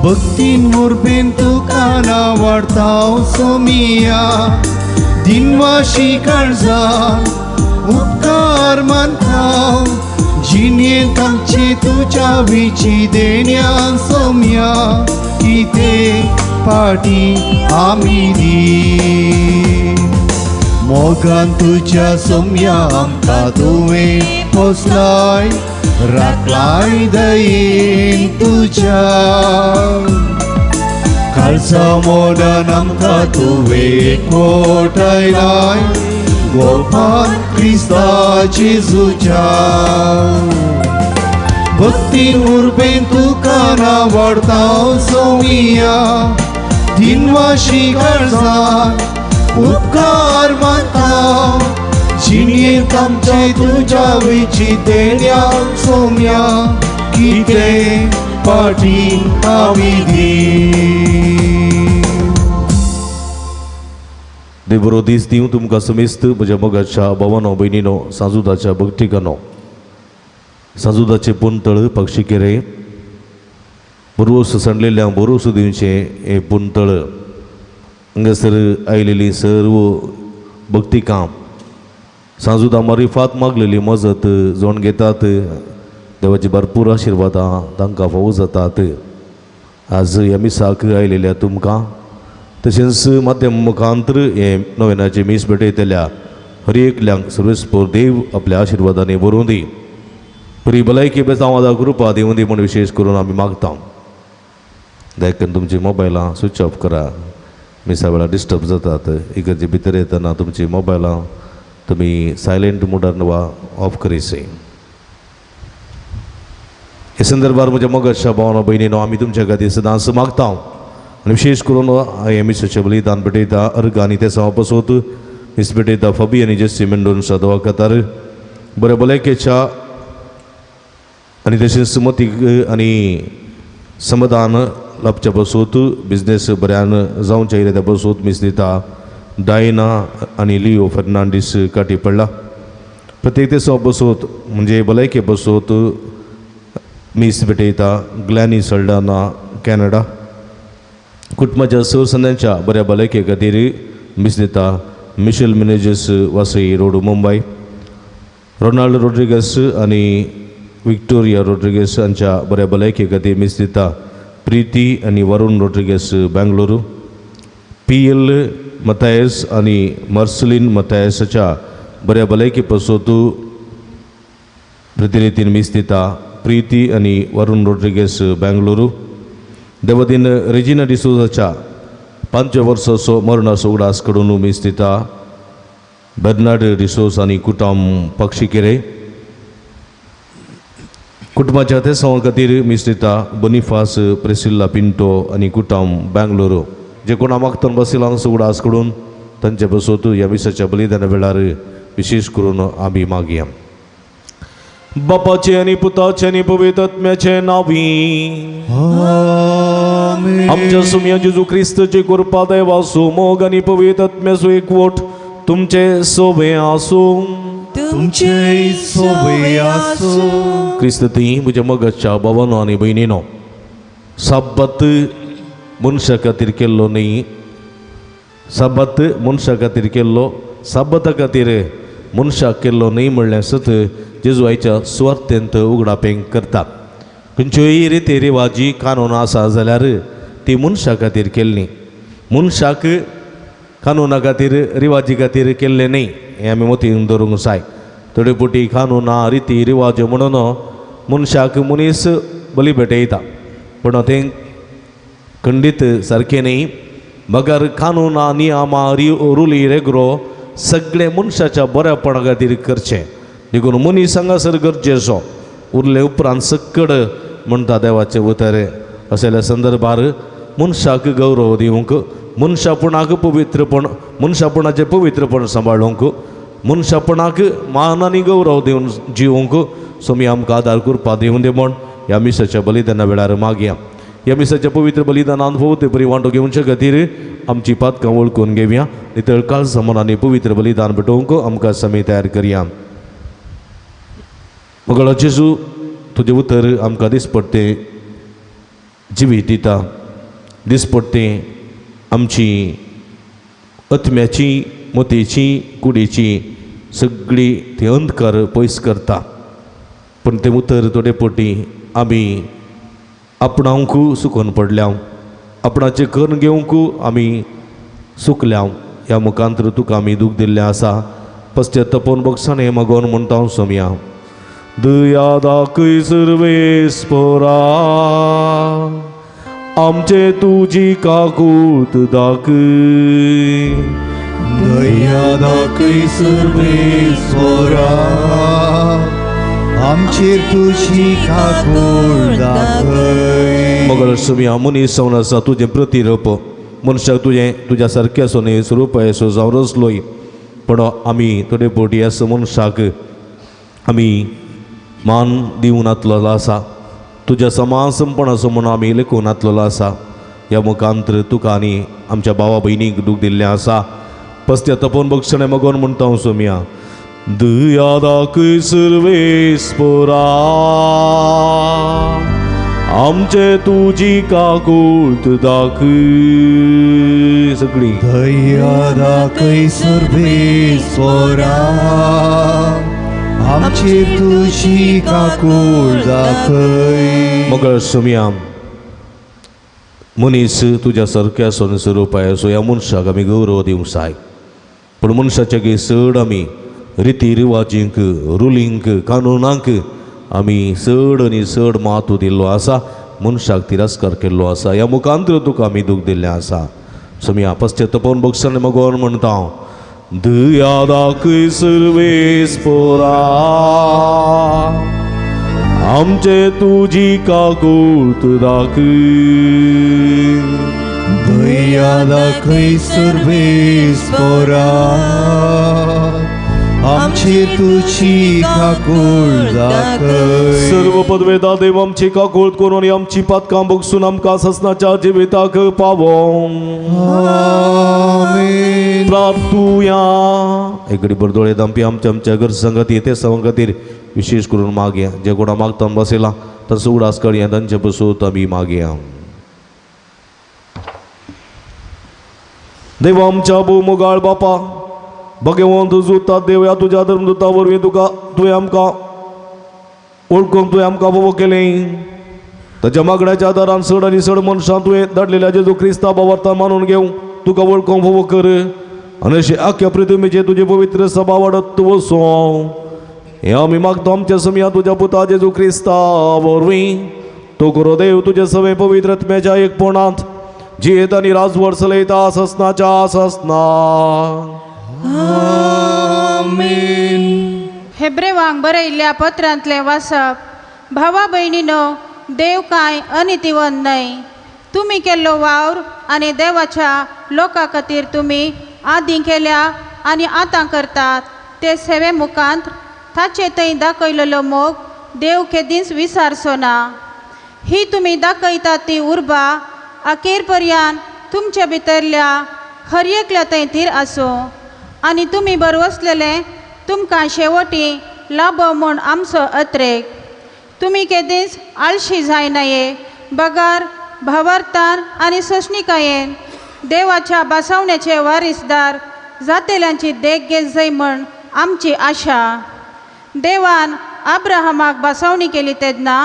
भक्तीन मुरबेन तुका नावाडताव सोमिया दिनवाशी काळजा उपकार मानताव जिणेंत आमची तुज्या विची देण्यान सोम्या किते पाटी आमी दी मोगान तुज्या सोम्या आमकां तुवें पोसलाय राखलाय दयेन तुज्या काळजा मोडन आमकां तुवें एकवटायलाय गोपान क्रिस्ता जेजूच्या भक्तीन उर्बेन तुका नावाडताव सोमिया दिनवाशी काळजान उपकार मानताव जिणेंत आमचे तुज्या विची देण्यान सोम्या कितें पाटीन आमी दी देव दीस दिवं तुमकां समेस्त म्हज्या मोगाच्या भावांनो भयणीनो सांजुदाच्या भक्तिकानो सांजुदाचे पुंतळ पक्षिकेरे बरोस सणलेल्यांक बरोस दिवचें हें पुंतळ हांगासर आयलेलीं सर्व भक्तिकां सांजुदा मारिफात मागलेली मजत जोण घेतात देवाची भरपूर आशिर्वादां तांकां फावो जातात आज ह्या मिसाक आयलेल्या तुमकां तशेंच माध्यम मुखांतर हे नोवेनाचे मीस भेटयतल्या हर एकल्यांक सर्वेस्पोर देव आपल्या आशिर्वादांनी भरून दी बरी भलायकी बेजावादा कृपा दिवं दी म्हूण विशेश करून आमी मागता देखून तुमची मोबायलां स्विच ऑफ करा मिसा वेळा डिस्टर्ब जातात इगर्जे भितर येतना तुमची मोबायलां तुमी सायलेंट मोडार वा ऑफ करीसे हे संदर्भात म्हज्या मोगाच्या भावांनो भयणीनो आमी तुमच्या खातीर सदांच मागता आनी विशेष करून हे मिसाचें बलिदान भेटयता अर्घ आनी ते सवा पासत मीस भेटयता फबी आनी जेसी मेंडोन सादवा खातार बरे भलायकेच्या आनी तशेंच सुमतीक आनी समाधान लाभच्या बसोत बिजनेस बऱ्यान जावच्या त्या बसोत मीस दिता डायना आनी लिओ फर्नांडीस काटी पडला प्रत्येक ते सवा बसोत म्हणजे भलायके बसोत मीस भेटयता ग्लॅनी सल्डाना कॅनडा कुटुंबाच्या सरसंद्यांच्या बऱ्या भलायके खातीर मीस दिता Michelle Menezes Vasai road Mumbai Ronald Rodrigues आनी विक्टोरिया रोड्रिगस हांच्या बऱ्या भलायके खातीर मीस दिता प्रीती आनी Varun Rodrigues Bengaluru PL Mathias आनी मार्सलिन मतायसाच्या बऱ्या भलायके पासत प्रतिनिधीन मीस दिता प्रीती आनी वरुण रोड्रिगस बेंगलुरू देवदीन रेजिना डिसोजाच्या 5 वर्साचो मरणाचो उगडास कडून मीस दिता बेर्नार्ड डिसोज आनी कुटुंब पक्षिकेरे कुटुंबाच्या ते सवा खातीर मीस दिता बोनिफास प्रेसिल्ला पिंटो आनी कुटुंब बेंगलुरू जे कोणा मागतन बसिलांचो उगडास कडून तांचे बसोत ह्या मिसाच्या बलिदाना वेळार विशेष करून आमी मागया बापाचे आनी पुताचे आनी पवित्र आत्म्याचे नावी आमच्या सुम्या जेजू ख्रिस्ताची कृपा देवासो मोग आनी पवित्र आत्म्याचो एकवट तुमचे सोबे आसूं तुमचे सोबे आसूं क्रिस्ती म्हज्या मोगाच्या भावांनो आनी भयणीनो साबत मनशा खातीर केल्लो न्ही साबत मनशा खातीर केल्लो साबता खातीर मनशाक केल्लो न्ही म्हणल्यार सत जेजू आयच्या सुवार्थेंत उगडापेंग करता खंयच्योय रिती रिवाजी कानून आसा जाल्यार ती मनशा खातीर केल्ली मनशाक कानूना खातीर रिवाजी खातीर केल्ले न्ही हें आमी मतीन धरूंक जाय थोडे पुटी कानूना रिती रिवाज म्हणून मनशाक मनीस बली भेटयता पूण तें खंडीत सारकें न्ही बगर कानूना नियमा रुली रेगरो सगळे मनशाच्या बऱ्यापणा खातीर करचें देखून मनीस हांगासर गरजेचो उरले उपरांत सकड म्हणटा देवाचे उतर असल्या संदर्भार मनशाक गौरव दिवंक मनशापणाक पवित्रपण मनशापणाचे पवित्रपण सांबाळूंक मनशापणाक मान आनी गौरव दिवन जिवंक सोमी आमकां आदार करपा दिवन दे म्हण ह्या मिसाच्या बलिदाना वेळार मागया ह्या मिसाच्या पवित्र बलिदानान भोवते बरी वांटो घेवचे खातीर आमची पातकां वळखून घेवया नितळ काळ समानांनी पवित्र बलिदान भेटोवंक आमकां समय तयार करया मगळो जेजू तुजें उतर आमकां दिसपट्टे जिवीत दिता दिसपट्टे आमची आत्म्याची मतेची कुडीची सगळी ती अंधकार पयस करता पण तें उतर थोडे पोटी आमी आपणांक सुकोवन पडल्या आपणाचें कर्ण घेवंक आमी सुकल्या ह्या मुखांतर तुका आमी दूख दिल्लें आसा पश्चात्तापोवन बक्षाणें मागोवन म्हणटा हांव सोमया दया दाखय सर्वेस्परा आमचे तुजी काकूत दाखय दया दाखय सर्वेस्परा आमचेर तुजी काकूळ दाखय मगळ सोमया मनीस जावन आसा तुजें प्रतिरूप मनशाक तुज्या सारकें सोने स्वरूप असो जावन रचलोय पण आमी थोडे पोटी आसा मनशाक आमी मान दिवन आतलेलो आसा तुज्या समासपण असो म्हणून आमी लेखून आतलेलो आसा ह्या मुखांतर तुका आनी आमच्या भावा भयणीक दूख दिल्लें आसा पश्चात्तापोवन बक्षणें मागोवन म्हणटा हांव सोमया दया दाखय सर्वेस्परा आमचे तुजी काकूत दाखय सगळी दया दाखय सर्वेस्परा आमचेर तुजी काकूळ दाखय मगळ सोमया मनीस तुज्या सारक्या सोन स्वरूपाय असो ह्या मनशाक आमी गौरव दिवंक जाय पण मनशाच्या गे चड आमी रिती रिवाजींक रुलींक कानुनांक आमी चड आनी चड महत्व दिल्लो आसा मनशाक तिरस्कार केल्लो आसा ह्या मुखांतर तुका आमी दूख दिल्लें आसा सोमया पश्चात्तापोवन बक्षाणें मागोवन म्हणटा हांव दया दाखय सर्वेस्परा आमचे तुजी काकूत दाखय दया दाखय सर्वेस्परा आमचेर तुजी काकूळ दाखय सर्व पदवेदा देव आमची काकूळ करून आनी आमची पातकां बगसून आमकां ससनाच्या जिविताक पावो आमीन प्रार्थुया एकडे बरदोळे दांपी आमच्या घर संगती ते सवं खातीर विशेष करून मागया जे कोणा मागता बसयला तसं उडास काडया तांचे बसोत आमी मागया देव आमच्या भोवमोगाळ बापा भगवंत जुता देव या तुझ्या धर्मदुता वरवीं तुका तुवें आमकां ओळखूंक तुवें आमकां बोबो केलें ताच्या मागण्याच्या आदारान चड आनी चड मनशां तुवें धाडलेल्या जेजू क्रिस्ता भावार्थान मानून घेवंक तुका वळखूंक बोबो कर आनी अशें आख्या पृथ्वीचेर तुजी पवित्र सभा वाडत वचो हे आमी मागता आमच्या समया तुज्या पुता जेजू क्रिस्ता वरवीं तो करो देव तुजे सवे पवित्र आत्म्याच्या एकपणांत जियेत आनी राजवट चलयता ससनाच्या ससना आमीन हेब्रेवांक बरयल्ल्या पत्रांतले वाचप भावा भयणीनो देव कांय अनितिवंत न्हय तुमी केल्लो वावर आनी देवाच्या लोकां खातीर तुमी आदीं केल्या आनी आतां करतात ते सेवे मुखांत ताचे थंय दाखयलेलो मोग देव केदींच विसारचो ना ही तुमी दाखयतात ती उर्बा अखेर पर्यंत तुमचे भितरल्या हर एकल्या थंय थीर आसूं आनी तुमी बरवसलेले तुमकां शेवटी लाभो म्हूण आमचो अत्रेक तुमी केदींच आळशी जायनाये बगार भावार्थान आनी सोशणिकायेन देवाच्या बासावण्याचे वारीसदार जातेल्यांची देख घेत जाय म्हण आमची आशा देवान अब्राहमाक बासावणी केली तेन्ना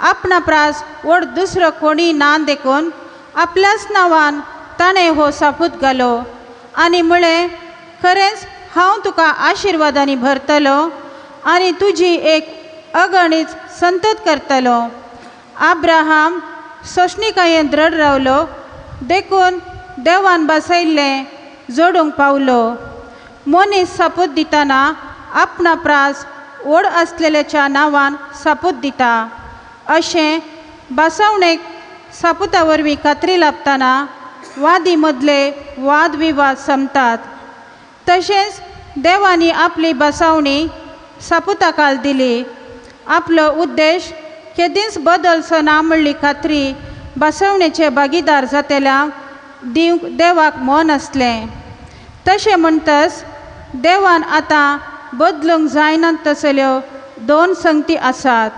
आपणा प्रास व्हड दुसरो कोणी ना देखून आपल्याच नांवान ताणें हो सापूत घालो आनी म्हळें खरेंच हांव तुका आशिर्वादांनी भरतलो आनी तुजी एक अगणीत संतत करतलो अब्राहम सोशणिकायेन दृढ रावलो देखून देवान बसयल्लें जोडूंक पावलो मनीस सापूत दितना आपणा प्रास व्हड आसलेल्याच्या नांवान सापूत दिता अशें बासावणेक सापुता वरवीं कात्री लाभतना वादी मदले वादविवाद संपतात. तशेंच देवानी आपली बसावणी सापुता काल दिली. आपलो उद्देश केदींच बदलचो ना म्हणली खात्री बसवणेचे भागीदार जातेल्यांक दिवंक देवाक मन आसलें. तशें म्हणटच देवान आतां बदलूंक जायनात तसल्यो 2 संगती आसात.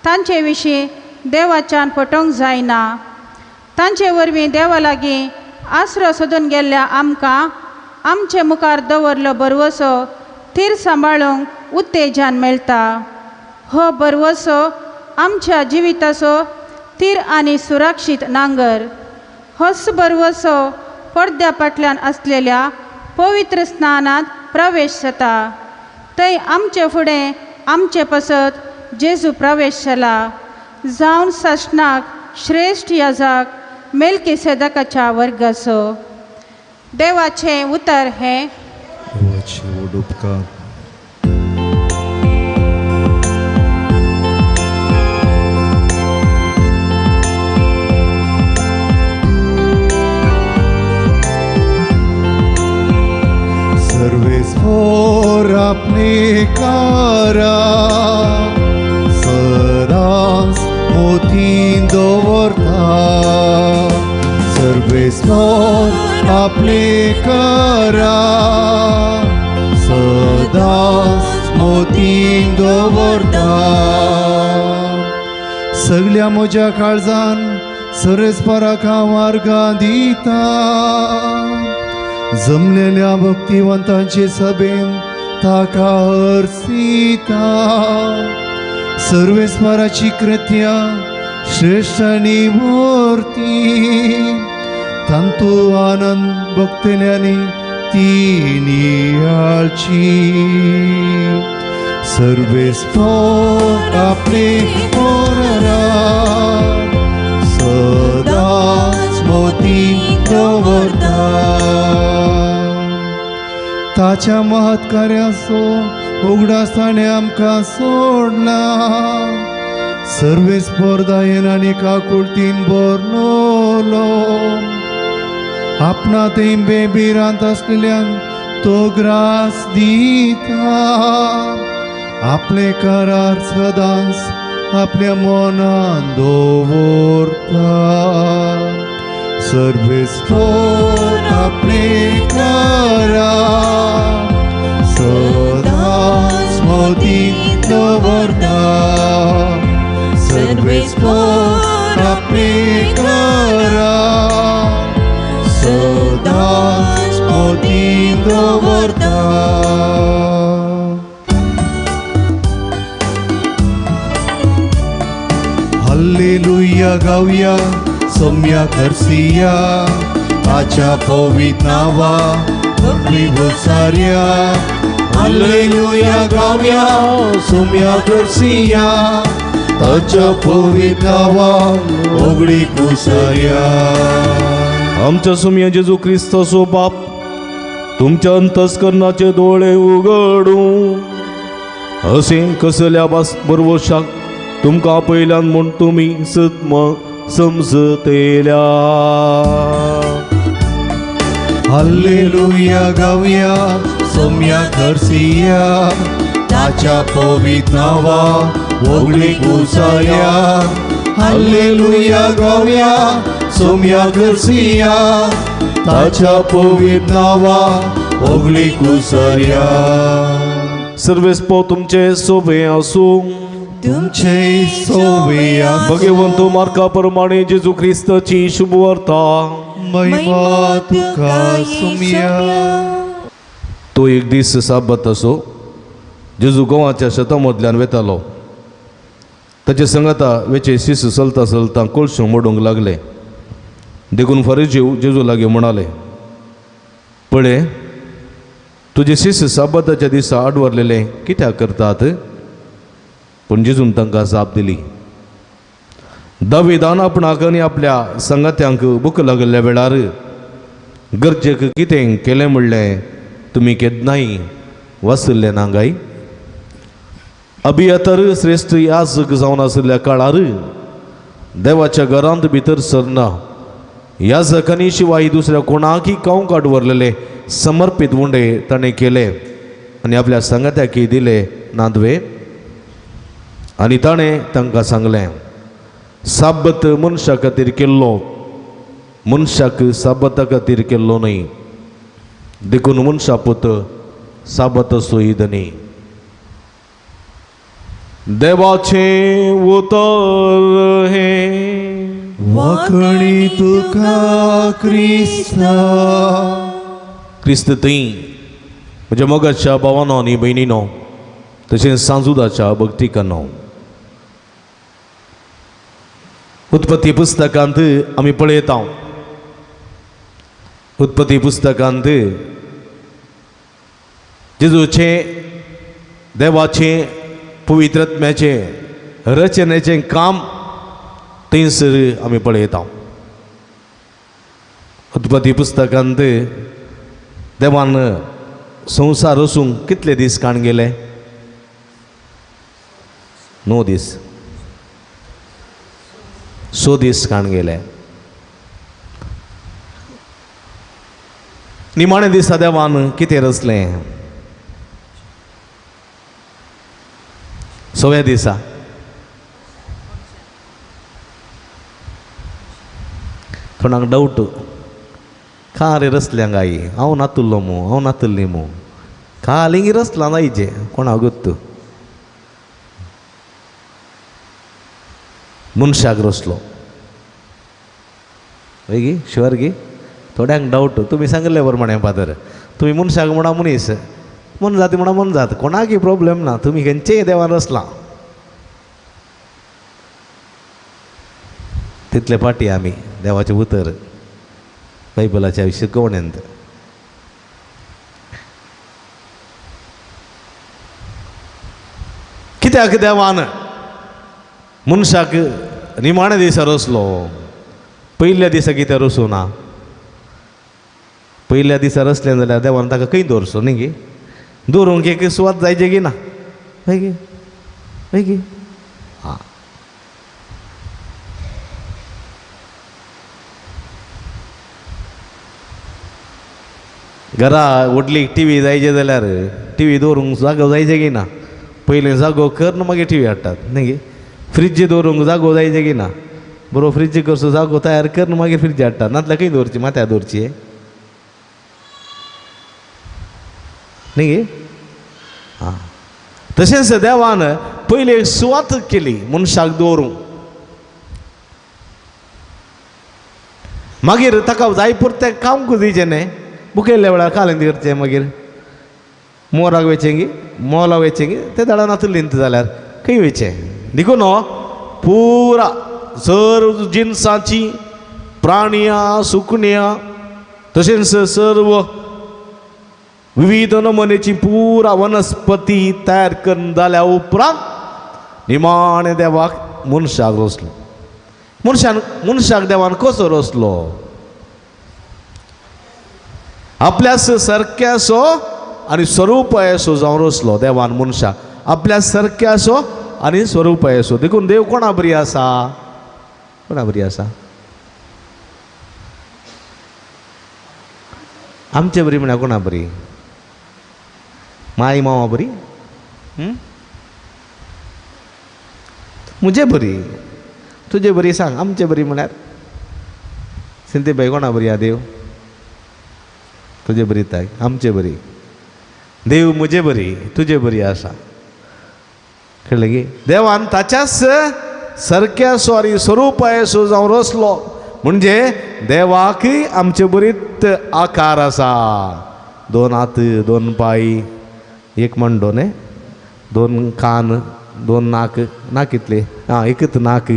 तांचे विशीं देवाच्यान पटोवंक जायना. तांचे वरवीं देवा लागीं आसरो सोदून गेल्ल्या आमकां आमचे मुखार दवरलो बरवसो थीर सांबाळूंक उत्तेजन मेळटा. हो बरवसो आमच्या जिविताचो थीर आनी सुरक्षीत नांगर. होच बरवसो पडद्या फाटल्यान आसलेल्या पवित्र स्नानांत प्रवेश जाता. थंय आमचे फुडें आमचे पसत जेजू प्रवेश जाला. जावन सासणाक श्रेश्ठ याजक मेल्किसेदेकाच्या वर्गाचो. देवाचें उतर हें देवाचे व्हड उपकार. सर्वेस्वर आपले कारा सदांच मोतीन दवरता. सर्वेस्वर आपले कारा सदांच मोतीन दवरता. सगळ्या म्हज्या काळजान सरस्पराक वार्गा दिता. जमलेल्या भक्तिवंतांचे सभेन ताका हरसिता. सर्वेस्पराची कृत्या श्रेष्ठ आनी मूर्ती तांतू आनंद भक्तल्यांनी ती नियाळची. सर्वेस्पर आपले पोररा सदांच मोती दवरता. ताच्या महत्कार्याचो उगडास ताणें आमकां सोडला. सर्वेस्पर दायेन आनी काकुळटीन भरलोलो. आपणा थंय बेबिरांत आसलेल्यांक तो ग्रास दिता. आपले करार सदांच आपल्या मनान दवरता. सर्वेस्पर आपले कारा सदांच मोतीन दवरता. सर्वेस्पर आपले कारा सदांच मोतीन दवरता. हल्लेलुया गावया सोम्या खर्सिया. ताच्या पवित्र नावा सगळी घोसार्या. हल्लेलुया गावया सोम्या खर्सिया. ताच्या पवित्र नावा सगळी घोसार्या. आमच्या सोम्या जेजू ख्रिस्ताचो बाप तुमच्या अंतस्करणाचे दोळे उगडूं. अशें कसल्या बरवशाक तुमकां पयल्यान म्हूण तुमी सत्म समजतेल्या. हल्लेलुया गावया सोम्या खर्सिया. ताच्या पवित्र नावा सगळी घोसार्या. हल्लेलुया गावया सोम्या खर्सिया. ताच्या पवित्र नावा सगळी घोसार्या. सर्वेस्पर तुमचे सोबे आसूं. तुमचे सोवे भगवंतो मार्का प्रमाणे जेजू ख्रिस्ताची शुभ वार्ता. महिमा तुका सोम्या. तो एक दीस साबत असो. जेजू गोवाच्या शेतामदल्यान वेतालो. ताचे संगता वेचे शिस चलता चलता कोळशो मोडूंक लागले. देखून फरीजीव जेजू लागीं म्हणाले, पळय तुजे शिस साबताच्या दिसा आडवरलेले कित्याक करतात. पूण जेजून तांकां जाप दिली, दाविदान आपणाक आनी आपल्या संगात्यांक भूक लागल्या वेळार गरजेक कितें केलें म्हणलें तुमी केन्नाय वाचल्लें ना काय. अभियतर श्रेष्ठ याजक जावन आशिल्ल्या काळार देवाच्या घरांत भितर सरना ह्या जखनी शिवाय दुसऱ्या कोणाकी कांव काडवरलेले समर्पित उंडे ताणें केले आनी आपल्या सांगात्याकी दिले नादवे आनी ताणें तांकां सांगलें साबत मनशा खातीर केल्लो मनशाक साबता खातीर केल्लो न्ही देखून मनशा पुत साबत सोयीद न्ही देवाचे उतर हे वखणी तुका क्रिस्ता क्रिस्त थंय म्हज्या मोगाच्या भावानो आनी भयणीनो तशेंच सांजुदाच्या भक्तिकांनो उत्पत्ती पुस्तकांत आमी पळयता उत्पत्ती पुस्तकांत जेजूचे देवाचे पवित्रत्म्याचे रचनेचें काम थंयसर आमी पळयता उत्पत्ती पुस्तकांत देवान संवसार रचूंक कितले दीस काण गेले 9 दीस 100 दीस काण गेले निमाणे दिसा देवान कितें रचलें 6व्या दिसा कोणाक डावट खा रे रचल्यांक आई हांव नातुल्लो मू हांव नातुल्ली मू खा लिंगी रचला नायचे कोणाक गोत्तू मनशाक रचलो हय गी शुअर गी थोड्यांक डावट तुमी सांगले प्रमाणे फादर तुमी मनशाक म्हणा मनीस मन जाती म्हणा मन जात कोणाकय प्रॉब्लेम ना तुमी खंयचेय देवान रचलां तितले फाटी आमी देवाचें उतर बायबलाच्या शिकवण्यांत कित्याक देवान मनशाक निमाणे दिसा रचलो पयल्या दिसा कितें रचूं ना पयल्या दिसा रचलें जाल्यार देवान ताका खंय दवरचो न्ही गे दवरूंक एक सुवात जायचे गी ना हय गे हय गे हां घरा व्हडली टी जायचे जाल्यार टी दवरूंक जागो जायचे गी ना पयलीं जागो कर ना मागीर टी हाडटात न्ही गे फ्रीज दवरूंक जागो जायचे गी ना बरो फ्रीज करचो जागो तयार कर ना मागीर फ्रीज हाडटात नातल्यार खंय दवरची माथ्यार दवरची न्ही गे हां तशेंच देवान पयली एक सुवात केली मनशाक दवरूंक मागीर ताका जाय पुरतें काम दिवचें न्ही बुकेल्ल्या वेळार कालेंदी करचें मागीर मोराक वेचें गी मोला वेचें गी तें झाडां नातुल्लींत जाल्यार खंय वेचें देखून पुरा सर्व जिन्साची प्राणियां सुकण्यां तशेंच सर्व विविध नमुनेची पुरा वनस्पती तयार करून जाल्या उपरांत निमाणे देवाक मनशाक रचलो मनशाक देवान कसो रचलो आपल्यास सारक्यासो आनी स्वरुपायसो जावन रचलो देवान मनशाक आपल्या सारक्यासो आनी स्वरुपायसो देखून देव कोणा बरी आसा कोणा बरी आसा आमचे बरी म्हळ्यार कोणा बरी माई मावा बरी मुजे बरी तुजे बरी सांग आमचे बरी म्हळ्यार सिंधीबाई कोणा बरी आ देव तुजे बरी ताय आमचे बरी देव मुजे बरी तुजे बरी आसा कळ्ळें गे देवान ताच्याच सारक्या स्वारी स्वरुपायसो जावन रचलो म्हणजे देवाकय आमचे बरीत आकार आसा 2 हात 2 पाय 1 मंडो न्ही 2 कान 2 नाक ना कितले हां एकच नाक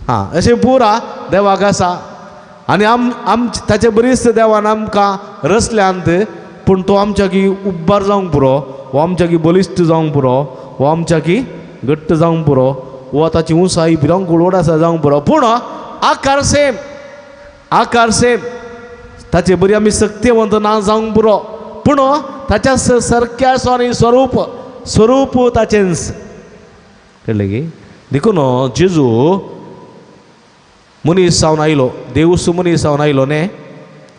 हां अशें पुरा देवाक आसा आनी ताचे बरीच देवान आमकां रचल्यांत पूण तो आमच्या की उब्बार जावंक पुरो वो आमच्या की बलिश्ट जावंक पुरो वो आमच्या की घट्ट जावंक पुरो वो ताची उंचाई भिरांकूळ ओडासा जावंक पुरो पूण आकार सेम ताचे बरी आमी सक्तिवंत ना जावंक पुरो पूण ताच्या सारक्या स्वारी स्वरूप ताचेंच कळ्ळें गे देखून जेजू मनीस जावन आयलो देवूस मनीस जावन आयलो न्ही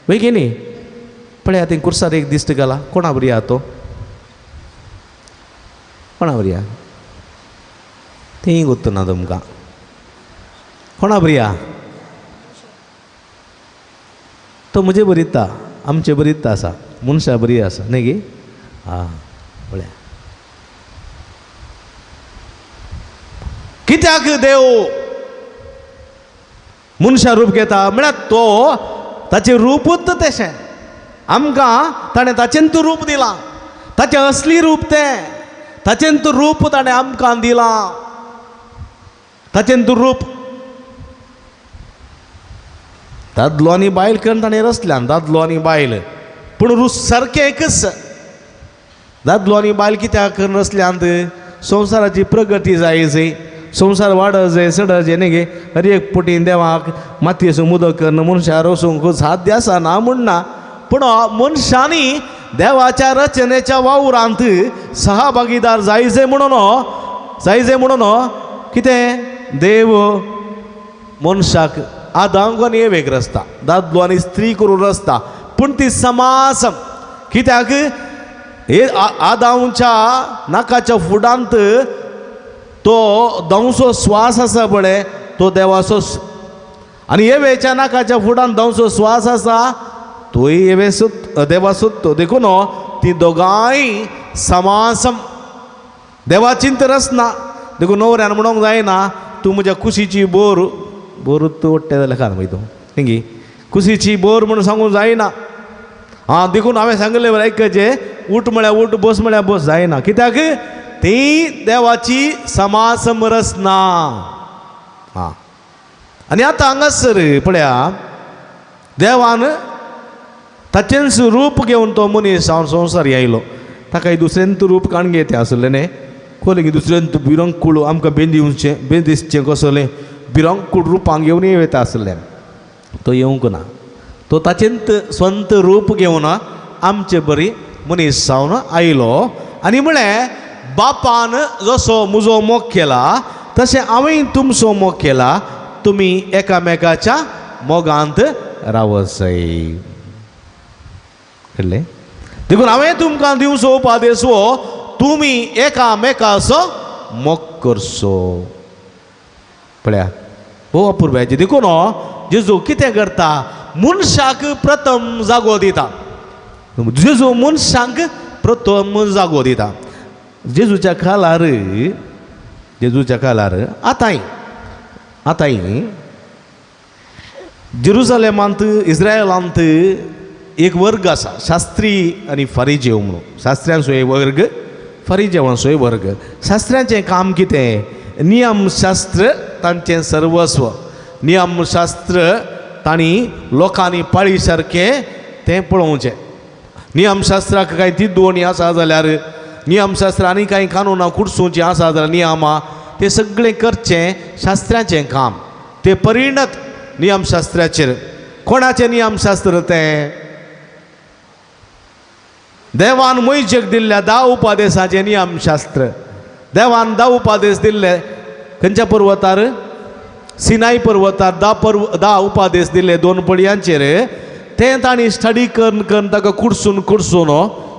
वेगी न्ही पळया थंय कुर्सार एक दिश्ट घाला कोणा बरी आहा तो कोणा बरी आहा थंय गुर्तना तुमकां कोणा बरी आहा तो म्हजे बरी दिता आमचे बरी दिता आसा मनशां बरी आसा न्ही गे हां पळया कित्याक देव मनशां रूप घेता म्हळ्यार तो ताचें रूपच तशें आमकां ताणें ताचें तूं रूप दिलां ताचें असली रूप तें ताचें तूं रूप ताणें आमकां दिलां ताचें तूं रूप दादलो आनी बायल करून ताणें रचल्यान दादलो आनी बायल पूण रूस सारकें एकच दादलो आनी बायल कित्याक करून रचल्यांत संवसाराची प्रगती जायची संवसार वाडत जाय चडत जाय न्ही गे हर एक पटीन देवाक मातयेचो मुदक करून मनशां रचूंक साध्य आसा ना म्हणना पूण मनशांनी देवाच्या रचनेच्या वावरांत सहभागीदार जायचे म्हणून कितें देव मनशाक आदांक आनी एवेक रचता दादलो आनी स्त्री करून रचता पूण ती समासम कित्याक आदांच्या नाकाच्या फुडांत तो दंसो श्वास आसा पळय तो देवाचो आनी एवेच्या नाकाच्या फुडांत दंसो श्वास आसा तोय एवे देवाचो देखून ती दोगांय समासम देवाचींत रचना देखून न्हवऱ्यान म्हणूंक जायना तूं म्हज्या कुशीची बोर तूं ओडटे जाल्यार खान मागीर तूं हिंगी कुशीची बोर म्हणून सांगूंक जायना हां देखून हांवें सांगलें बरें आयकचें उठ म्हळ्यार उठ बस म्हळ्यार बस जायना कित्याक ती देवाची समासम रचना हां आनी आतां हांगासर पळया देवान ताचें रूप घेवन तो मनीस जावन संवसार आयलो ताका दुसऱ्यांत रूप काण घेतें आसलें न्ही खोले दुसऱ्यांत भिरंकूळ आमकां बेन दिसचें कसलें भिरंकूळ रुपांक घेवन येता आसलें तो येवंक ना तो ताचेंत स्वंत रूप घेवन आमचे बरी मनीस जावन आयलो आनी म्हळें बापान जसो म्हजो मोग केला तशें हांवें तुमचो मोग केला तुमी एकामेकाच्या मोगांत रावत जाय कळ्ळें देखून हांवें तुमकां दिवचो उपादेश हो तुमी एकामेकाचो मोग करचो पळया हो अपुर्ब्याचे देखून जेजू कितें करता मनशाक प्रथम जागो दिता जेजू मनशांक प्रथम जागो दिता जेजूच्या काळार आतांय जेरुसलेमांत इस्रायलांत एक वर्ग आसा शास्त्री आनी फारिजेव म्हणून शास्त्र्यांचो एक वर्ग फारिजेवांचो एक वर्ग शास्त्र्यांचें काम कितें नियमशास्त्र तांचें सर्वस्व नियमशास्त्र तांणी लोकांनी पाळी सारकें तें पळोवचें नियमशास्त्राक कांय तिदोणी आसा जाल्यार नियमशास्त्र आनी कांय कानुनां कुडसूचीं आसा जाल्यार नियमां तें सगळें करचें शास्त्राचें काम तें परिणत नियमशास्त्राचेर कोणाचें नियमशास्त्र तें देवान मोयशेक दिल्ल्या 10 उपादेशाचें नियमशास्त्र देवान 10 उपादेश दिल्ले खंयच्या पर्वतार सिनाई पर्वतार 10 उपादेश दिल्ले 2 पडयांचेर तें तांणी स्टडी करून ताका कुडसून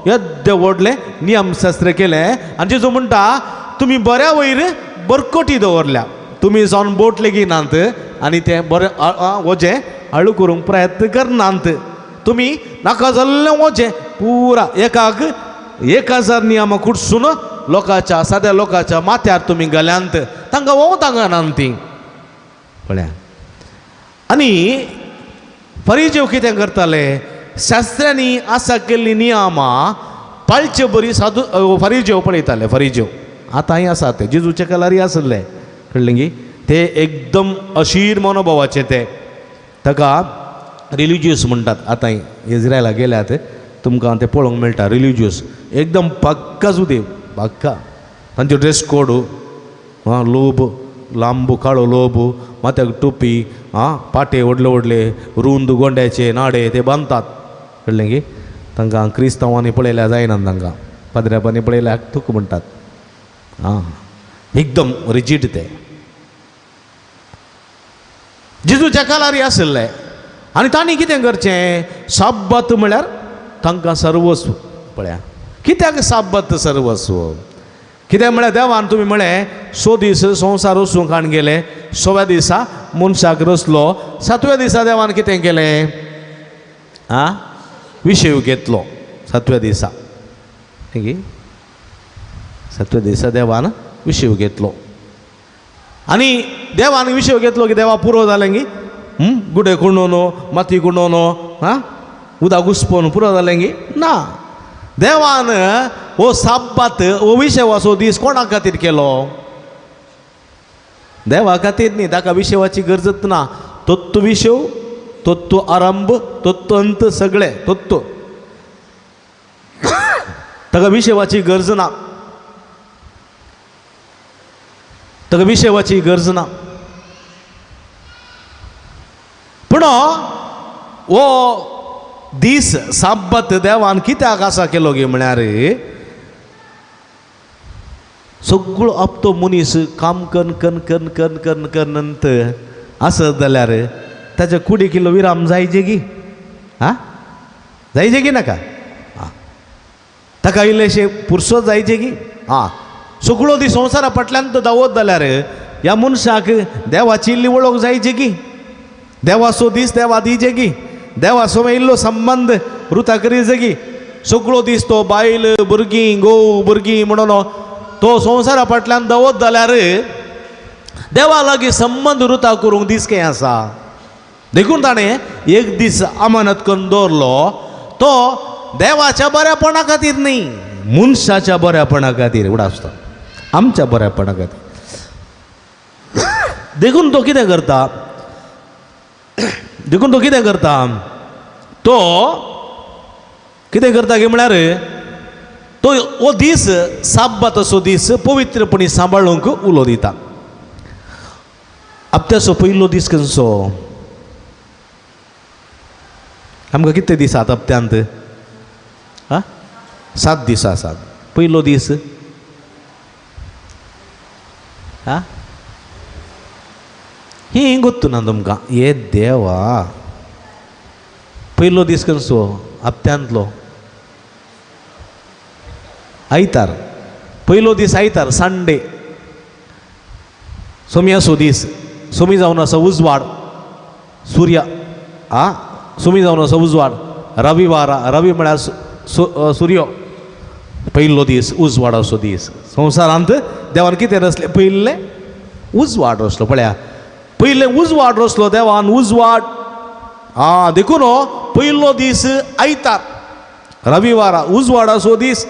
येद्दे व्हडलें नियमशास्त्र केलें आनी जेजू म्हणटा तुमी बऱ्या वयर बरकोटी दवरल्या तुमी जावन बोट लेगीत नात आनी तें बरें वजें हळू करूंक प्रयत्न करनात तुमी नाका जाल्लें वजें पुरा एकाक 1000 नियमां कुडसून लोकांच्या साद्या लोकांच्या माथ्यार तुमी घाल्यांत तांकां वोंवतांगानात तीं पळया आनी फरिजेव कितें करताले शास्त्रांनी आसा केल्लीं नियमां पाळचे बरी सादू फरिजेव पळयताले फरिजेव आतांय आसा ते जेजूचे काळारय आसले कळ्ळें गी ते एकदम अशीर मनोभावाचे ते ताका रिलिजियस म्हणटात आतांय इज्रायला गेल्यात तुमकां ते पळोवंक मेळटा रिलिजियस एकदम पक्का जुदेव पक्का तांचे ड्रेस कोड लोब लांब काळो लोब माथ्याक टोपी पाटे व्हडले रुंद गोंड्याचे नाडे ते बांदतात कळ्ळें गी तांकां क्रिस्तांवांनी पळयल्यार जायना तांकां पाद्र्यापांनी पळयल्यार थूक म्हणटात एकदम रिजीड ते जेजू जकालारी आसले आनी तांणी कितें करचें साब्बत म्हळ्यार तांकां सर्वस्व पळया कित्याक साब्बत सर्वस्व कित्याक म्हळ्यार देवान तुमी म्हळें 6 दीस संवसार रचूंक आनी गेले 6व्या दिसा मनशाक रचलो 7व्या दिसा देवान कितें केलें विशेव घेतलो 7व्या दिसा 7व्या दिसा देवान विशेव घेतलो आनी देवान विशेव घेतलो की देवा पुरो जालें की गुडे कुंडोवन माती कुंडोवन उदक घुस्पोवन पुरो जालें की ना देवान हो साब्बात हो विशेवाचो दीस कोणा खातीर केलो देवा खातीर न्ही ताका विशेवाची गरजच ना तोत्तो विशेव तोत्तो आरंभ तोत्तो अंत सगळे तोत्तो ताका विशेवाची गरज ना ताका विशेवाची गरज ना पूण हो दीस साब्बत देवान कित्याक आसा केलो गे म्हळ्यार सगळो हप्तो मनीस काम कन कन कन कन कन कन नंतर आसत जाल्यार ताच्या कुडी किलो विराम जायचे गी जायचे की नाका ताका इल्लेशे पुरसो जायचे की सगळो दी संवसारा फाटल्यान तो दावत जाल्यार ह्या मनशाक देवाची इल्ली वळख जायची की देवाचो दीस देवा दिजे की देवा सोमे इल्लो संबंध रुता करीजे की सगळो दीस तो बायल भुरगीं घोव भुरगीं म्हणून तो संवसारा फाटल्यान दावत जाल्यार देवा लागीं संबंध रुता करूंक दीस खंय आसा देखून ताणें एक दीस अमानत करून दवरलो तो देवाच्या बऱ्यापणा खातीर न्ही मनशाच्या बऱ्यापणा खातीर एवढा आसता आमच्या बऱ्यापणा खातीर देखून तो कितें करता तो कितें करता गे म्हळ्यार तो हो दीस साब्बात असो दीस पवित्रपणी सांबाळूंक उलो दिता हप्त्याचो पयलो दीस खंयचो आमकां कितले दीस आसात हप्त्यांत 7 दीस आसात पयलो दीस ही गोत्तू ना तुमकां हे देवा पयलो दीस खंयचो हप्त्यांतलो आयतार पयलो दीस आयतार संडे सोमयाचो दीस सोमी जावन आसा उजवाड सूर्य सोमी जावन आसा उजवाड रविवार रवी म्हळ्यार सूर्य पयलो दीस उजवाडाचो दीस संवसारांत देवान कितें रचलें पयले उजवाड रचलो पळया पयले उजवाड रचलो देवान उजवाड देखून पयलो दीस आयतार रविवारा उजवाडाचो दीस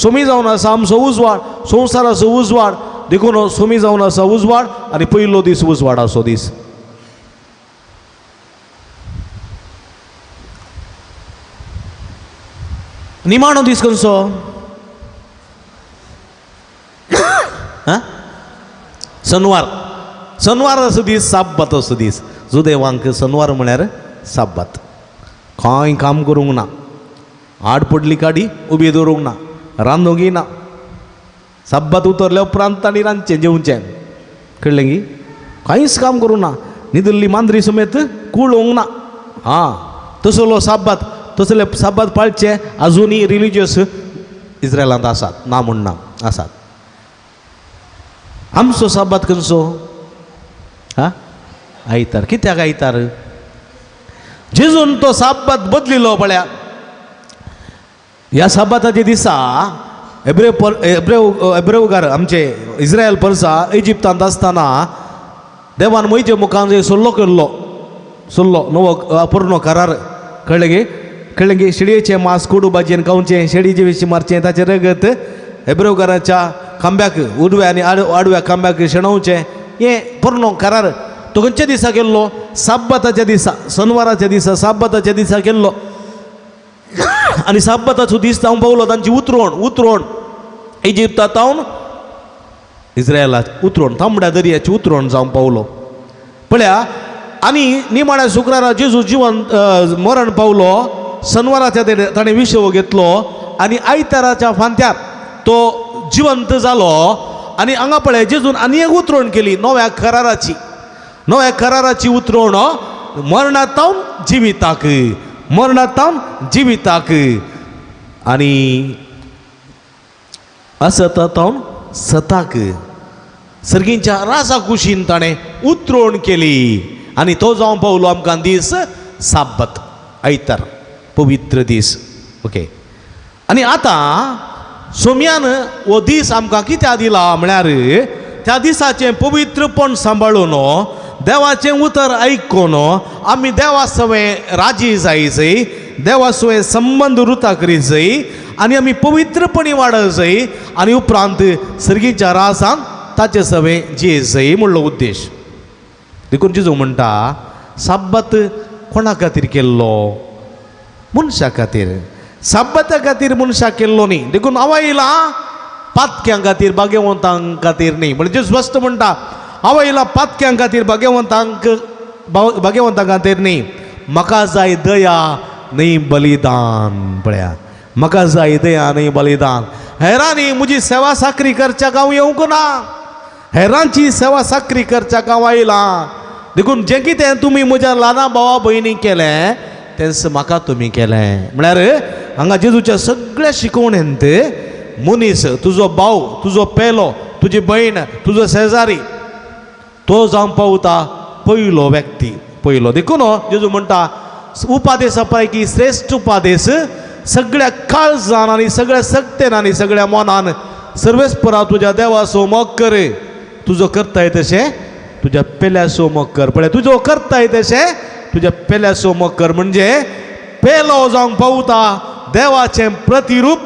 सोमी जावन आसा आमचो उजवाड संवसाराचो उजवाड देखून सोमी जावन आसा उजवाड आनी पयलो दीस उजवाडाचो दीस निमाणो दीस खंयचो शनवाराचो दीस साब्बात असो दीस जुदेवांक शनवार म्हळ्यार साब्बात कांय काम करूंक ना आड पडली काडी उबी दवरूंक ना रांदूंकय ना साब्बात उतरल्या उपरांत तांणी रांदचें जेवचें कळ्ळें गी कांयच काम करूंक ना न्हिदल्ली मांद्री समेत कुळोवंक ना तसलो साब्बात तसले साब्बात पाळचे आजुनूय रिलिजियस इस्रायलांत आसात ना म्हूण ना आसात आमचो साब्बात खंयचो आयतार कित्याक आयतार जेजून तो साब्बात बदलिलो पळया ह्या साब्बाताच्या दिसा एब्रेवकार आमचे इस्रायल परसा इजिप्तांत आसतना देवान मोयचे मुखान सल्लो केल्लो सल्लो नवो पोरनो करार कळ्ळें गे शेळयेचें मांस कोडू भाजयेन खावचें शेळयेचे विशीं मारचें ताचें रगत एब्रेवकाराच्या खांब्याक उडव्या आनी आडव्या खांब्याक शेणोवचें हें पोरनो करार तो खंयच्या दिसा केल्लो साब्बाताच्या दिसा शनवाराच्या दिसा साब्बाताच्या दिसा केल्लो आनी साब्बाताचो दीस जावन पावलो तांची उतरोण इजिप्तांत जावन इस्रायलाक उतरोण तांबड्या दर्याची उतरोण जावन पावलो पळया आनी निमाण्या शुक्रारा जेजू जिवन मरण पावलो शनवाराच्या ताणें विशेव घेतलो आनी आयताराच्या फांत्यार तो जिवंत जालो आनी हांगा पळय जेजून आनी एक उतरोण केली नव्या कराराची नव्या कराराची उतरवण मरणांतावन जिविताक, मरणांतावन जिविताक आनी असतातावन सताक सर्गींच्या रासा कुशीन ताणें उतरवण केली आनी तो जावन पावलो आमकां दीस साब्बत, आयतार, पवित्र दीस. ओके. आनी आतां सोम्यान हो दीस आमकां कित्याक दिला म्हळ्यार त्या दिसाचें पवित्रपण सांबाळून देवाचें उतर आयकून आमी देवा सवें राजी जायचय, देवा सवें संबंद रुता करीत जाय आनी आमी पवित्रपणी वाडत जाय आनी उपरांत सर्गीच्या रासान ताचे सवें जियेत जाय म्हणलो उद्देश. देखून जेजू म्हणटा साब्बत कोणा खातीर केल्लो? मनशा खातीर. साब्बता खातीर मनशा केल्लो न्ही. देखून हांव येयला पातक्यां खातीर, भाग्यवंतांक खातीर न्ही. म्हणजे स्पश्ट म्हणटा हांव येयला पातक्यां खातीर, भाग्यवंतां खातीर न्ही. म्हाका जाय दया न्ही बलिदान. पळया, म्हाका जाय दया न्ही बलिदान. हेरांनी म्हजी सेवा साकरी करच्याक हांव येवंक ना. हेरांची सेवा साकरी करच्याक हांव आयला. देखून जें कितें तुमी म्हज्या ल्हाना भावा भयणीक केलें तेंच म्हाका तुमी केलें. म्हळ्यार हांगा जेजूच्या सगळ्या शिकवणेंत मनीस, तुजो भाव, तुजो पेलो, तुजी भयण, तुजो शेजारी, तो जावन पावता पयलो व्यक्ती, पयलो. देखून जेजू म्हणटा उपादेशा पैकी श्रेष्ठ उपादेश सगळ्या काळजान आनी सगळ्या सक्तेन आनी सगळ्या मनान सर्वेस्परा तुज्या देवा सोमोग कर. तुजो करताय तशें तुज्या पेल्या सोमोग कर. पळय, तुजो करताय तशें तुज्या पेल्या सोमोग कर. म्हणजे पेलो जावंक पावता देवाचें प्रतिरूप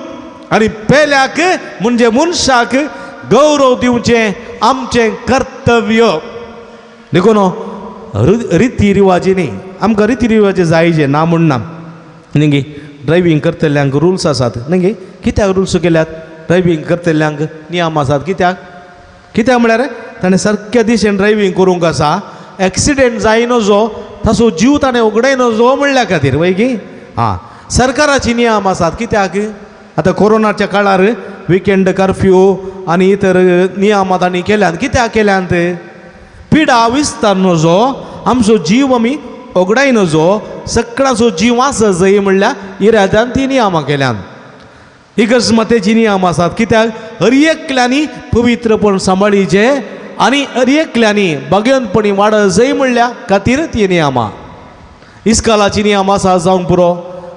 आनी पेल्याक म्हणजे मनशाक गौरव दिवचें आमचें कर्तव्य. देखून रिती रिवाजींनी आमकां रिती रिवाजी जायचे ना म्हणना. न्ही ड्रायव्हिंग करतल्यांक रुल्स आसात. न्ही कित्याक रुल्स केल्यात? ड्रायव्हिंग करतल्यांक नियम आसात. कित्याक? कित्याक म्हळ्यार ताणें सारक्या दिशेन ड्रायव्हिंग करूंक आसा. एक्सिडेंट जाय नजो, ताचो जीव ताणें उगडाय नजो म्हणल्या खातीर. वय की हां, सरकाराची नियम आसात. कित्याक? आतां कोरोनाच्या काळार विकेंड कर्फ्यू आनी इतर नियम तांणी केल्यात. कित्याक केल्यात? पिडा विस्तार नजो, आमचो जीव आमी ओगडाय नजो, सगळ्यांचो जीव आसा जंय म्हणल्यार इराद्यान ती नियमां केल्यात. इगर्जमतेची नियम आसात. कित्याक? हर एकल्यांनी पवित्रपण सांबाळीचें आनी हर एकल्यांनी भगवंतपणी वाडत जंय म्हणल्या खातीर ती नियमां. इस्कालाची नियम आसा जावंक पुरो.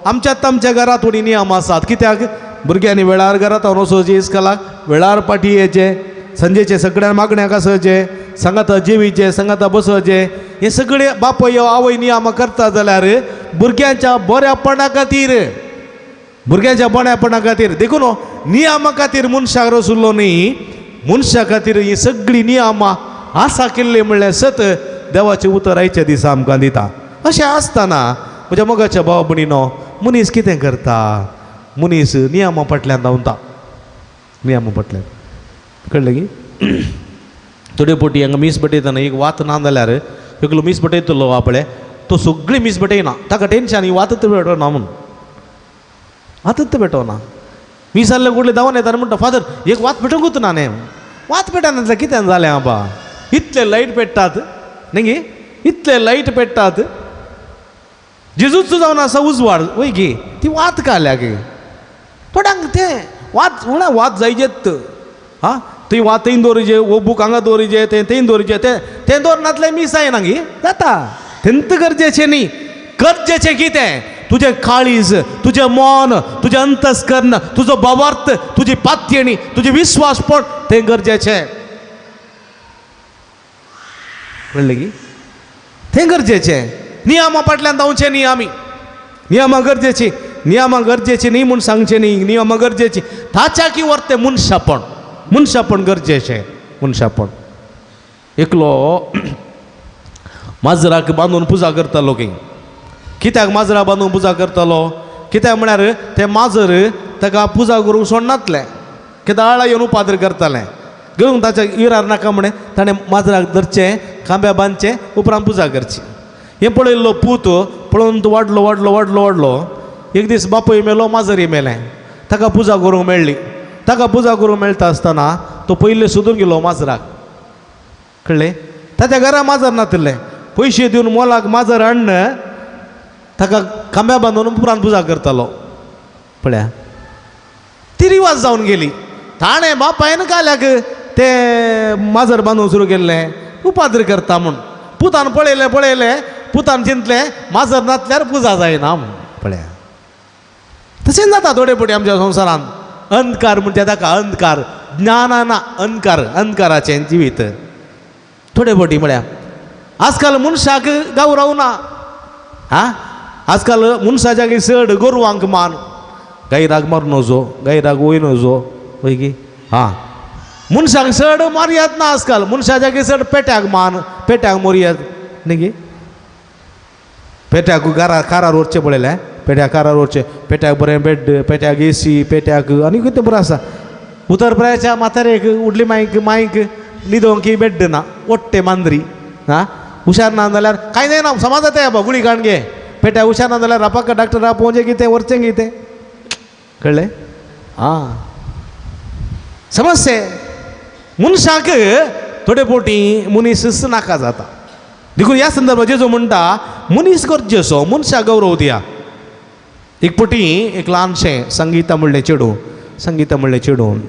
आमच्या घरांत थोडी नियम आसात. कित्याक? भुरग्यांनी वेळार घरांत वचोवचें, इस्कालाक वेळार पाटी येवचें, संजेचे सगळ्या मागण्याक आसोवचें, सांगाता जेवीचें, सांगाता बसोवचें. हे सगळे बापय आवय नियमां करता जाल्यार भुरग्यांच्या बऱ्यापणा खातीर, भुरग्यांच्या बऱ्यापणा खातीर. देखून नियमा खातीर मनशाक रचुल्लो न्ही, मनशा खातीर ही सगळीं नियमां आसा केल्ली म्हणल्यार सत देवाचें उतर आयच्या दिसा आमकां दिता. अशें आसतना म्हज्या मोगाच्या भाव भयणीनो, मनीस कितें करता? मनीस नियमा फाटल्यान धांवता. नियमा फाटल्यान कळ्ळें की? थोडे पोटी हांगा मीस बटयतना एक वात ना जाल्यार एकलो मीस बटयतलो आपळे, तो सगळी मीस बटयना. ताका टेन्शन ही वातच भेटना म्हणून. वातच भेटना. मीस जाल्ले कुठले धांवन येता म्हणटा फादर एक वात पेटोंकूच ना न्ही. वात पेटना जाल्यार कितें जालें आबा? इतले लायट पेट्टात न्ही, इतले लायट पेट्टात. जेजूच जावन आसा उजवाड. वय गे ती वात काल्याक थोड्यांक तें वात म्हळ्यार वात जायचेत. हां, थंय वात थंय दवरिजे, वो बूक हांगा दवरिजे, तें थंय दवरिजे, तें दवरनातलें मीस जायना गी जाता. तेंत गरजेचें न्ही. गरजेचें कितें? तुजें काळीज, तुजें मन, तुजें अंतस्करण, तुजो भावार्थ, तुजी पातयेणी, तुजें विस्वासपण तें गरजेचें. कळ्ळें की? तें गरजेचें. नियमा फाटल्यान धांवचें न्ही आमी. नियमां गरजेची, नियमां गरजेची न्ही म्हूण सांगचें न्ही. नियमां गरजेची ताच्या की वर्ते मनशापण, मनशापण गरजेचें. मनशापण. एकलो माजराक बांदून पुजा करतालो की. कित्याक माजराक बांदून पुजा करतालो? कित्याक म्हळ्यार तें माजर ताका पुजा करूंक सोडनातलें. कित्याक आळा येवन उपाद्र करतालें. घेवन ताच्या इरार नाका म्हणून ताणें माजराक धरचें, खांब्या बांदचें, उपरांत पुजा करची. हें पळयल्लो पूत पळोवन तो वाडलो वाडलो वाडलो वाडलो. एक दीस बापूय मेलो, माजरय मेलें. ताका पुजा करूंक मेळ्ळी. ताका पुजा करूंक मेळटा आसतना तो पयले सोदून गेलो माजराक. कळ्ळें? ताच्या घरा माजर नातले पयशे दिवन मोलाक माजर हाडणं ताका खांब्या बांदून पुराण पुजा करतालो पळया ती रिवाज जावन गेली ताणें बापायन काल्याक ते माजर बांदूंक सुरू केल्लें उपाद्र करता म्हूण पुतान पळयलें पुतान चिंतलें माजर नातल्यार पुजा जायना म्हूण पळया तशें जाता थोडे पटी आमच्या संवसारांत अंधकार म्हणटा ताका अंधकार ज्ञाना ना अंधकाराचें जिवीत थोडे पटी म्हळ्या आजकाल मनशाक गौरव ना आजकाल मनशाच्या चड गोरवांक मान गायराक मारनोजो गायराक वयनोजो पळय की मनशाक चड मर्याद ना आजकाल मनशाच्या चड पेट्याक मान पेट्याक मर्याद न्ही गे पेट्याक कारार व्हरचें पळयलें पेट्याक कारार व्हरचें पेट्याक बरें बेड पेट्याक एसी पेट्याक आनी कितें बरें आसा उतरप्रायच्या म्हातारेक उडली मायक न्हिदोवंक बेड ना ओट्टे मांद्री हुशार ना जाल्यार कांय जायना समाज येता गुळी काण घे पेट्याक हुशार ना जाल्यार रापाक डॉक्टरा पोवचें कितें व्हरचें कितें कळ्ळें समस्या मनशाक थोडे पोटी मनीस नाका जाता देखून ह्या संदर्भात जेजो म्हणटा मनीस गरजेचो मनशाक गौरव दिया एक पटी एक ल्हानशें संगीता म्हणलें चेडून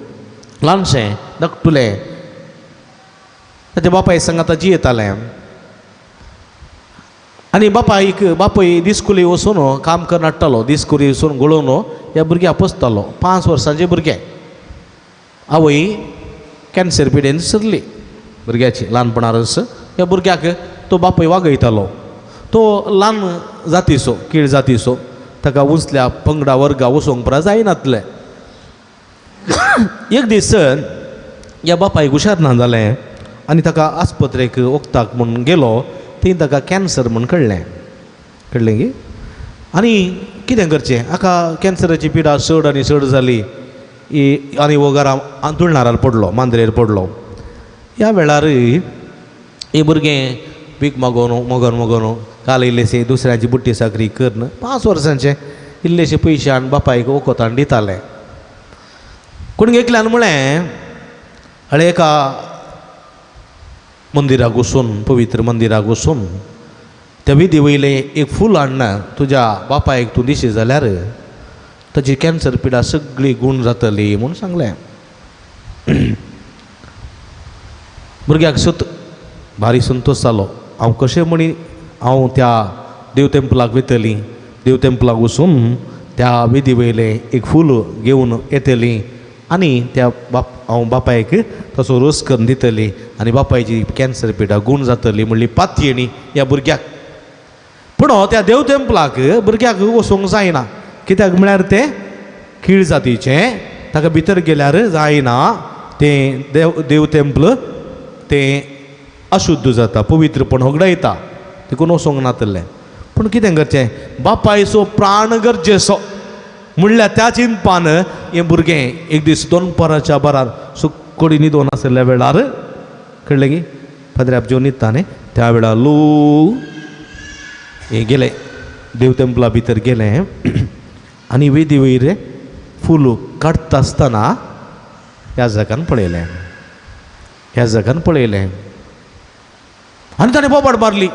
ल्हानशें धाकटुलें ताच्या बापाय संगाता जियेतालें आनी बापूय दिसकुली वचून काम करन हाडटालो दिसकुली वचून घोळोवन ह्या भुरग्याक पोसतालो 5 वर्सांचें भुरगें आवय कॅन्सर पिडेन सरली भुरग्याची ल्हानपणारच ह्या भुरग्याक तो बापूय वागयतालो तो ल्हान जातीचो कीळ जातीचो ताका उंचल्या पंगडा वर्गा वचोंक पुरा जायनातलें एक दीस ह्या बापायक हुशार ना जालें आनी ताका आस्पत्रेक वखदाक म्हूण गेलो थंय ताका कॅन्सर म्हूण कळ्ळें गे आनी कितें करचें हाका कॅन्सराची पिडा चड आनी चड जाली आनी हो घरा आंतुळनारार पडलो मांद्रेर पडलो ह्या वेळार हे भुरगें पीक मोगोन काल इल्लेशें दुसऱ्याची बुट्टी साकरी करन 5 वर्सांचें इल्लेशे पयशे आनी बापायक वखदान दिताले कोण एकल्यान म्हळें हळे एका मंदिराक वचून पवित्र मंदिराक वचून त्या विधी वयलें एक फूल हाडना तुज्या बापायक तूं दिशी जाल्यार ताची कॅन्सर पिडा सगळी गूण जातली म्हूण सांगलें भुरग्याक भारी संतोश जालो हांव कशें म्हणी हांव त्या देव टेंपलाक वयतलीं देव टेंपलाक वचून त्या विधी वयलें एक फूल घेवन येतलीं आनी त्या हांव बापायक तसो रोस करून दितली आनी बापायची कॅन्सर पिडा गूण जातली म्हणली पातयेणी ह्या भुरग्याक पूण त्या देव टेंपलाक भुरग्याक वचोंक जायना कित्याक म्हळ्यार तें कीळ जातीचें ताका भितर गेल्यार जायना तें देव टेंपल तें अशुद्ध जाता पवित्रपण होगडायता देखून वचोंक नातलें पूण कितें करचें बापायचो प्राण गरजेचो म्हणल्यार त्या चिंतपान हें भुरगें एक दीस 2 बरार सुक्कोडी न्हिदोन आसलेल्या वेळार कळ्ळें की पदऱ्याप जेवन न्हिदताले त्या वेळार हे गेले देव टेंपला भितर गेले आनी वेदी वयर फूल काडटा आसतना ह्या जागान पळयलें आनी ताणें बोबाड मारली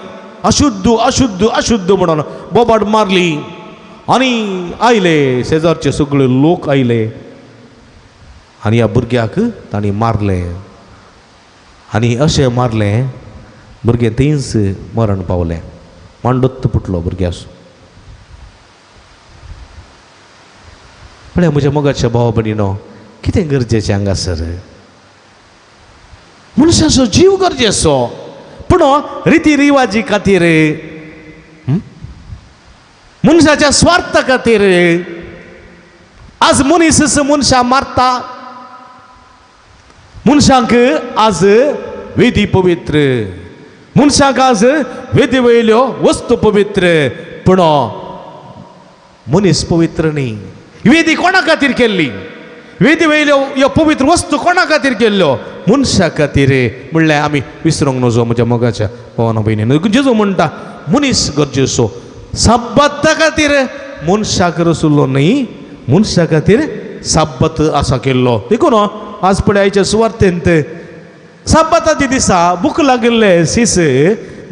अशुद्ध अशुद्ध अशुद्ध म्हणून बोबाड मारली आनी आयले शेजारचे सगळे लोक आयले आनी ह्या भुरग्याक तांणी मारलें आनी अशें मारलें भुरगें थंयच मरण पावलें मांडोत्त पुटलो भुरग्याचो म्हळ्यार म्हज्या मोगाच्या भावा भयणीनो कितें गरजेचें हांगासर मनशाचो जीव गरजेचो पूण रिती रिवाजी खातीर मनशाच्या स्वार्था खातीर आज मनीस मनशा मारता मनशांक आज वेदी पवित्र मनशांक आज वेदी वयल्यो वस्तू पवित्र पूण मनीस पवित्र न्ही वेदी कोणा खातीर केल्ली वेदी वयल्यो ह्यो पवित्र वस्तू कोणा खातीर केल्ल्यो मनशा खातीर म्हणल्यार आमी विसरूंक नजो म्हज्या मोगाच्या भावानो भयणीनो जेजू म्हणटा मनीस गरजेचो साब्बता खातीर मनशाक रचुल्लो न्ही मनशा खातीर साब्बत आसा केल्लो देखून आज पळय आयच्या सुवार्थेंत साबाताची दिसा भूक लागले शिस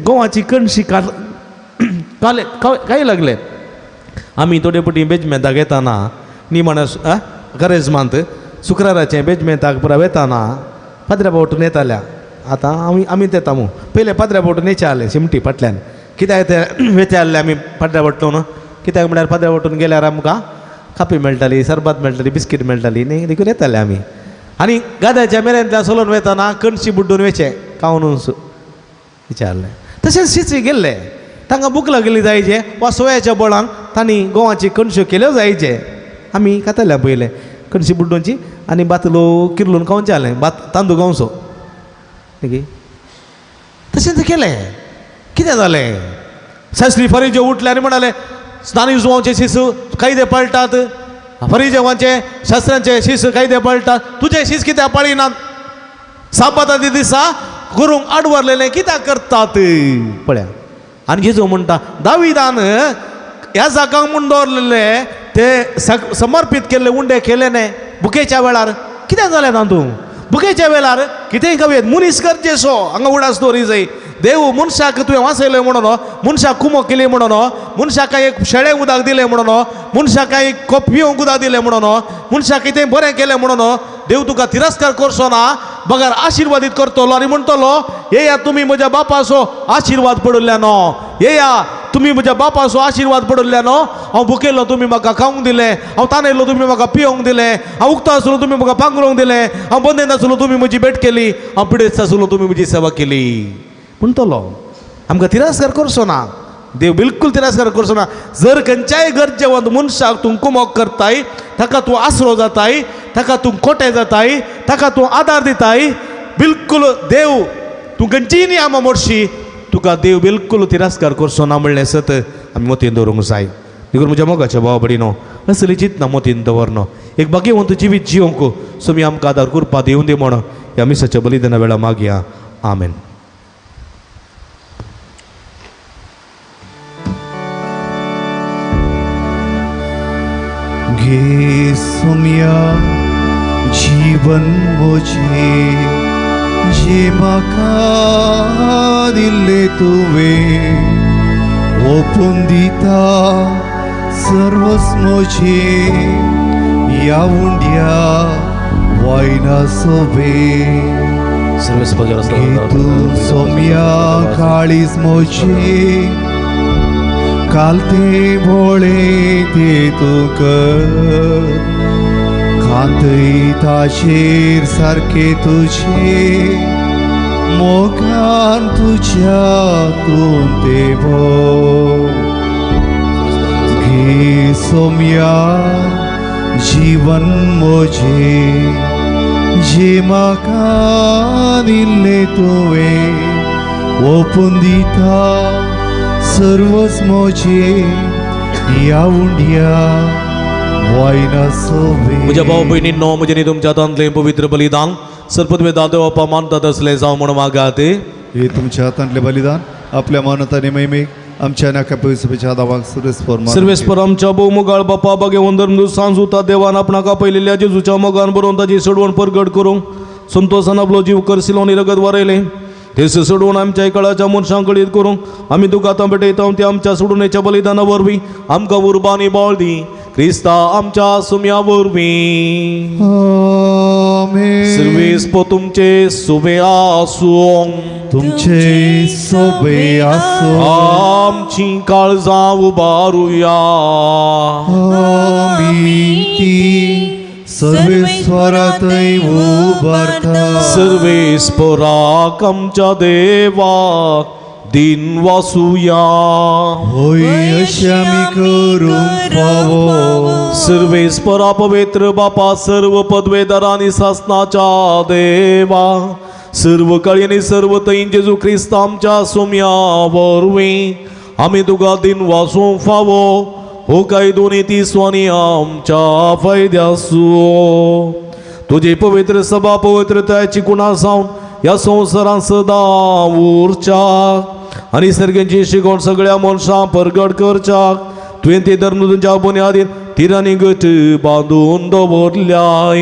गंवाची कणशी काले काय लागले आमी थोडे पटी बेजमेंताक येताना निमाणस गरज मानत शुक्राराचे बेजमेंताक पुरा वेताना पाद्र्या पावटून येताल्या आतां आमी येतामू पयले पाद्र्या पावटून येचे आले शिमटी फाटल्यान कित्याक ते वेचे आसले आमी पाद्र्या पावटून कित्याक म्हळ्यार पाद्र्या पावटून गेल्यार आमकां कापी मेळटाली सरबत मेळटाली बिस्कीट मेळटाली न्ही देखून येताले आमी आनी गाद्याच्या मेरेंतल्यान चलोवन वेताना कणशी बुड्डून वेचे कावून विचारले तशेंच शिचे गेल्ले तांकां भूक लागली जायचे वा सोयाच्या बळान तांणी गोवाची कणश्यो केल्यो जायचे आमी खाताले पयले कणशी बुड्डोवची आनी बातलो किरलून खावचे जालें भात तांदूळ गावचो तशें केलें कितें जालें शास्त्री फरीजे उठले आनी म्हणाले स्थानीक जुवांचे शीस कायदे पळटात फरीजेवांचे शास्त्रांचे शीस कायदे पळटात तुजे शीस कित्याक पाळिनात साबाताच्या दिसा गुरूंक आडवरलेले कित्याक करतात पळया आनी जेजू म्हणटा दाविदान ह्या जागांक म्हूण दवरलेले ते समर्पीत केल्ले उंडे केले न्ही भुकेच्या वेळार कितें जालें तातूंत भुकेच्या वेळार कितेंय कवेत मनीस गरजेचो हांगा उडास दवरी जाय देव मनशाक तुवें वाचयलें म्हणून मनशाक कुमो केली म्हणून मनशाक एक शेळें उदक दिलें म्हणून मनशाक एक कप पिवंक उदक दिलें म्हणून मनशाक कितें बरें केलें म्हणून देव तुका तिरस्कार करचो ना बगर आशिर्वादीत करतलो आनी म्हणटलो येया तुमी म्हज्या बापाचो आशिर्वाद पडल्यानो येया तुमी म्हज्या बापाचो आशिर्वाद पडल्यानो हांव भुकेलो तुमी म्हाका खावंक दिलें हांव ताणयलो तुमी म्हाका पिवंक दिलें हांव उक्तो आसलो तुमी म्हाका पांगरोवंक दिलें हांव बंदेंत आसलो तुमी म्हजी भेट केली हांव पिडेस्त आसलो तुमी म्हजी सेवा केली म्हणटलो आमकां तिरस्कार करचो ना देव बिलकुल तिरस्कार करचो ना जर खंयच्याय गरजेवंत मनशाक तूं कुमोक करताय ताका तूं आसरो जाताय ताका तूं कोटे जाताय ताका तूं आदार दिताय बिलकुल देव तूं खंयचीय नियमां मोडशी तुका देव बिलकुल तिरस्कार करचो ना म्हणलें सत आमी मोतीन दवरूंक जाय देखून म्हज्या मोगाच्या भावा भयणीनो असली चिंतना मोतीन दवरनो एक भाग्यवंत जिवीत जिवंक सोमी आमकां आदार करपा दिवूं दी म्हण ह्या मिसाच्या बलिदाना वेळा मागया आमेन. घे सोम्या जीवन मोजे जे म्हाका दिल्ले तुवें ओपून दिता सर्वस मोजे या उंड्या वायना सोबे घे तूं सोम्या काळीज मोजे कालते भोळे ते तुक खांतय ताचेर सारके तुझे मोगान तुझ्या तूं ते भो घे सोम्या जीवन मोजे जे म्हाका दिल्ले तुवें ओपून दिता सर्वस मोजे या उंड्या वायना सोबे. म्हज्या भाव भयणींनो म्हजें न्ही तुमच्या हातांतलें पवित्र बलिदान सर्पत्वे दादेव मानतात असलें जावं म्हण मागात. हे तुमच्या हातांतले बलिदान आपल्या मानताने मैमेक आमच्या नाका पयसुपेच्या दावाक सर्वेस्पर आमच्या भोवमुगाळ बापा भाग्यवंदर सांजुता देवान आपणाक आपयलेल्या जेजूच्या मोगान बरोवन ताची सडवण परगट करूंक संतोषान आपलो जीव करसिलो आनी रगत वारयलें ते सोडून आमच्या काळाच्या मनशांक कळीत करूंक आमी तुका आतां भेटयता ते आमच्या सोडूनेच्या बलिदाना वरवीं आमकां उर्बानी बाळ दी क्रिस्ता आमच्या सुम्या वरवीं. सर्वेस्प तुमचे सुबे आसूं तुमचे सोबे आसूं आमची काळजां उबारुया सर्वेस्वरातय उबारता सर्वेस्पराक आमच्या देवाक दिन वासुया होय अशें आमी करूंक फावो. सर्वेस्परा पवित्र बापा सर्व पदवेदार आनी सासनाच्या देवा सर्व काळी आनी सर्व तैन जेजू क्रिस्त आमच्या सोम्या वरवीं आमी तुका दिन वासूंक फावो हो काय दोनी तिसवानी आमच्या फायद्यासो तुजी पवित्र सभा पवित्रताची गुणा सावन ह्या संवसारांत सदां उरच्या आनी सर्गेची शिकवण सगळ्या मनशां परगट करच्याक तुवें ते धर्म तुमच्या बुन्यादीर तिरांनी गट बांदून दवरल्याय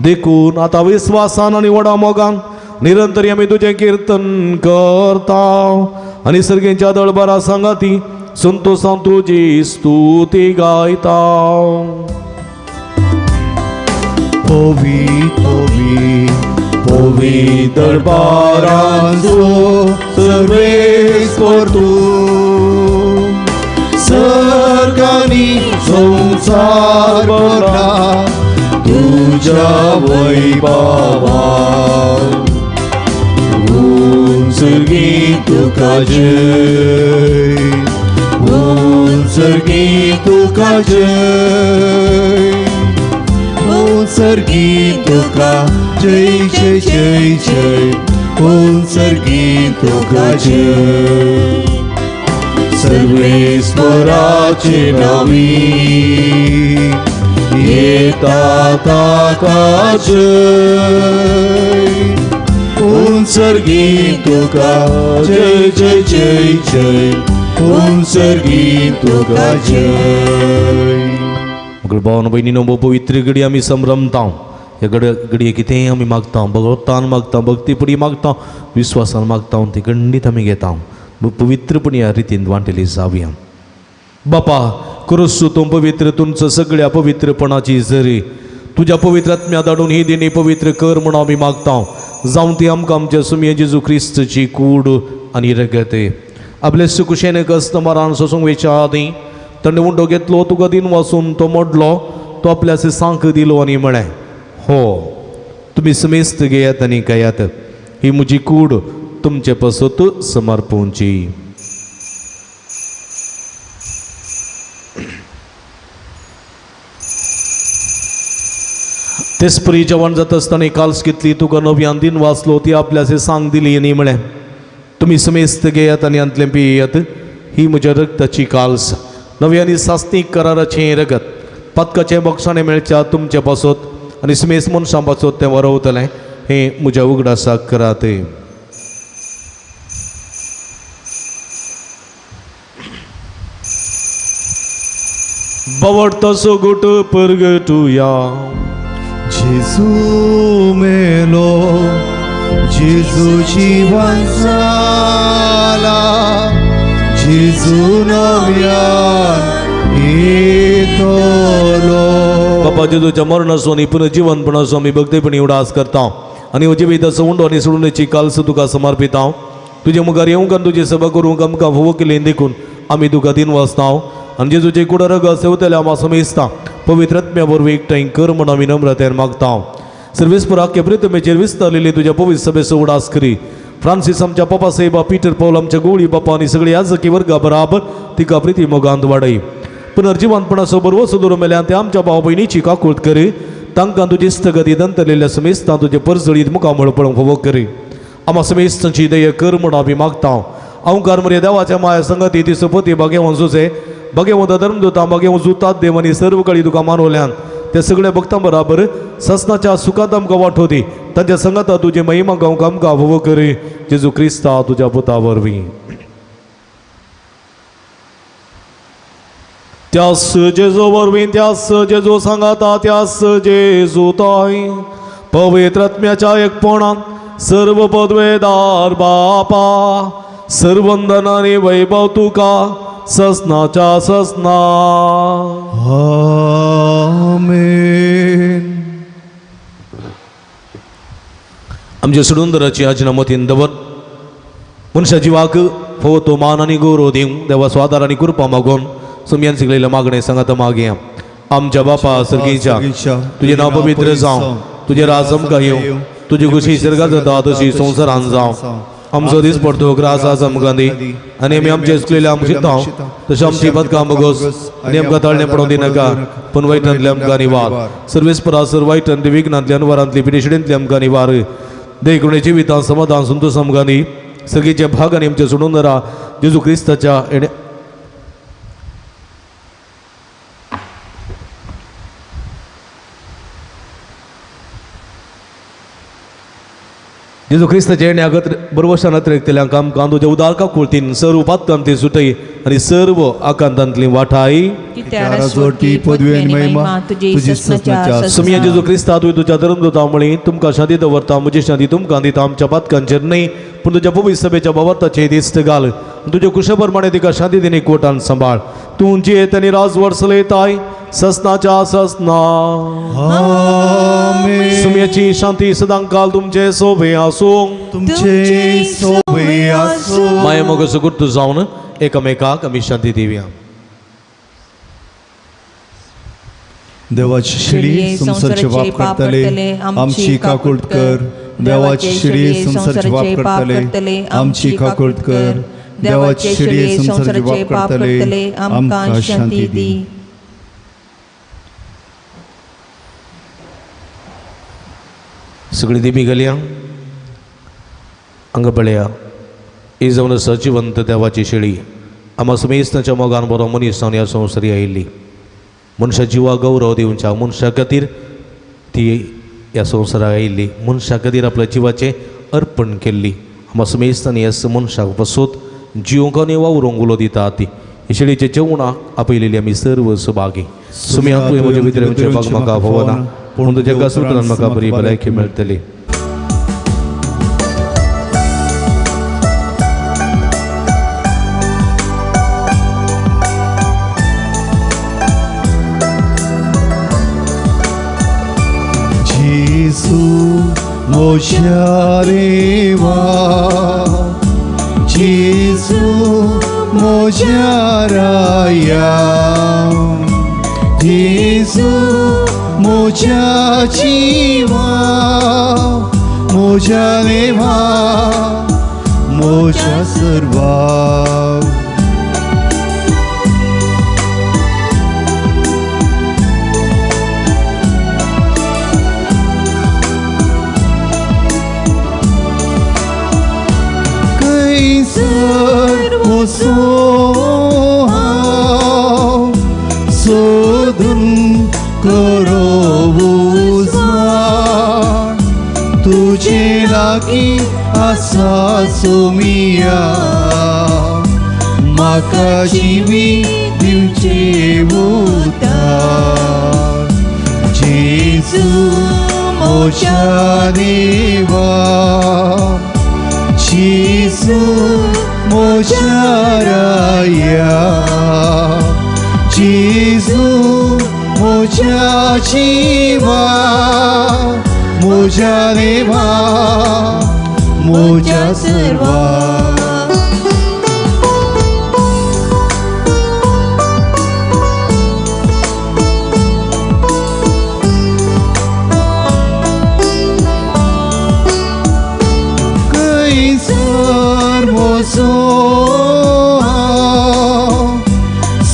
देखून आतां विस्वासान आनी व्हडा मोगान निरंतरी आम्ही तुझे कीर्तन करताव आणि सर्गेंच्या दळबारा सांगाती संतोषां तुझी स्तुती गायताव. Povi dărbaranzo सर्वेश्वर तू सर्गानी संसार भरला तुझ्या वैभवा सर्गी तुका जय सर्गी तुका जय सर्गी तुका जय जय जय जय सर्गी तुका जय सर्वेश्वराचे नावी येतात आता जय सर्गी तुका जय जय जय जय सर्गी तुका जय. मग भावन बहिणीनो पवित्र घडी आम्ही संभ्रमता ह्या घडये कितेंय आमी मागता भगवंतान मागता भक्तीपडी मागता विश्वासान मागता ती खंडीत आमी घेता पवित्रपणी ह्या रितीन वांटेली जावया. बापा करूस तूं पवित्र तुमचं सगळ्या पवित्रपणाची झरी तुझ्या पवित्र आत्म्या धाडून ही दिनी पवित्र कर म्हणून आमी मागता जावं ती आमकां आमच्या सुमये जेजू क्रिस्तची कूड आनी रगत आपले सुकुशेन कस्टमरान सोसूंक वेच्या आदी ताणें उंडो घेतलो तुका दिन वाचून तो मोडलो तो आपल्या सांक दिलो आनी म्हळें हो तुमी समेस्त घेयात आनी खायात ही म्हजी कूड तुमचे पसत समर्पूंची. तेच परी जेवण जात आसतना काल्स घेतली तुका नव्यान दिन वाचलो ती आपल्याचे सांग दिली आनी म्हळें तुमी समेस्त घेयात आनी अंतलें पियेयात ही म्हज्या रक्ताची काल्स नव्यानी सास्तीक कराराचें रगत पदकाचें बक्षाणें मेळच्या तुमचे पासत आनी समेस्त मनशां पासत तें वरवतलें हें म्हज्या उगडासाक करात. बवडतसो गुट परगटुया जेजू मेलो जेजू जीवन जाला जेजू नव्यान येतलो. बापा जेजूच्या मरणाचो आनी पुनर्जीवनपणाचो आमी भक्तीपणी उडास करता आनी जिविताचो उंडो आनी सोडूनची काल्स तुका समर्पिता तुजे मुखार येवंक आनी तुजी सभा करूंक आमकां फोव केलें देखून आमी तुका दिन वाचता आनी जेजूचे कुडा रग सेवतले आमी समेजता पवित्र आत्म्या वरवीं एकठांय कर म्हूण आमी नम्रतेन मागता. सर्वेस्पराक प्रितमेचेर विस्तारलेली तुज्या पवित्र सभेचो उडास करी. फ्रांसीस आमच्या पप्पा साहेबा पीटर पौल आमच्या गोळी बापा आनी सगळी याजकी वर्गा बराबर तिका प्रिती मोगांत वाडय. पुनर्जीवनपणाचो बरवो सुदूर मेल्यान ते आमच्या भाव भयणीची काकूळट करी तांकां तुजी स्थगती दंतलेल्या समेस्तां तुजे परजळीत मुखामळ पळोवंक फोव करी. आम्हा समेस्तांची दय कर म्हूण आमी मागता. अवकार मरे देवाच्या माया संगती ती सपती भगेवन सुसे भगेवंत धर्मदूता भगेवंत जुतात देव आनी सर्व कळी तुका मानवल्यान ते सगळे भक्तां बराबर ससनाच्या सुखांत आमकां वांटोवती तांच्या संगता तुजी महिमा गावंक आमकां फोव करी जेजू क्रिस्ता तुज्या पुता वरवीं. त्यास जेजू वरवीं त्यास जेजू सांगाता त्यास जेजू ताय पवित्र आत्म्याच्या एकपणान सर्व पदवेदार बापा सर्वंदन आनी वैभव तुका ससनाच्या ससना आमेन. आमच्या सुडुंदराची आजना मतीन दवर मनशा जिवाक फोव तो मान आनी गौरव दिवंक देवा स्वादार आनी कृपा मागून सुमयान शिकलेल्या मागणे सांगात मागया. आमच्या बापा सर्गीच्या तुझे नाव पवित्र जावं तुझे राज आमकां येवं तुजी खुशी सर्गात जाता तशी संवसारान जावं आमचो दीस पडतो ग्रास आज आमकां दी आनी आमी आमचे चुकलेले आमकां शिकता तशें आमची पदकां बगोस आनी आमकां ताळणें पडोवंक दिनाका पूण वायटांतले आमकां निवार सर्वेस्परा सर वायटांतली विघ्नांतली अनुवारांतली पिडेशिडेंतली आमकां निवार देव करुणे जिवितां समाधान संतोश आमकां दी सगळीचे भाग आनी आमचे सोडून राहा जेजू क्रिस्ताच्या एणे जेजू ख्रिस्ताचे येणे आगत बरोबर नत्रेकतेल्यांक आमकां तुज्या उदारका कुळतीन सर्व पातकांती सुटय आनी सर्व आकांतांतली वाठाई जोडटी पदवी आनी महिमा तुजी ससनाच्या सुमिया जेजू क्रिस्ता तुझ्या धर्मदूता मुळे तुमकां शांती दवरता म्हजी शांती तुमकां दिता आमच्या पातकांचेर न्हय पूण तुज्या पवित्र सभेच्या बाबताचेर दिश्ट घाल तुज्या कुशाप्रमाणे तिका शांती दिनी कोटान सांबाळ तूं जियेत आनी राज वर्सलयताय ससनाच्या ससना आमेन. सुमयाची शांती सदांकाल तुमचे सोबे आसूं तुमचे सोबे आसूं. माया मोग सुगुर्त जावन एकामेकाक आमी शांती दिवया. देवाची शिडी संसारचे पाप करतले आमची काकुळट कर. देवाची शिडी संसारचे पाप करतले आमची काकुळट कर. देवाची शिडी संसारचे पाप करतले आमकां शांती दी. सगळी दिमी गेल्या हांगा पळया ही जावन सचिवंत देवाची शेळी आम्हा सुमेस्ताच्या मोगान बरो मनीस जावन ह्या संवसारी आयिल्ली मनशा जिवा गौरव दिवच्या मनशा खातीर ती ह्या संवसाराक आयिल्ली मनशा खातीर आपल्या जिवाचें अर्पण केल्ली आम्हा सुमेस्तान ह्या मनशाक बसोत जिवंक आनी वावरूंक उलो दिता ती हे शेळीचे जेवणाक आपयलेली आमी सर्व सुभागी सुम्या तुवें म्हजे भितर जेवपाक म्हाका भवना पूण तुज्या गसूत्रान म्हाका बरी भलायकी मेळटली. जेसू मोशा देवा जेसू मोशा राया जेसू मोशा जीवा मोशा देवा मोशा सर्वा. सर्व सोहा सोदून करो तुझे लागी आसा सोमिया म्हाका जिवी दिवचे उदार. जेजू मोशा देवा जेसू मोशा राया जेसू मोशा जीवा मोशा देवा मोशा सर्वा.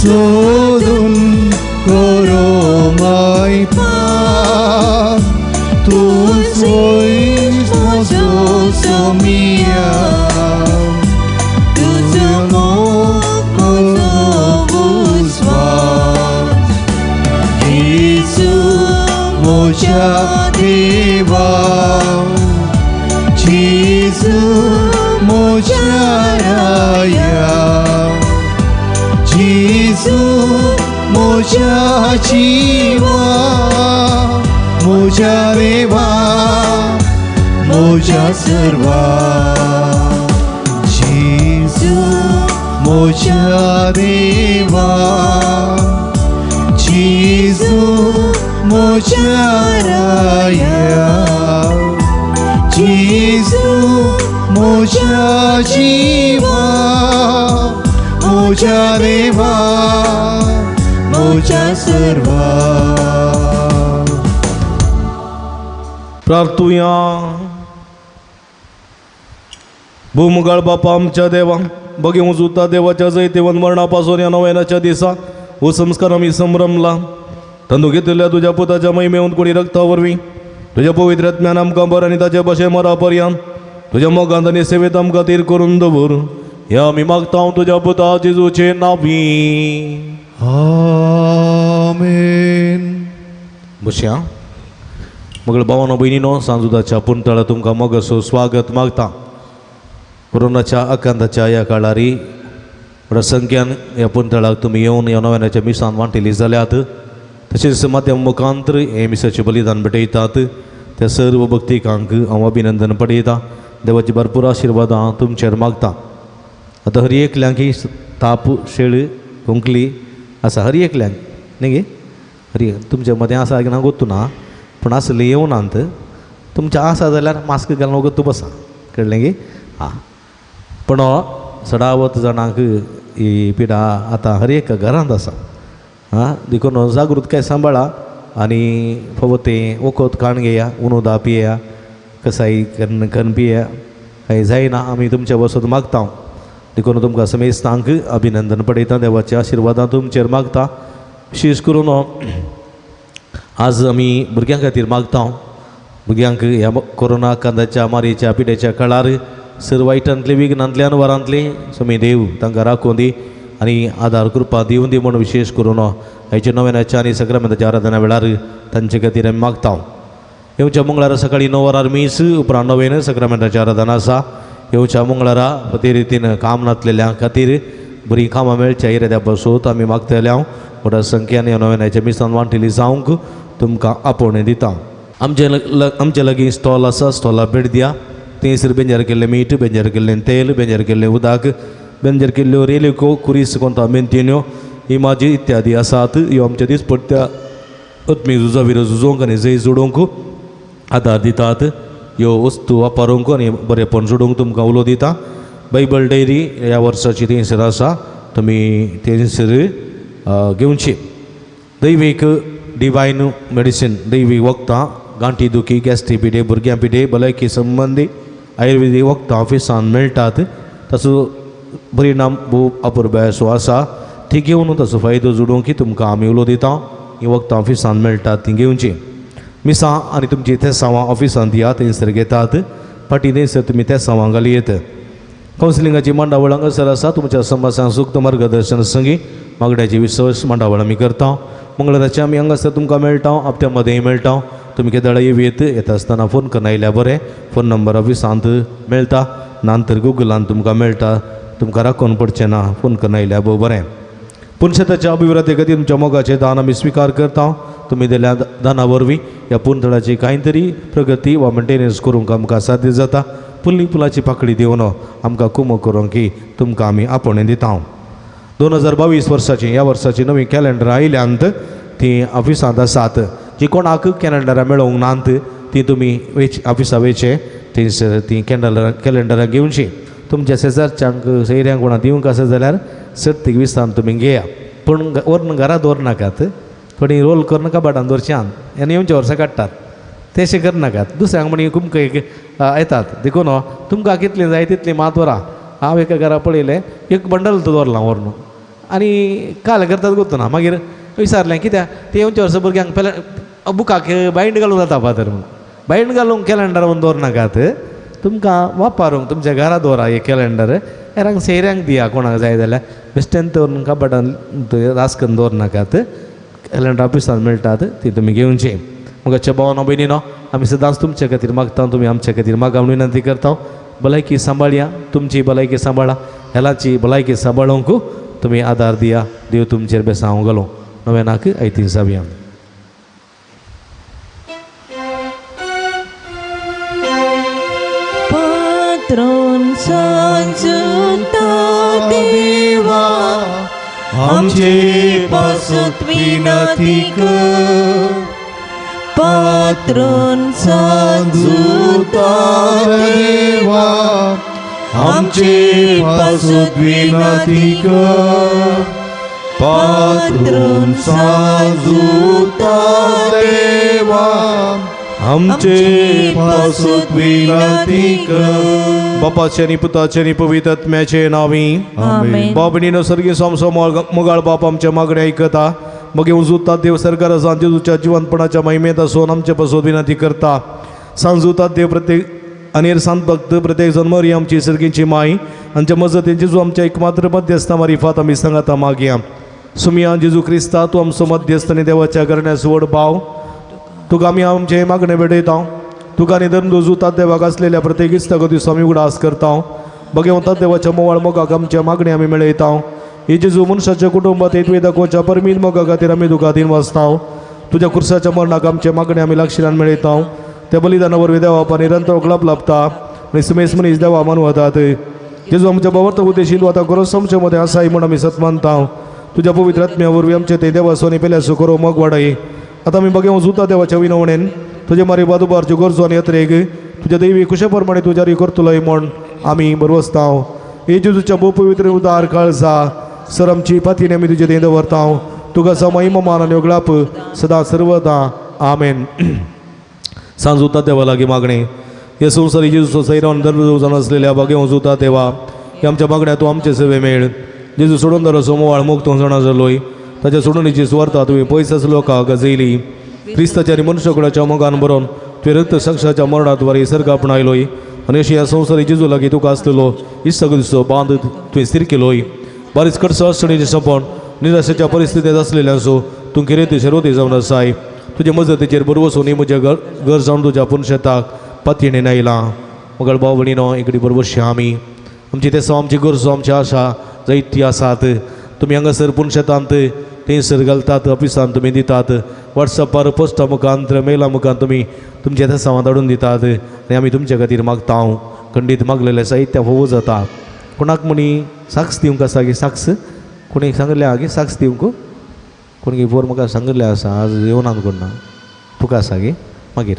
सोदून करो माय पाप तूं सोयीस म्हजो सोमिया तुजो म्हजो विस्वास. जेसू मोशा देवा जेसू मोशा राया जेसू मोशा जीवा मोशा देवा मोशा सर्वा. जेसू मोशा देवा जेसू मोशा राया जेसू मोशा जीवा मोशा देवा मोशा सर्वा. प्रार्थुया. भूमुगाळ बापा आमच्या देवा बघे उजुता देवाच्या जैतेवन मरणापासून या नव्यानाच्या दिसा हो संस्कार आम्ही संभ्रमला तांदूळ घेतलेल्या तुझ्या पुताच्या महिमेहून कोणी रक्तावरवी तुझ्या पवित्र आत्म्यान आमकां बरं आनी ताचे भाशे मरापर्यंत तुझ्या मोगांत आनी सेवेत आमकां तीर करून दवर हे आमी मागता तुझ्या पुता जेजूचे नावी. आमेन. बशया मग भावानो बहिणीनो सांजुदाच्या पुंतळा तुमकां मग असो स्वागत मागता. कोरोनाच्या आकांताच्या ह्या काळारी बऱ्या संख्यान ह्या पुंतळाक तुमी येवन ह्या नव्यानाच्या मिसान वांटिली जाल्यात. तशेंच माध्यम मुखांतर हे मिसाचें बलिदान भेटयतात त्या सर्व भक्तिकांक हांव अभिनंदन पडयता. देवाची भरपूर आशिर्वादां तुमचेर मागता. आतां हर एकल्यांक ही ताप शेळ खोंकली आसा हर एकल्यांक न्ही गे हर तुमच्या मदें आसा ना गोतू ना पूण आसले येवनांत तुमच्या आसा जाल्यार मास्क घालून वगत तूं बसा कळ्ळें गे. हां पण 16 जाणांक ही पिडा आतां हर एक घरांत आसा. हां देखून जागृतकाय सांबाळा आनी फवतें वखद खाण घेया उनोदा पिया कसाय कन्न पिया काही जायना आमी तुमच्या वसत मागता. देखून तुमकां समेस्तांक अभिनंदन पडयता. देवाच्या आशिर्वादां तुमचेर मागता. विशेश करून आज आमी भुरग्यां खातीर मागता. भुरग्यांक ह्या कोरोना कांताच्या मारेच्या पिड्याच्या काळार सर वायटांतले विघ्नांतल्यान वरांतले समी देव तांकां राखूं दी आनी आदार कृपा दिवूं दी म्हूण विशेष करून हेच्या नव्यानाच्या आनी सक्रामेंताच्या आराधना वेळार तांचे खातीर आमी मागता. येवच्या मंगळारा सकाळी 9 वरार मीस उपरांत 9 सक्रामेंताची आराधना आसा. येवच्या मंगळारा ते रितीन काम नासलेल्या खातीर बरी कामां मेळच्या इराद्या बसोत आमी मागतल्या. मोठ्या संख्येन ह्या नव्यानाच्या मिसान वांटिली जावंक तुमकां आपोवणें दिता. आमचे लागीं स्टॉल आसा. स्टॉला भेट दिया. थंयसर बेंजार केल्लें मीठ बेंजार केल्लें तेल बेंजार केल्लें उदक बेंजार केल्ल्यो रेलिको कुरीस कोंता मेंथ्यो ही म्हाजी इत्यादी आसात. ह्यो आमच्या दिसपट्ट्या आत्मीक झुजा विरो झुजोवंक आनी जैत जोडोवंक आदार दितात. ह्यो वस्तू वापरूंक आनी बरेपण जोडूंक तुमकां उलो दिता. बायबल डायरी ह्या वर्साची थंयसर आसा. तुमी थंयसर घेवची. दैवीक डिवायन मेडिसीन दैवीक वखदां गांठी दुखी गॅस्ट्री पिडे भुरग्यां पिडे भलायकी संबंदी आयुर्वेदीक वखदां ऑफिसान मेळटात. ताचो परिणाम खूब अपुरबायसो आसा. ती घेवन ताचो फायदो जोडूंक तुमकां आमी उलो दिता. ही वखदां ऑफिसान मेळटात ती घेवची. मिसां आनी तुमची तेसांवां ऑफिसान दिया थंयसर घेतात. फाटीं थंयसर तुमी तेसांवां घालयत. कावन्सिलिंगाची मांडावळ हांगासर आसा. तुमच्या समस्यांक सूक्त मार्गदर्शन संगी मागण्याची विश्वास मांडावळ आमी करता. मंगळाराचे आमी हांगासर तुमकां मेळटा. हप्त्या मदेंय मेळटा. तुमी केदाळा येता आसतना फोन करून आयल्या बरें. फोन नंबर ऑफिसांत मेळटा नांतर गुगलांत तुमकां मेळटा. तुमकां राखून पडचें ना फोन करून आयल्या बरें. पुणशताच्या अभिवृद्धी खातीर तुमच्या मोगाचें दान आमी स्विकार करता. तुमी दिल्या दाना वरवीं ह्या पुंतळाची कांय तरी प्रगती वा मेंटेनन्स करूंक आमकां साध्य जाता. फुलाची पाकळी दिवन आमकां कुमो करूंक तुमकां आमी आपोवणें दिता. 2022 वर्साची ह्या वर्साची नवी कॅलेंडर आयल्यांत ती ऑफिसांत आसात. जी कोणाक कॅलेंडरां मेळोवंक नात ती तुमी ऑफिसा वेचे थंयसर ती कॅलेंडरां घेवची. तुमच्या शेजारच्यांक सयऱ्यांक कोणा दिवंक आसा जाल्यार सर्तीक विस्तान तुमी घेया. पूण व्हरून घरा दवरनाकात. थोडी रोल कर नाका बाटान दवरच्यान आनी येवच्या वर्सां काडटात तशें करनाकात. दुसऱ्यांक म्हणी कुमक येतात देखून तुमकां कितलीं जाय तितलीं मात वरां. हांव एका घरा पळयलें एक बंडल दवरलां व्हरून आनी काल करतात गोतूना. मागीर विचारलें कित्याक ते येवच्या वर्सा भुरग्यांक बुकाक बायंड घालूंक जाता फातर म्हणून. बायंड घालूंक कॅलेंडर व्हरून दवरनाकात. तुमकां वापरूंक तुमच्या घरा दवरा एक कॅलेंडर. हेरांक सयऱ्यांक दिया कोणाक जाय जाल्यार बेश्टेन दवरून कपाटान रास करून दवरनाकात. कॅलेंडर ऑफिसान मेळटात ती तुमी घेवची. मगाच्या भावानो भयणीनो आमी सदांच तुमच्या खातीर मागता. तुमी आमच्या खातीर मागाव विनंती करता. भलायकी सांबाळया. तुमची भलायकी सांबाळा. हेलांची भलायकी सांबाळूंक तुमी आदार दिया. देव तुमचेर बेसांव घालूं. नव्यानाक आयतीं जावया. पात्रोन सांजुता देवा आमचे पासत विनंती कर. पात्रोन सांजुता देवा आमचे पासत विनंती कर. पात्रोन सांजुता देवा आमचे पासत विनंती कर. बापाचे आनी पुताचे आनी पवित्र आत्म्याचे नांवी आमेन. बाबणीनो सर्गी सोमसो मोगाळ बाप आमच्या मागणे आयकता. मग येऊन जुतात देव सरकार सांजेच्या जिवंतपणाच्या महिमेत असून आमचे पासत विनंती करता. सांजुतात देव प्रत्येक अनेर सांत भक्त प्रत्येक जन्मरी आमची सर्गीची माई आमच्या मजतींची जो आमच्या एकमात्र मध्यस्थ मारिफात आमी सांगाता मागया. सुमिया जेजू क्रिस्ता तूं आमचो मध्यस्थ आनी देवाच्या करण्यास व्हड भाव तुका आमी आमचे मागणे भेटयता तुका निधन रुजूतात देवाक असलेल्या प्रत्येक इस्तगती स्वामी उडास करता भगवंतात देवाच्या मोवाळ मोगाक आमच्या मागणी आमी मेळयता हे जेजू मनशाच्या कुटुंबात एक वेदकोच्या परमीन मोगा खातीर आमी दुखातीन वाचता तुझ्या कुर्साच्या मरणाक आमचे मागणे आमी लागशिरान मेळयता त्या बलिदानावर देवा निरंतर ओगलाप लाभता आणि समेस मनीस देवा मानवतात जेजू आमच्या भवर्त उद्देशील आता करो समच्या मध्ये असाय म्हणून आमी सत्मानता तुझ्या पवित्र आत्म्यावर आमचे ते देवा सोनी पेल्यासो करो मग वाडय आता आमी बघेव जुता देवाच्या विनवणेन तुझे मारी बादुबारच्यो गरजो आनी यात्रेक तुझ्या दैवी कुशे प्रमाणे तू जारी करतलोय म्हण आमी बरवसता हे जेजूच्या भोव पवित्र उदार काळजा सर आमची पातीने आमी तुजे देंद व्हरता तुका समय मान आनी ओगलाप सदा सर्वदा आमेन. सांज उता देवा लागीं मागणे हे संवसारी जेजूचो सैरान दर जावन असलेल्या बागेव जुता देवा हे आमच्या मागण्या तूं आमचे सेवे मेळ जेजू सोडून दरसो मोवाळ मोग तूं जाणा जालोय ताच्या सोडणीची सुवार्ता तुवें पयसच लोकांक गजयली क्रिस्ताच्या आनी मनुष्यकुळाच्या मोगान बरोवन तुवें रक्त साक्षाच्या मरणाद्वारे सर्ग आपणायलोय आनी अशी ह्या संवसारी जेजू लागीं तुका आसलेलो इश्टगतीचो बांद तुवें स्थिर केलोय बारीच कडसो अडचणीचें सोंपण निराशेच्या परिस्थितीत असलेल्याचो तूं किरेतीचेर रोती जावन आसाय तुजे मजतीचेर बरोवसून म्हज्या घर जावन तुज्या पुनशेताक पातयेन आयलां मगळ भाव भयणीनो एकडी बरोबरशी आमी आमची तेसो आमची गरजो आमची आशा जायती आसात तुमी हांगासर पुनशेतांत थंयसर घालतात ऑफिसांत तुमी दितात वॉट्सॅपार पोस्टा मुखांत मेला मुखांत तुमी तुमच्या तेसांवां धाडून दितात आनी आमी तुमच्या खातीर मागता खंडीत मागलेले साहित्य फोव जाता कोणाक म्हणी साक्स दिवंक आसा गे साक्स कोणी सांगले आहा गे साक्स दिवंक कोण गे पोर म्हाका सांगले आसा आज येवना कोण ना तुका आसा गे मागीर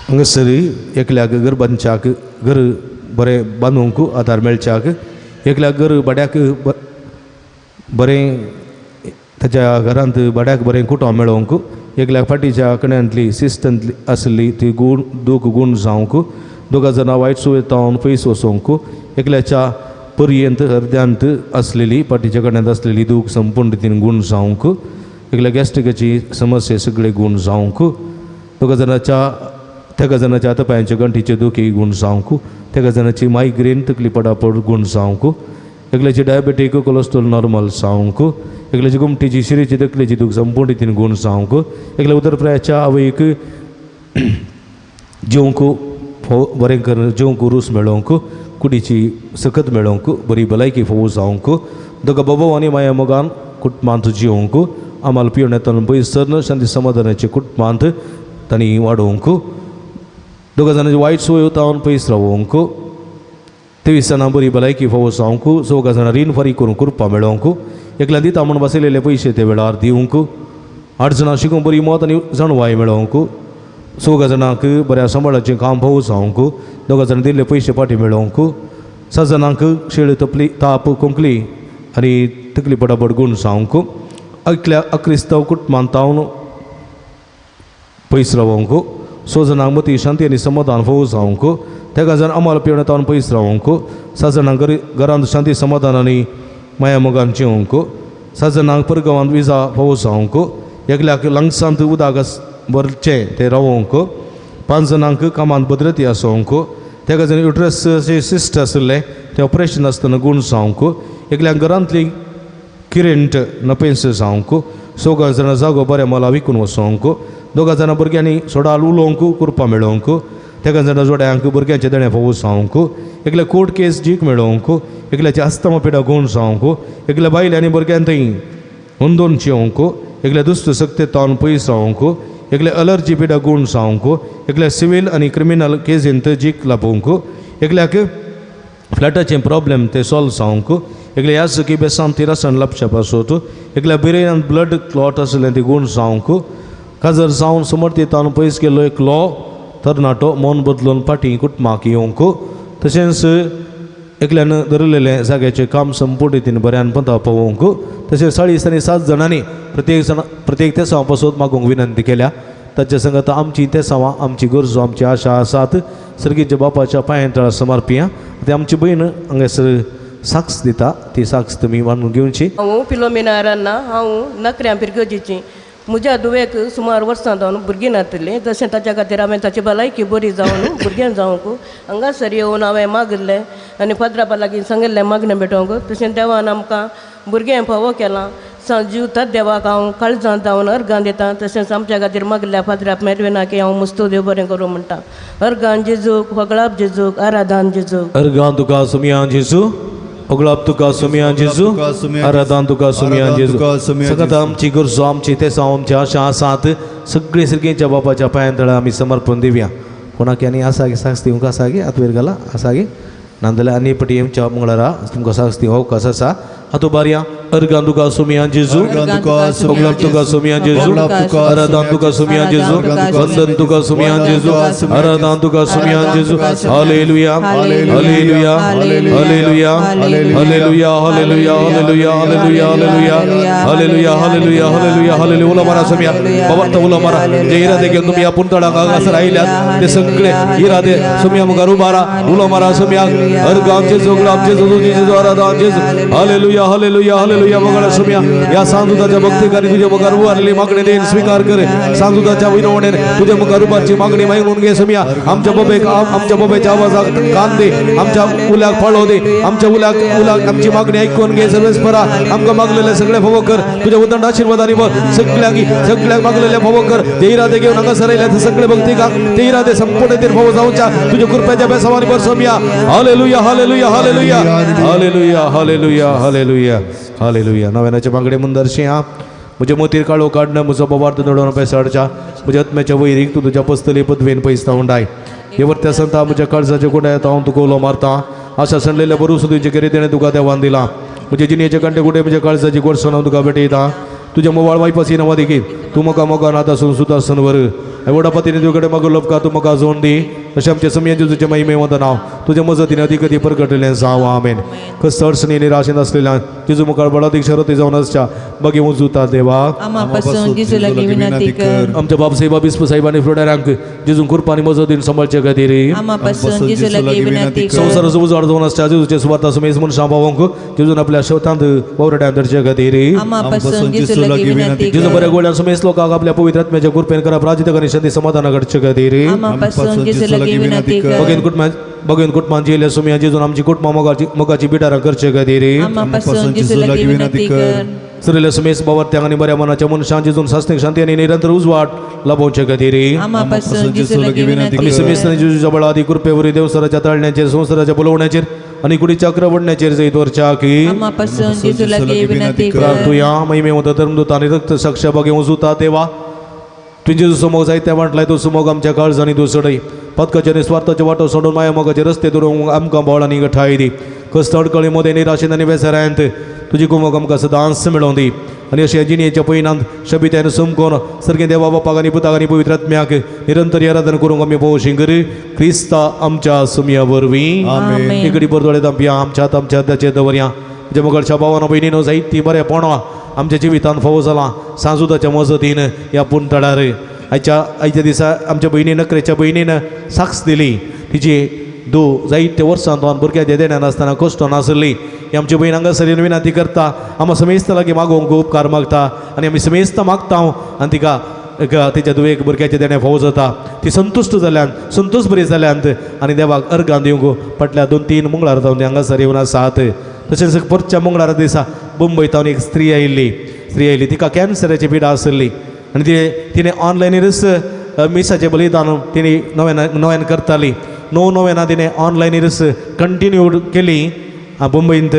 हांगासर एकल्याक घर बांदच्याक घर बरें बांदूंक आदार मेळच्याक एकल्याक घर भाड्याक बरें ताच्या घरांत भाड्याक बरें कुटो मेळोवंक एकल्याक फाटीच्या कड्यांतली शिस्तंतली आसली ती दूख गूण जावंक दोगां जाणां वायट सुवेतावन पयस वचोवंक एकल्याच्या पर्यंत हृदयांत असलेली फाटीच्या कड्यांत असलेली दूख संपूर्ण रितीन गूण जावंक एकल्या गॅस्ट्रिकाची समस्या सगळे गूण जावंक दोगां जाणांच्या हातापांयाच्या गंठीचे दुखी गूण जावंक तेगा जाणांची मायग्रेन तकली पडापड गूण जावंक एकल्याची डायबेटीक कोलेस्ट्रॉल नॉर्मल जावंक एकल्याची गुमटीची शिरीची तकलेची दूख संपूर्ण रितीन गूण जावंक एकल्या उदरप्रयाच्या आवयक जेवंक बरें कर जेवंक रूस मेळोवंक कुडीची सकत मेळोवंक बरी भलायकी फोव जावंक दोगा बाबा आनी माया मोगान कुटुंबांत जिवंक आम्हाला पिवण येताना पयसर शांती समाधानाचे कुटुंबांत तांणी वाडोवंक दोगां जाणांची वायट सोय तावन पयस रावोवंक 23 जाणां बरी भलायकी फोव जावंक 4 जाणां रीण फारीक करून करपा मेळोवंक एकल्या दिता म्हूण बसयलेले पयशे ते वेळार दिवंक 8 जाणां शिकून बरी मोत आनी जाणवाय मेळोवंक 6 जाणांक बऱ्या सांबाळाचें काम फोव जावंक 2 जाणां दिल्ले पयशे फाटी मेळोवंक 6 जाणांक शेळ तपली ताप कोंकली आनी तकली पडापड गूण जावंक एकल्या अक्रिस्तांव कुटुंबांत तावन पयस रावंक 6 जाणांक मती शांती आनी समाधान फोव जावंक तेका जाण आम्हाला पिवण तावन पयस रावंक 6 जाणांक घरांत शांती समाधान आनी माया मोगान जिवंक 6 जाणांक परगांवांत विजा फोव जावंक एकल्याक लंग्सांत उदक भरचें तें रावोवंक 5 जाणांक कामांत भद्रती आसोवंक तेका जाण युट्रसाचें सिस्ट आसलें तें ऑपरेशन आसतना गूण जावंक एकल्याक घरांतली किरेंट नपेस जावंक 6 जाणां जागो बऱ्या मोला विकून वचोवंक 2 जाणां भुरग्यांनी सोडाल उलोवंक करपा मेळोवंक तेका जाणां जोड्यांक भुरग्यांचे देणे फोव जावंक एकल्या कोर्ट केस जीक मेळोवंक एकल्याची आस्तमा पिडा गूण जावंक एकल्या बायल्यांनी भुरग्यां थंय हुंदोन जिवंक एकल्या दुस्त सक्ते तावन पयस रावंक एकल्या अलर्जी पिडा गूण जावंक एकल्या सिवील आनी क्रिमिनल केसींत जीक लाभोवंक एकल्याक फ्लॅटाचें प्रॉब्लेम ते सॉल्व जावंक एकल्या ह्या सकी बेसान तिरासन लाभच्या पासत एकल्या बिरेनान ब्लड क्लॉट आसलें तें गूण जावंक काजर जावन समर्थी तावन पयस गेल्लो एक तरणाटो मन बदलून फाटीं कुटुंबाक येवंक तशेंच एकल्यान धरलेलें जाग्याचें काम संपूर्ण रितीन बऱ्यान पंथा पावोवंक तशेंच 40 आनी 7 जाणांनी प्रत्येक तेसांव पासून मागूंक विनंती केल्या ताचे संगत आमची तेसांवां आमची गरजो आमची आशा आसात सर्गीच्या बापाच्या पांयां समर्पिया ते आमची भयण हांगासर साक्स दिता ती साक्स तुमी मानून घेवची हांव फिलोमिना रान्ना हांव नकऱ्यां पिरगजीची म्हज्या दुवेक सुमार वर्सां जावन भुरगीं नातलीं तशें ताच्या खातीर हांवें ताची भलायकी बरी जावन भुरग्यां जावंक हांगासर येवन हांवें मागलें आनी फादरापा लागीं सांगिल्लें मागणें भेटोवंक तशें देवान आमकां भुरगें फावो केलां जीवतात देवाक हांव काळजांत जावन अर्गां दितां तशेंच आमच्या खातीर मागल्या फादराप मेळविना की हांव मस्तो देव बरें करूं म्हणटा अर्गां जेजूक वगळाप जेजूक आराधन जेजूक अर्गां तुका सुमया जेजू ओगळाप तुका सुमया जेजू आराधन तुका सुमया जेजू सगळ्यात आमची गरजो आमची ते आमची आशा आसात सगळी सिरकेच्या बापाच्या पांयां तळा आमी समर्पण दिवया कोणाक आनी आसा गे साक्ष दिवंक आसा गे आतवेर घाला आसा गे नाजाल्यार आनी पटी आमच्या मंगळारा तुमकां साक्ष दिवंक अवकाश आसा हातू बारया अर्गां तुका सुमया जेजू ओगळाप तुका सुमया जेजू आराधन तुका सुमया जेजू वंदन तुका सुमया जेजू आराधन तुका सुमया जेजू हालेलुया हालेलुया हालेलुया हालेलुया हालेलुया हालेलुया हालेलुया हालेलुया हालेलुया हालेलुया हालेलुया हालेलुया उला मारा सुमया बाबा उला मारा जे इरादे घेऊन तुम्ही आपण तळाक हांगासर आयल्यात ते सगळे इरादे सुमया मुखार उबारा उला मारा सुमया अर्गां जेजू ओगळाप जेजू जेजू आराधन जेजू हालेलुया हालेलुया हालेलुया मंगळ सुमया या सांजुदाच्या भक्तीकारी तुझ्या मुखार उभारलेली मागणी देन स्वीकार कर सांजुदाच्या विनवणेन तुझ्या मुखार उभारची मागणी मागून घे सुमया आमच्या बाबेच्या आवाजाक कान दे आमच्या उल्याक फळो दे आमच्या उल्याक आमची मागणी ऐकून घे सर्वेस्परा आमकां मागलेले सगळे फावो कर तुझ्या उदंड आशीर्वादांनी भर सगळ्याक मागलेले फावो कर ते इरादे घेऊन हांगा सरयल्या ते सगळे भक्तीकाक ते इरादे संपूर्ण तेर फावो जावच्या तुझ्या कृपेच्या बेसावानी भर सुमया हालेलुया हालेलुया हालेलुया हालेलुया हालेलुया हालेलुया हालेलुया नव्यानाच्या मागणे मुंदरशी हा म्हज्या मोतीर काळो काडणं म्हजो बोवार्थ दडोवन पेसाडच्या म्हज्या आत्म्याच्या वैरीक तूं तुज्या पस्तली पदवेन पयसता उंडाय हे वर्त्या संता म्हज्या काळजाच्या कुड्यात हांव तुका उलो मारता आशा सणलेल्या बरू सुदीचे कितें तेणें तुका देवान दिला म्हज्या जिणेचे कंटे कुडे म्हज्या काळजाची गोडसण हांव तुका भेटयता तुझ्या मोबाळ वायपासी नवा देखील तूं म्हाका मोगान आतां सुदासन वर वडापतीने तुजे कडेन म्हाका लोपका तूं म्हाका जोड दी अशें आमच्या समया जेजूचे महिमे वता नांव तुज्या मजतीन अधिक अधिक प्रगटलें जावं आमेन कस अडचणी निराशेन आसलेल्या जेजू मुखार बळादीक शरती जावन आसच्या बगे उजूता देवाक आमच्या बाबसाहेबा बिस्प साहेबांनी फुडाऱ्यांक जेजू कृपानी मजतीन सांबाळचे खातीर संवसाराचो उजाड जावन आसच्या जेजूचे सुवार्ता समेज मनशां भावंक जेजून आपल्या शेवतांत वावरड्यां धरचे खातीर जेजू बऱ्या गोळ्यान समेज लोकांक आपल्या पवित्र आत्म्याच्या कृपेन करप राजित शांती समाधान घडचे खातीर बगेन कुटुंबान जियेल्या सुमया जेजून आमची कुटुंबा मोगाची बिडारां करचे खातीर सरिल्या समेस बावर्त्यांक आनी बऱ्या मनाच्या मनशां जेजून सासणीक शांती आनी निरंतर उजवाड लाभोवचे खातीर आमी समेस जेजूच्या बळा आदी कृपे वरी देवसराच्या तळण्याचेर संवसाराच्या बोलवण्याचेर आनी कुडी चक्र वडण्याचेर जैत वरच्या की प्रार्थुया महिमे वता धर्मदूत आनी रक्त साक्ष बगे उजूता देवा तुझे जो समोग जायत्या वाटलाय तो समोग आमच्या काळजांनी तूं सडय पदकाचे निस्वार्थाचे वाटो सोडून माया मोगाचे रस्ते धरून आमकां बोळांनी गठाय दी कस्त अडकळी मध्ये निराशेन आनी बेसाऱ्यांत तुजी कुमोग आमकां सदांच मेळोवन दी आनी अशें जिणेच्या पयनांत शबित्यान सुमकोन सर्गे देवा बापाक आनी पुताक आनी पवित्र आत्म्याक निरंतर आराधन करूंक आमी भोवशी कर क्रिस्ता आमच्या सुमया वरवीं एकडी बरदोळे दांपया आमच्यात आमच्या त्याचे दवरया जे मुगळच्या भावानो भयणीनो जायती बरेपणां आमच्या जिवितान फावो जाला सांजुदाच्या मजतीन ह्या पुंतळार आयच्या दिसा आमच्या भयणी नखरेच्या भयणीन साक्ष दिली तिची जायते वर्सां भुरग्याच्या देण्यान आसतना कश्ट नासली ही आमची भयण हांगासर विनंती करता आमी समेस्त लागीं मागोवंक उपकार मागता आनी आमी समेस्त मागता आनी तिका तिच्या दुयेक भुरग्याचे देणे फावो जाता ती संतुश्ट जाल्यान संतोश बरी जाल्यान आनी देवाक अर्गां दिवंक फाटल्या 2-3 मंगळार जावन हांगासर येवन आसात तशेंच परच्या मंगळारा दिसा मुंबयतावन एक स्त्री आयिल्ली तिका कॅन्सराची पिडा आसली आनी तिणें ऑनलायनीरच मिसाचें बलिदान तिणी नव्यान करताली 9 नोवेनां तिणें ऑनलायनीरच कंटिन्यू केली मुंबयंत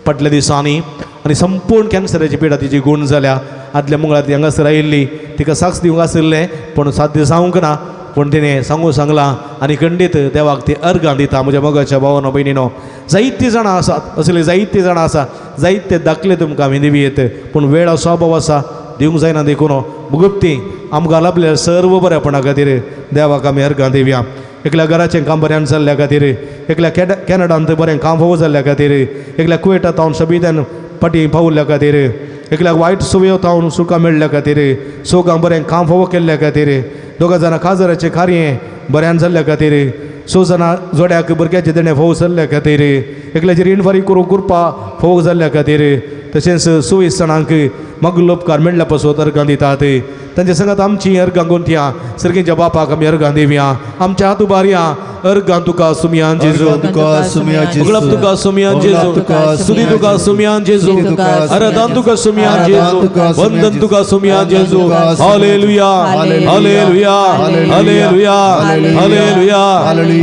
फाटल्या दिसांनी आनी संपूर्ण कॅन्सराची पिडा तिची गूण जाल्या आदल्या मंगळार ती हांगासर आयिल्ली तिका साक्ष दिवंक आशिल्लें पूण साध्य जावंक ना पूण तिणें सांगलां आनी खंडीत देवाक ती अर्गां दिता म्हज्या मोगाच्या भावानो भयणीनो जायतीं जाणां आसात असले जायतीं जाणां आसा जायते दाखले तुमकां आमी दिवयेत पूण वेळ असो अभाव आसा दिवंक जायना देखून भुगप्ती आमकां लाभल्या सर्व बऱ्यापणा खातीर देवाक आमी अर्गां दिवया एकल्या घराचें काम बऱ्यान चल्ल्या खातीर एकल्या कॅनडांत बरें काम फावो जाल्ल्या खातीर एकल्या कुवेटांत हांव शबित्यान फाटीं पावल्ल्या खातीर एकल्याक वायट सुवयो तावन सुखां मेळ्ळ्या खातीर सोगांक बरें काम फावो केल्ल्या खातीर 2 जाणां काजराचें कार्य बऱ्यान जाल्ल्या खातीर 6 जाणां जोड्याक भुरग्याचे देणे फावो जाल्ल्या खातीर एकल्याची रीण फारीक करूंक कुरपा फावो जाल्ल्या खातीर तशेंच 24 जाणांक मग उपकार मेळ्ळ्या पासून अर्गां दितात तांच्या संगात आमची अर्गां गोंथया सर्गीच्या बापाक आमी अर्गां दिवया आमच्या हात उबारया अर्गां तुका सुमयान जेजू तुका सुमया जेजू उगळप तुका सुमयान जेजू स्तुती तुका सुमयान जेजू आराधन तुका सुमयान जेजू वंदन तुका सुमयान जेजू हालेलुया हालेलुया हालेलुया हालेलुया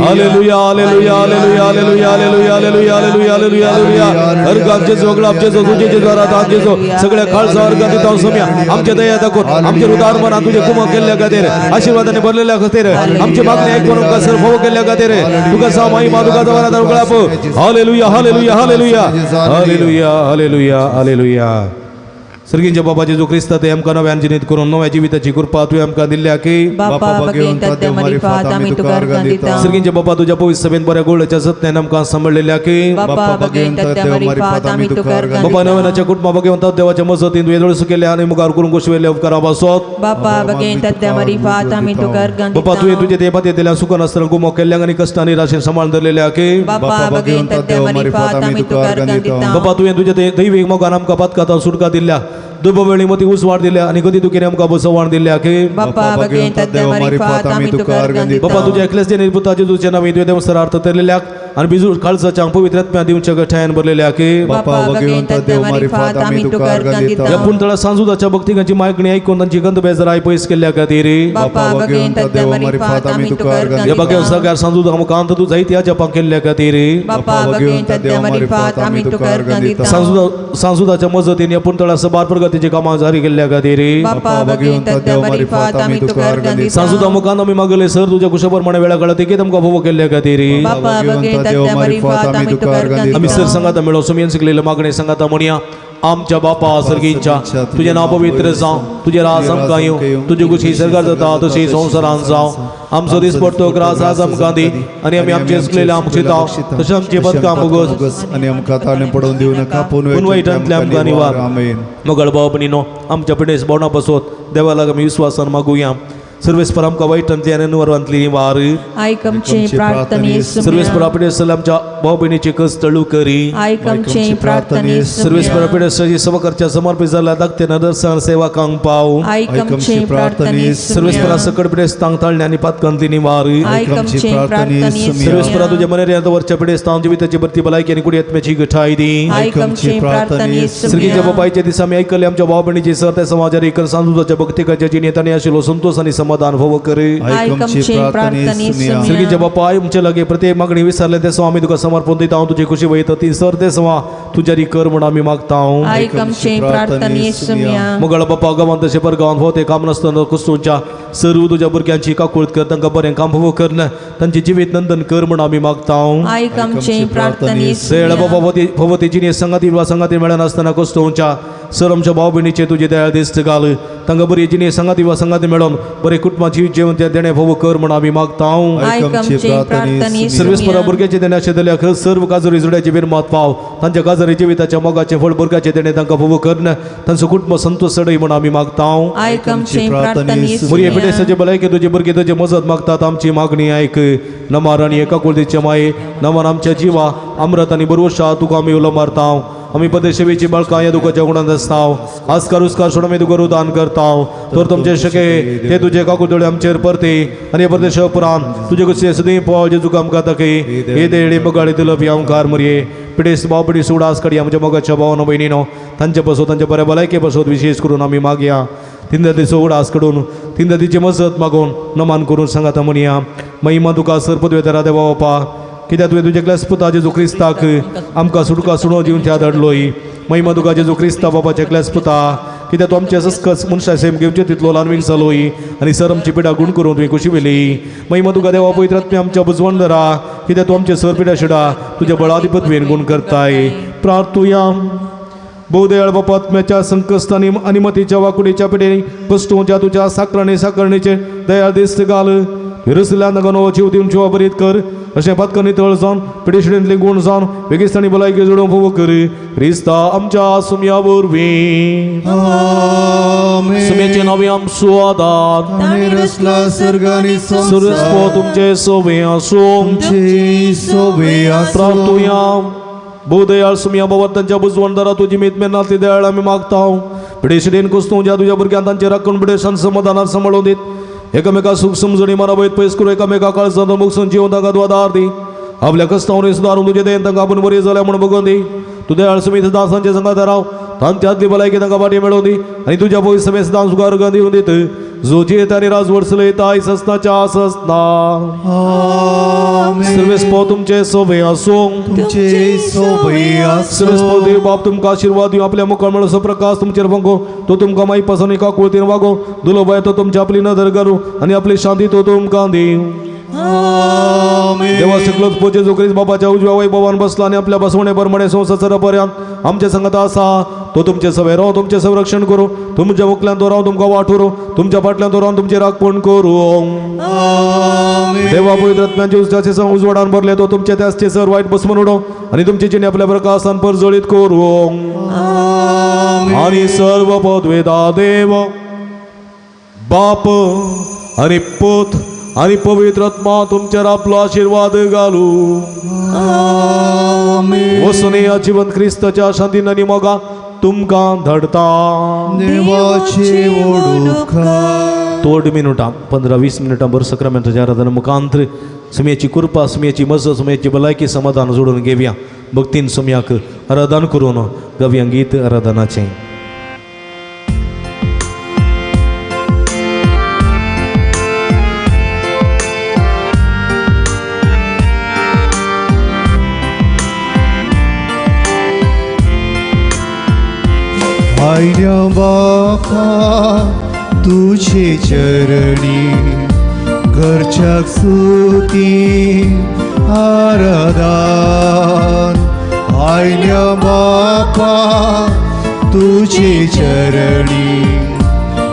हालेलुया हालेलुया हालेलुया हालेलुया हालेलुया हालेलुया हालेलुया हालेलुया अर्गां जेजू उगळप जेजू तुझे जेजू आराधन जेजू सगळ्या खालसा अर्गां दिता सुमया आमच्या दया दाखोवन आमच्या उदार मना तुझे कुमा केल्ल्या खातीर आशीर्वादाने भरलेल्या खातीर आमची मागणी ऐकून आमकां सर्व केल्ल्या खातीर तुका सामाई मादुका दवरा उगळप हालेलुया हालेलुया हालेलुया हालेलुया हालेलुया हालेलुया सर्गींच्या बाबा जेजू क्रिस्ता ते आमकां नव्यान जिनीत करून नव्या जिविताची कृपा तुवें आमकां दिल्या की बापा बगेन तद्दे मारिफात आमी तुका अर्गां दिता सर्गींच्या बाबा तुझ्या पवित्र सभेन बऱ्या गोळ्याच्या सत्यान आमकां सांबाळलेल्या की बापा बगेन तद्दे मारिफात आमी तुका अर्गां बाबा दिता नव्यानाच्या कुटुंबा बगेवन देवाच्या मजतीन तुवें दोळस केल्या आनी मुखार करून गोश्वेले उपकारा पासत बापा बगेन तद्दे मारिफात आमी तुका अर्गां बाबा दिता तुवें तुझे देवात येतल्या सुखान आसतना गुमो केल्ल्या आनी कश्टांनी राशीन सांबाळून धरलेल्या की बापा बगेन तद्दे मारिफात आमी तुका अर्गां दिता बाबा तुवें तुझे ते दैवीक मोगान आमकां पत्काता सुटका दिल्या दुबवेळी मती उसवाड दिल्या आणि कधी तुकेने आमकां बसवाण दिल्या की बापा बगेन तद्दे मारिफात आमी तुका अर्गां दिता बाबा तुझ्या एकल्याचे निर्भुताचे तुझे नावे तुवें देवस्थानार्थ तरलेल्याक आणि बिजू खालसाच्या पवित्र आत्म्या दिवच्या गठायन भरलेल्या की बापा बगेन तद्दे मारिफात आमी तुका अर्गां या दिता पुंतळा सांजुदाच्या भक्तिकांची मागणी ऐकून तांची गंध बेजाराय पयस केल्ल्या खातीर बापा बगेन तद्दे मारिफात आमी तुका अर्गां या बागे दिता सगळ्या सांजुदा मुखांत तू जायत्या जपां केल्ल्या खातीर बापा बगेन तद्दे मारिफात आमी तुका अर्गां दिता सांजुदाच्या मजतीन या पुंतळा सभार प्रगतीची कामां जारी केल्ल्या खातीर बापा बगेन तद्दे मारिफात आमी तुका अर्गां दिता सांजुदा मुखांत आमी मागले सर तुझ्या कुशप्रमाणे वेळा काळात तिकेत आमकां फोव केल्ल्या खातीर बापा बगेन तद्दे मारिफात आमी तुका अर्गां आम्ही दिता सर सांगाता मेळो सुमयन शिकलेलं मागणे सांगाता म्हणया आमच्या बापा सर्गींच्या तुझे नाव पवित्र जावं तुझे राज आमकां येवं तुझी कुशी सर्गार जाता तशी संवसारांत जावं आमचो दीस पडतो ग्रास आज आमकां दी आनी आमी आमचे शिकलेले आमकां शिताव तशें आमची पदकां मुगोस आणि आमकां ताणे पडून दिवं नाका पूण वायटांतल्यान आमकां निवार आमेन मोगळ बाबनीनो आमच्या पिडेस बोवणा बसोत देवाला आमी विश्वासान मागुया सर्वेस्पर आमकां वायटांतल्यान निवारांतली निवार आयक आमचे प्रार्थने सर्वेस्पर पिडेस आमच्या भाव भयणीची कस्तळू करी आयक आमचे प्रार्थने सर्वेस्पर पिडेस समकारच्या समर्पित जाल्ल्या धाकटे नदर्शन सेवाकांक पाव आयक आमचे प्रार्थने सर्वेस्परा सकट पिडेस तांक ताळणे आनी पातकांतली निवार आयक आमचे प्रार्थने सर्वेस्परा तुझ्या मनेर वरच्या पिडेस तांव जिविताची बरती भलायकी आनी कुडी आत्म्याची गठाय दी आयक आमचे प्रार्थने सर्गीच्या बापायच्या दिसा आमी आयकले आमच्या भाव भयणीची सर त्या समाजारी इकर सांजुदाच्या भक्तिकाच्या जिणेतांनी आशिल्लो संतोष आनी समाधान भोव करे आयक आमचे प्रार्थने सर्गीच्या बापा आमचे लागे प्रत्येक मागणी विसरले ते सो आमी तुका समर्पण दिता हांव तुजी खुशी वयता ती सर ते सवा तुज्यारी कर म्हण आमी मागता आयक आमचे प्रार्थने सुम्या मगळ बापा गांवांत तशें परगांवांत हो ते काम नासतना कुस्तूंच्या सर्व तुज्या भुरग्यांची काकूळट कर तांकां बरें काम फोव कर तांची जिवीत नंदन कर म्हण आमी मागता आयक आमचे प्रार्थने सेळ बाबा भोवतीची संगाती वा संगाती मेळना आसतना कुस्तूंच्या सर आमच्या भाव भयणीचे तुजे दयाळ दिश्ट घाल तांकां बरी जिणे संगाती वा संगाती मेळोन बरे कुटुंबाची जेवण त्या देणे फोव कर म्हण आमी मागता आयक आमचे प्रार्थने सर्वेस्परा भुरग्याचे देणे अशें जाल्यार खंय सर्व काजरी जुड्याची बिरमात पाव तांच्या काजरी जिविताच्या मोगाचे फळ भुरग्याचे देणे तांकां फोव कर तांचो कुटुंब संतोष सडय म्हण आमी मागता आयक आमचे प्रार्थने मुरी पिडेसाचे भलायकी तुजे भुरगे तुजे मजत मागतात आमची मागणी आयक नमार आनी एका कुळतीचे माये नमान आमच्या जिवा अमृत आनी बरोशा तुका आमी उलो मारता आमी पदेशेवेची बाळकां या दुखाच्या गुणांत आसताव आस्कार उस्कार सोडून आमी तुका रुदान करताव तर तुमचे शके ते तुजे काकुदळे आमचेर परते आनी परदेश उपरांत तुजे कुशे सदी पाव जेजूक आमकां तके हे देळी बगाडी तुलप यावकार मरये पिडेस बाव पिडी उडास काडी आमच्या मोगाच्या भावन भयणीनो तांचे पासत तांच्या बऱ्या भलायके पासत विशेष करून आमी मागया तिंदा दिसो उडास कडून तिंदा तिची मजत मागून नमान करून सांगाता म्हणया महिमा तुका सरपदवे दरा देवा बापा कित्याक तुवें तुजे क्लास पुता जेजू क्रिस्ताक आमकां सुटका सुणो दिवन त्या धाडलोय महिमा तुका जेजू क्रिस्ता बाबाचे क्लास पुता कित्याक तूं आमचे सस्कस मनशा सेम घेवचे तितलो ल्हान जालोय आनी सर आमची पिडा गुण करून तुवें खुशी वेली महिमा तुका देवा पवित्र आत्म्या आमच्या बुजवण धरा कित्याक तूं आमचे सर पिडा शिडा तुज्या बळाधिपत्वेन गुण करताय प्रार्थुया बहुदयाळ बापा आत्म्याच्या संकस्तांनी आनी मतीच्या वाकुडीच्या पिडेनी कश्टूच्या तुझ्या साकरणीचे दयाळ दिश्ट घाल विरसल्या नगनो जीव दिवन जिवा बरीत कर अशें पदकां नितळ जावन पिडेशिडेंतले गुण जावन वेगिस्तानी भलायकी जोडून फोव कर क्रिस्ता आमच्या सुमया वरवीं सुमयाचे नवे आमचो आदार आणि रचला सर्गानी सुरस्पो तुमचे सोबे आसूं तुमचे सोबे आसूं प्रार्थुया बहुदयाळ सुमया बाबा तांच्या बुजवण दरा तुजी मीत मेनातली दयाळ आमी मागता पिढेशिडेन कुस्तू ज्या तुझ्या भुरग्यांक तांचे राखण पिढेशान समाधानात सांभाळून दीत एकामेका सुख समजणी मनावयत पयस करून एकामेका काळजात मुगसून जीवन तांकां तूं आदार दी आपल्या कस्तावणी सुदारून तुझे देन तांकां आपूण बरी जाल्या म्हणून बघून दी तुझ्या अळसमीत दासांचे संगात राव तांत्यातली भलायकी तांकां फाटी मेळोवन दी आनी तुझ्या पयस समेत सदां सुखार दिवन दीत जो जेत आनी राज वर्सले ताय सस्ताच्या सस्ता आमेन. सर्वेस्पो तुमचे सोबे आसूं तुमचे सोबे सर्वेस्पो आसूं. देव बाप तुमकां आशीर्वाद दिवं आपल्या मुखार मेळो प्रकाश तुमचेर फंगो तो तुमकां माई पासून एका कुळतीन वागो दुलो बाय तो तुमच्या आपली नदर घालूं आनी आपली शांती तो तुमकां दिवं आमेन. देवा सकलोच पोचे जो क्रिस्त बापाच्या उजव्या वैभवान बसला आणि आपल्या बसवणे परमणे संवत्सरापर्यंत आमच्या संगत आसा तो तुमचे सवय राव तुमचे संरक्षण करू तुमच्या मुखल्यान तो राव तुमकां वाठोरू तुमच्या फाटल्यान तो राव तुमचे राखण करू आमेन. देवा पवित्र आत्म्याचे उजवाचे संग उजवाडान भरले तो तुमचे त्यासचे सर वाईट बसमन उडो आणि तुमची चिन्ह आपल्या प्रकाशान परजळीत करू आमेन. आणि सर्व पदवेदा देव बाप आणि पुत आणि पवित्र आत्मा तुमच्यावर आपलो आशीर्वाद घालू आमेन. वसने या जीवन ख्रिस्ताच्या शांतीन आणि मोगा तुमकां धडता देवाचे ओळखा. तोड मिनटां 15-20 मिनटां भर सक्रामेंटाच्या आराधना मुखांतर सुमयाची कृपा सुमयाची मजत सुमयाची भलायकी समाधान जोडून घेवया भक्तीन सुमयाक आराधन करून गव्या गीत आराधनाचें आयल्या बापा तुझे चरणी घरच्याक स्तुती आराधन. आयल्या बापा तुझे चरणी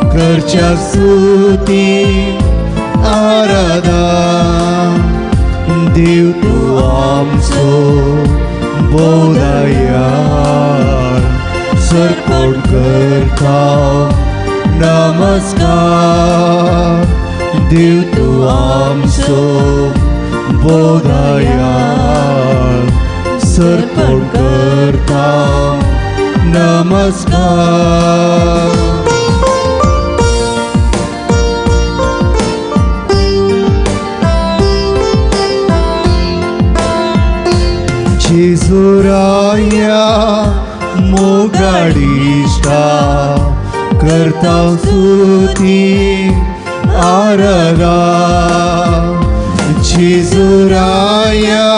घरच्याक स्तुती आराधन. देव तू आमचो बोधायार सरपोट करता नमस्कार. देव तू आमचो बोधायार सरपोट करता नमस्कार. जेजुराया मोगाडिष्टा करता स्तुती आराधन. जेजुराया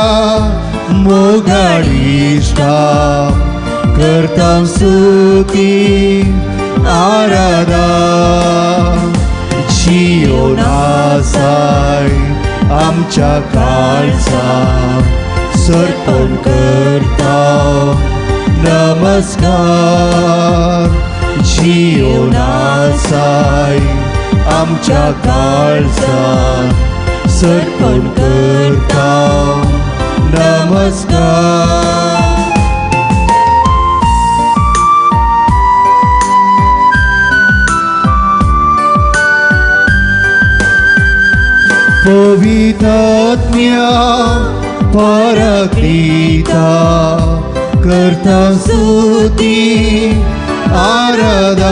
मोगाडिष्टा करता स्तुती आराधन. जियोनासाय आमच्या काळजा सरपण करता नमस्कार. जियोनासाय आमच्या काळजा सरपण करता नमस्कार. पवित्रात्म्या पराक्रीता करता स्तुती आराधन.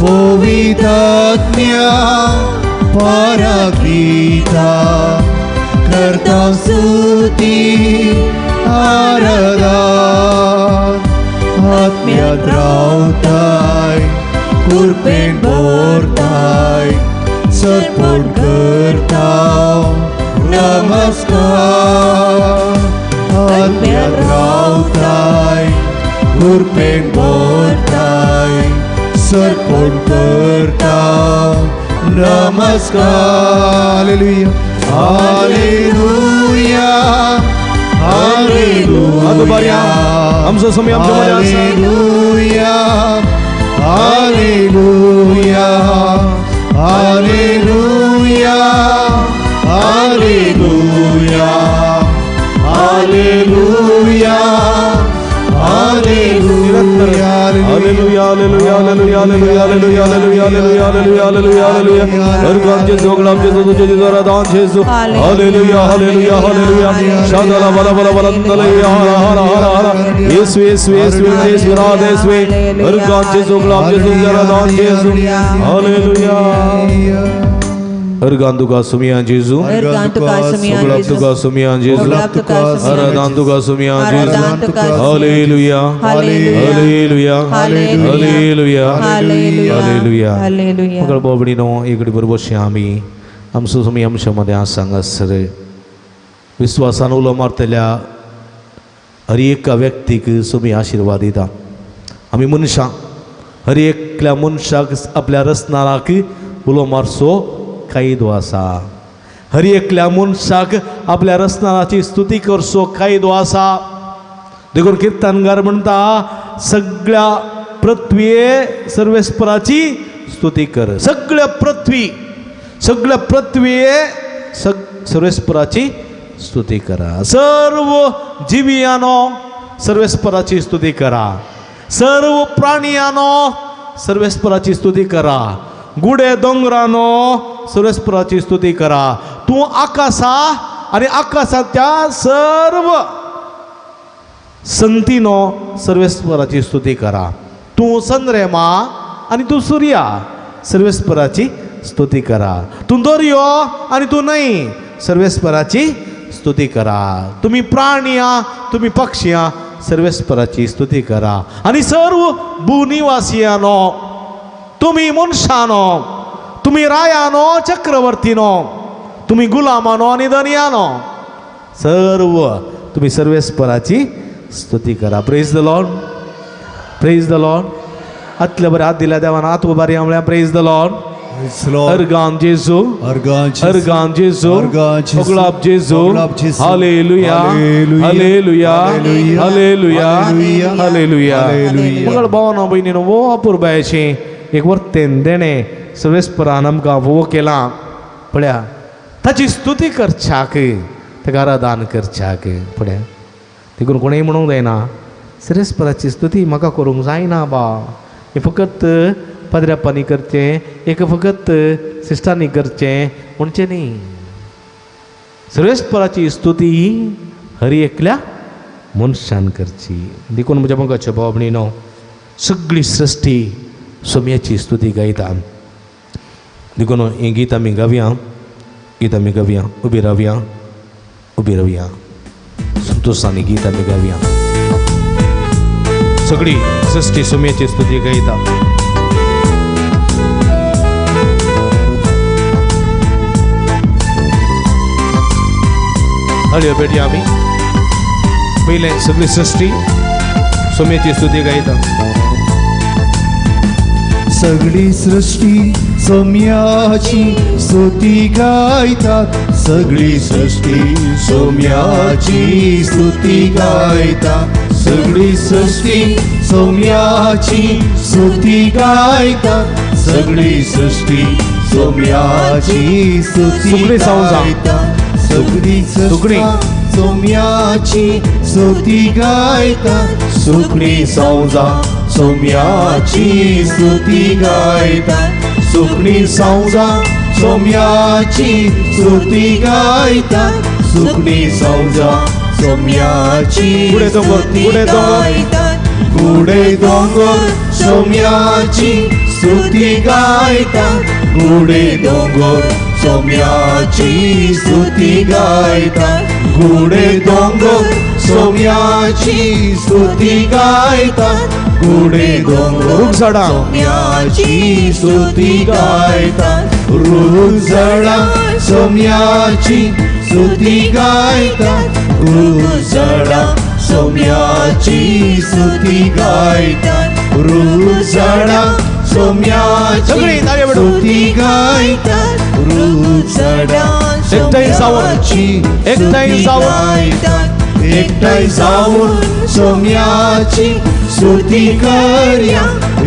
पवित्रात्म्या पराक्रीता करता स्तुती आराधन. आत्म्यात रावताय कृपेन भरताय सरपोट करता नमस्कार. आत्म्यात रावताय कृपेन भरताय सरपोट करता नमस्कार. हालेलुया हालेलुया आमचो समय आमच्या मध्ये आसा. हालेलुया हालेलुया हालेलुया हालेलुया हालेलुया हालेलुया हालेलुया हालेलुया हालेलुया हालेलुया हालेलुया हालेलुया हालेलुया हालेलुया हालेलुया अर्गान जेसु गुलाब जेसु तुझे द्वारा दान जेसु हालेलुया हालेलुया हालेलुया शादला बला बला बला तलया हरा हरा हरा हरा यीशु यीशु यीशु यीशु राधे यीशु अर्गान जेसु गुलाब जेसु द्वारा दान जेसु हालेलुया अर्गांतुका सुमिया जेसु गुलाबतुका सुमिया जेसु अरदांतुका सुमिया जेसु हालेलुया हालेलुया हालेलुया हालेलुया मगर बोबडीनो इकडे बरोबर श्यामी आमचो सुमी आमच्यामध्ये आज सांगासर विश्वासान उलो मारतल्या हर एका व्यक्तीक सुमी आशीर्वाद दिता आमी मनशां हर एकल्या मनशाक आपल्या रचनाराक उलो मारचो कायदो आसा हर एकल्या मनशाक आपल्या रचनाची स्तुती करचो कायदो आसा देखून किर्तनगार म्हणटा सगळ्या पृथ्वीये सर्वेस्पराची स्तुती कर सगळ्या पृथ्वीये सर्वेस्पराची स्तुती करा सर्व जिवियानो सर्वेस्पराची स्तुती करा सर्व प्राणियानो सर्वेस्पराची स्तुती करा गुडे दोंगरानो सर्वेस्पराची स्तुती करा तू आकाशा आणि आकाशाच्या सर्व संतीनो सर्वेस्पराची स्तुती करा तू चंद्रमा आणि तू सूर्या सर्वेस्पराची स्तुती करा तू दर्यो आणि तू न्हय सर्वेस्पराची स्तुती करा तुम्ही प्राणिया तुम्ही पक्षिया सर्वेस्पराची स्तुती करा आणि सर्व भूनिवासियानो तुम्ही मनशानो तुम्ही रायानो चक्रवर्तीनो तुम्ही गुलामानो आणि धनियानो सर्व तुम्ही सर्वेस्पराची स्तुती करा प्रेज द लॉर्ड आतले बरे हात दिल्या देवान हात उबारी आमल्या प्रेज द लॉर्ड अर्गान जेसु गुलाब जेसु हालेलुया हालेलुया हालेलुया हालेलुया मगर भावनो बहिणीनो वो अपूर्वायचे एक वर्तेन देणे सर्वेस्परान आमकां वो केला पळया ताची स्तुती करच्याक ताका आराधन करच्याक पळया देखून कोणेय म्हणूंक जायना सर्वेस्पराची स्तुती म्हाका करूंक जायना बा हे फकत पदऱ्यापांनी करचें एक फकत सिस्टांनी करचें म्हणचें न्ही सर्वेस्पराची स्तुती हर एकल्या मनशान करची देखून म्हज्या मोगाच्या भाव भयणीनो सगळी सृश्टी सोम्याची स्तुती गायता देखून हें गीत आमी गावया उबी रावया संतोषांनी गीत आमी गावया सगळी सृश्टी सोम्याची स्तुती गायता हळयो बेटी आमी पयलें सगळी सृश्टी सोम्याची स्तुती गायता सगळी सृष्टी सोम्याची स्तुती गायतात सगळी सृष्टी सोम्याची स्तुती गायतात सगळी सृष्टी सोम्याची स्तुती गायतात सगळी सृष्टी सोम्याची स्तुती गायतात सगळी सृष्टी सोम्याची स्तुती गायतात सुखणी संजा सोम्याची स्तुती गायतात सुखणी संजा सोम्याची स्तुती गायतात सुखणी संजा सोम्याची स्तुती गायतात गुडे दोंगर सोम्याची स्तुती गायतात गुडे दोंगर सोम्याची स्तुती गायतात गुडे दोंगर सोम्याची स्तुती गायतात गुडे दोंगर सोम्याची स्तुती गायतात रूख झाडा सोम्याची स्तुती गायतात रूख झाडा सोम्याची स्तुती गायतात रूख झाडा सोम्याची स्तुती गायतात रूख झाडा सोम्याची एकटाई जाऊन सोम्याची स्तुती करया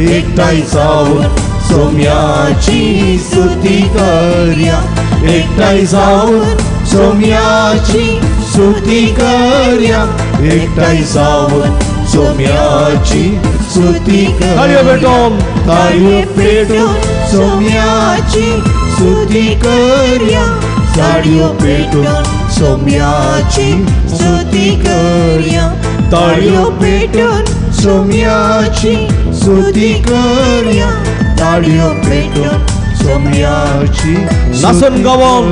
एकटाई जाऊन सोम्याची स्तुती करया एकटाई जाऊन सोम्याची स्तुती करया एकटाई जाऊन सोम्याची स्तुती ताळयो पेटोवन ताळयो पेटोवन सोम्याची स्तुती करया ताळयो पेटोवन सोम्याची स्तुती करया ताळयो पेटोवन सोम्याची स्तुती करया ताळयो पेटोवन सोम्याची नाचून गावून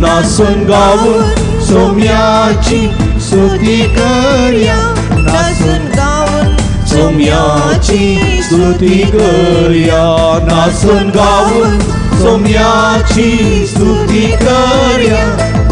नाचून गावून सोम्याची स्तुती करया नाचून गावून सोम्याची स्तुती करया नाचून गावून सोम्याची स्तुती करया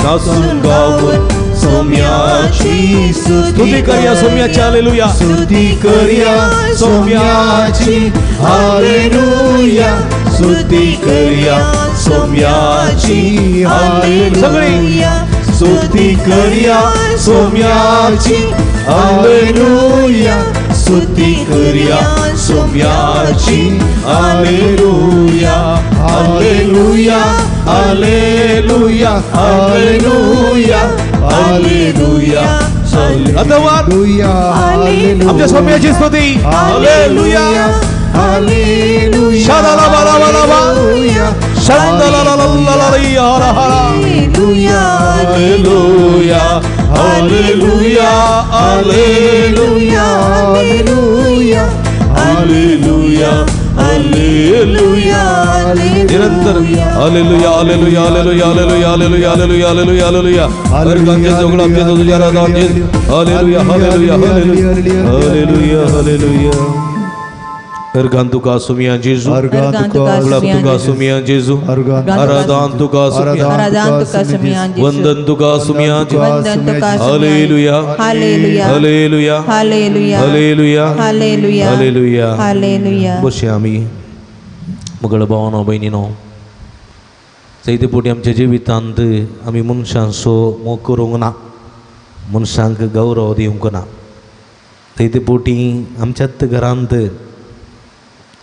नाचून गावून सोम्याची स्तुती करया सोम्याची हालेलुया स्तुती करया सोम्याची हालेलुया स्तुती करया सोम्याची हालेलुया स्तुती करया सोम्याची हालेलुया स्तुती करया सोम्याची हालेलुया हालेलुया हालेलुया हालेलुया हालेलुया हालेलुया आमच्या सोम्याची स्तुती हालेलुया हालेलुया शालालाबालाबालाबा शांदलालालालालाला हरा हरा हालेलुया हालेलुया हालेलुया हालेलुया हालेलुया हालेलुया निरंतर हालेलुया हालेलुया हालेलुया हालेलुया हालेलुया हालेलुया हालेलुया हालेलुया अर्गांचे जोगळा आमचे तुझ्या राजांचे हालेलुया हालेलुया हालेलुया हालेलुया हालेलुया अर्गां तुका सुमिया जेजू गुलाब तुका सुमिया जेजू आराधन तुका सुमिया वंदन तुका सुमिया हालेलुया हालेलुया हालेलुया हालेलुया हालेलुया हालेलुया हालेलुया हालेलुया बशी आमी मुगळ भावनो भयणीनो चैते पोटी आमच्या जिवितांत आमी मनशांचो मोग करूंक ना मनशांक गौरव दिवंक ना चैते पोटी आमच्याच घरांत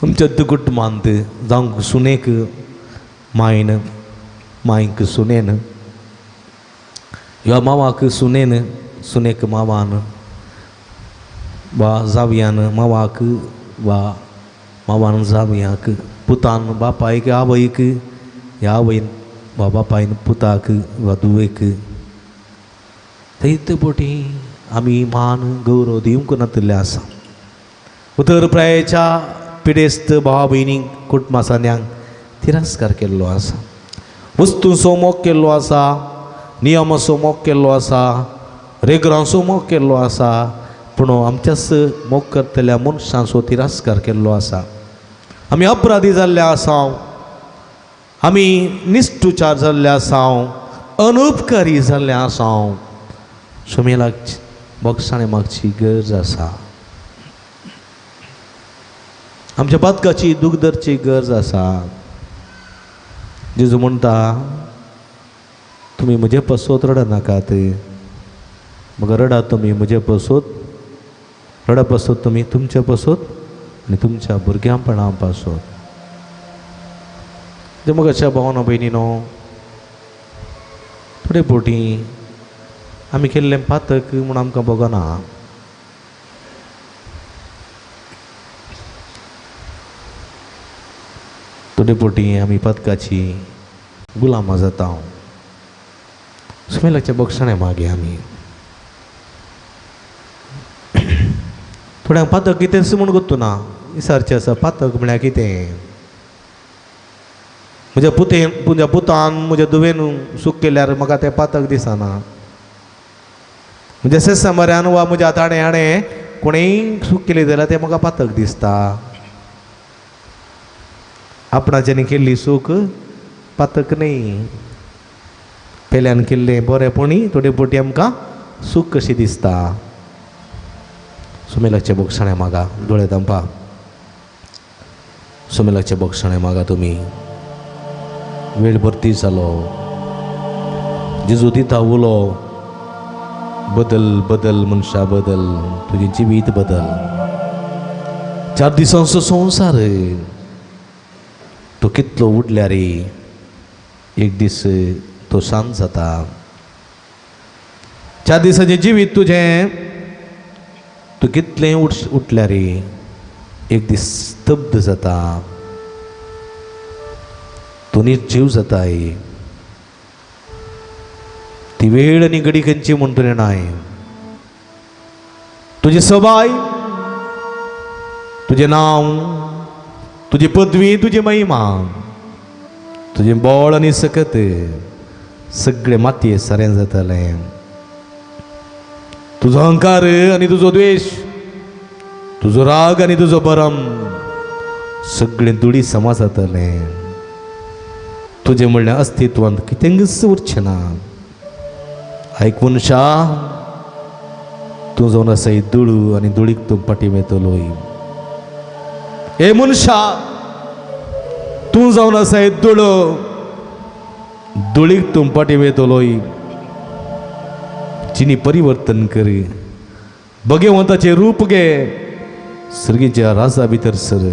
आमच्याच कुटुंबांत जावंक सुनेक मायन मायक सुनेन या मावाक सुनेन सुनेक मावान वा जावयान मावाक वा मावान जावयाक पुतान बापायक आवयक या आवयन वा बापायन पुताक वा धुवेक थंयत पोटी आमी मान गौरव दिवंक नातले आसा उतर प्रायेच्या पिडेस्त भावा भयणींक कुटुंबासान्यांक तिरस्कार केल्लो आसा वस्तूंचो मोग केल्लो आसा नियमाचो मोग केल्लो आसा रेगरांचो मोग केल्लो आसा पूण आमच्याच मोग करतल्या मनशांचो तिरस्कार केल्लो आसा आमी अपराधी जाल्ले आसा आमी निश्टुचार जाल्ले आसा अनुपकारी जाल्ले आसा सुमेलाक बोगसाणे मागची गरज आसा आमच्या बदकाची दुखदरची गरज आसा जेजू म्हणटा तुमी म्हजे पसोत रडनाकात मग रडा तुमी म्हजे पसोत रडा पसोत तुमी तुमचे पसोत आनी तुमच्या भुरग्यांपणा पासोत जे मग अशा भावना भयणीनो थोडे पोटी आमी केल्लें पातक म्हूण आमकां बगना थोडे पोटी आमी पदकाची गुलामां जाता सुमेलाच्या बोगसाणे मागे आमी थोड्यांक पातक कितें म्हूण गोत्तू ना विचारचें आसा पातक म्हळ्यार कितें म्हज्या पुतान म्हज्या धुवेन सूख केल्यार म्हाका तें पातक दिसना म्हज्या सेसंबऱ्यान वा म्हज्या ताणे हाणें कोणेंय सूख केली जाल्यार तें म्हाका पातक दिसता आपणाच्यानी केल्ली सूख पातक न्ही पेल्यान केल्लें बरेपणी थोडे पोटी आमकां सूख कशी दिसता सुमेलाचे बोगसाणे मागा दोळे तांपा सुमेलाचे बोगसाणे मागा तुमी वेळ भरती जालो जेजू दिता उलो बदल बदल मनशा बदल तुजें जिवीत बदल 4 दिसांचो संवसार तो कितलो उडल्यार एक दीस तो शांत जाता 4 दिसाचें जिवीत तूं कितलें उठल्या रे एक दीस स्तब्ध जाता, तूं निर्जीव जाताय. ती वेळ आनी घडी खंयची म्हणटले नाय. तुजी सबाय, तुजें नांव, तुजी पदवी, तुजी महिमा, तुजें बोळ आनी सकत सगळें मातये सारें जातलें. तुजो अहंकार आनी तुजो द्वेष, तुजो राग आनी तुजो भरम सगळें धुळी समा जातलें. तुजें म्हणलें अस्तित्वांत कितेंच उरचें ना. आयक मनशा, तूं जावन आसा धुळू आनी धुळीक तूं पाटी मेळटलो. हे मनशा, तूं जावन आसा धुळो, धुळीक तूं पाटी मेळटलो. चिनी परिवर्तन कर, भगवंताचें रूप घे, सर्गीच्या राजा भितर सर.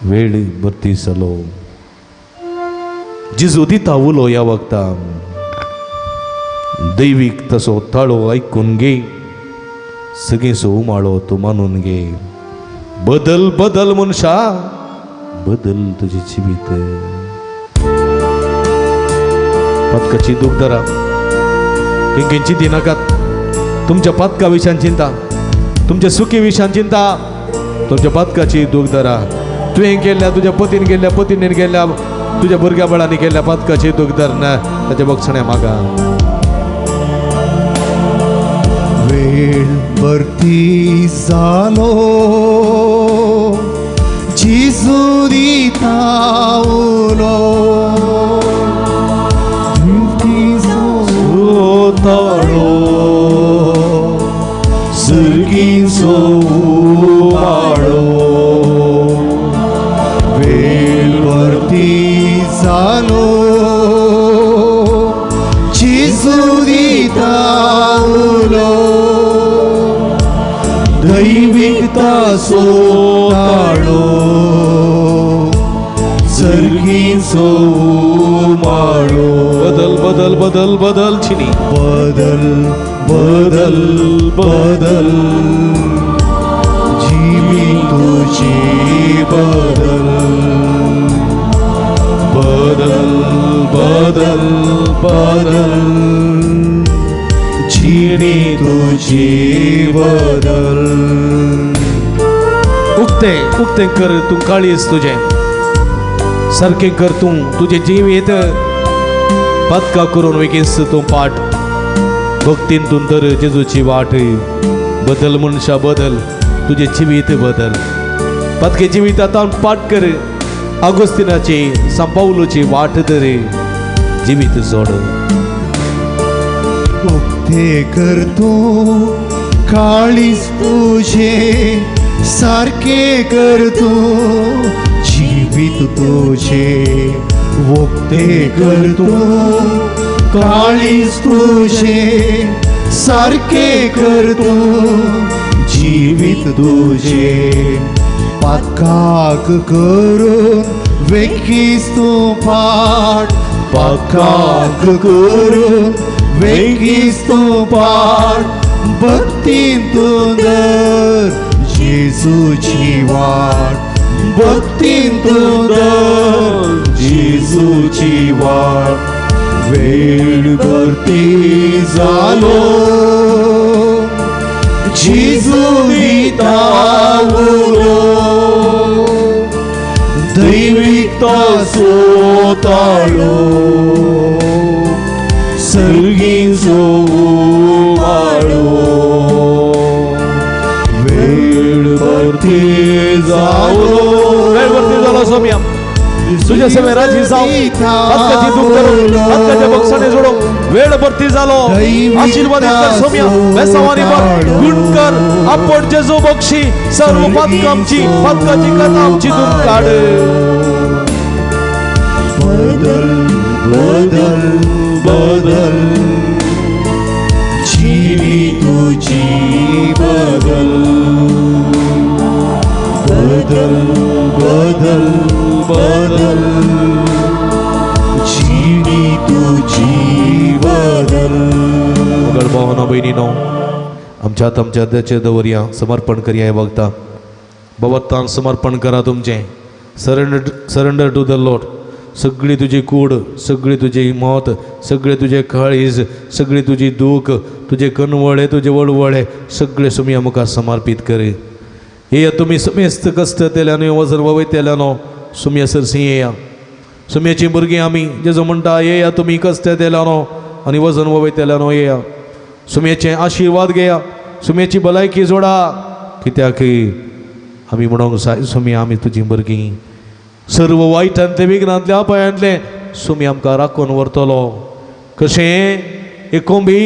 वेळ भरती जालो, जिजू दिता उलो ह्या वखदां. दैवीक तसो ताळो आयकून घे, सगळेंचो उमाळो तूं मानून घे. बदल बदल मनशा, बदल तुजें जिवीत. पदकाची दूख धरा, केंकेंची दिनाकात. तुमच्या पदका विशयान चिंता, तुमच्या सुखी विशयान चिंता, तुमच्या पदकाची दूख धरा. तुवें केल्ल्या, तुज्या पतीन केल्ल्या, पत्नीन केल्ल्या, तुज्या भुरग्या बळांनी केल्ल्या पदकाची दूख धर ना. ताच्या बक्षणे मागा. वेळ भरती जालो, जिजू दिता उलो. ताळो सर्गीचो उमाळो. वेळ भरती जालो, जिजू दिता उलो. दैविकता सोताळो, सर्गीचो उमाळो. बदल बदल बदल बदल चिनी, बदल बदल बदल, जीवित तुझी बदल. बदल बदल बदल, जीणी तुझी बदल. उक्तें कर तूं काळीज तुजें, सारकें कर तूं तुजें जिवीत. पदका करून वेगीस तूं पाट, भक्तीन तूं तर जेजूची वाट. बदल मनशा बदल, तुजें जिवीत बदल. पदके जिवितांत पाट कर, आगोस्तिनाची सांपावलोची वाट धर, जिवीत जोड. उक्ते कर तूं काळीज तुझे, सारके कर तूं जिवीत तुझे. उक्ते कर तूं काळीज तुझे, सारके कर तूं जिवीत तुझे. पदकाक करून वेगीस तूं पाट, पदकाक करून वेगीस तूं पाट. भक्तीन तूं धर जेजूची वाट, भक्तीन तूं धर जेजूची वाट. वेळ भरती जालो, जेजू दिता उलो. दैविकता सोताळो, सर्गीचो उमाळो. वेळ भरती जालो, वेळ भरती झाला सोम्या. तुझ्या सेवे राजी जाऊ, पदकाची दूख धरून, पदकाच्या बक्षाने जोडो. वेळ भरती झालो, आशीर्वाद कर सोम्या. बेसावानी बघ, गुण कर. आपण जेजू बक्षी, सर्व पदकांची, पदकाची कथा आमची दूर काढ. बदल बदल बदल, जीवी तुझी बदल. बदल बदल बदल, जीवी तुझी बदल. भावना बहिणीनो, आमच्या हात आमच्या हृदयाचे दवरया समर्पण करया हे बघता भगवंतान समर्पण करा तुमचें सरेंडर टू द लॉर्ड सगळी तुजी कूड सगळी तुजी मौत सगळे तुजे काळीज सगळी तुजी दूख तुजे कनवळे तुजे वळवळे सगळे सुमी आमकां समर्पित कर ये तुम्ही समेस्त कश्ट तेल्यानो वजन वयतेल्यानो सुमी सरसी येया सुमयेची भुरगीं आमी जेजो म्हणटा येया तुमी कश्ट तेल्यानो आनी वजन वयतेल्यानो येया सुमयेचे आशिर्वाद घेया सुमयेची भलायकी जोडा कित्याक आमी म्हणूंक जाय सुमी आमी तुजी भुरगीं सर्व वायटांतले विघ्नांतले अपायांतले सुमी आमकां राखून व्हरतलो कशें एक कोंबी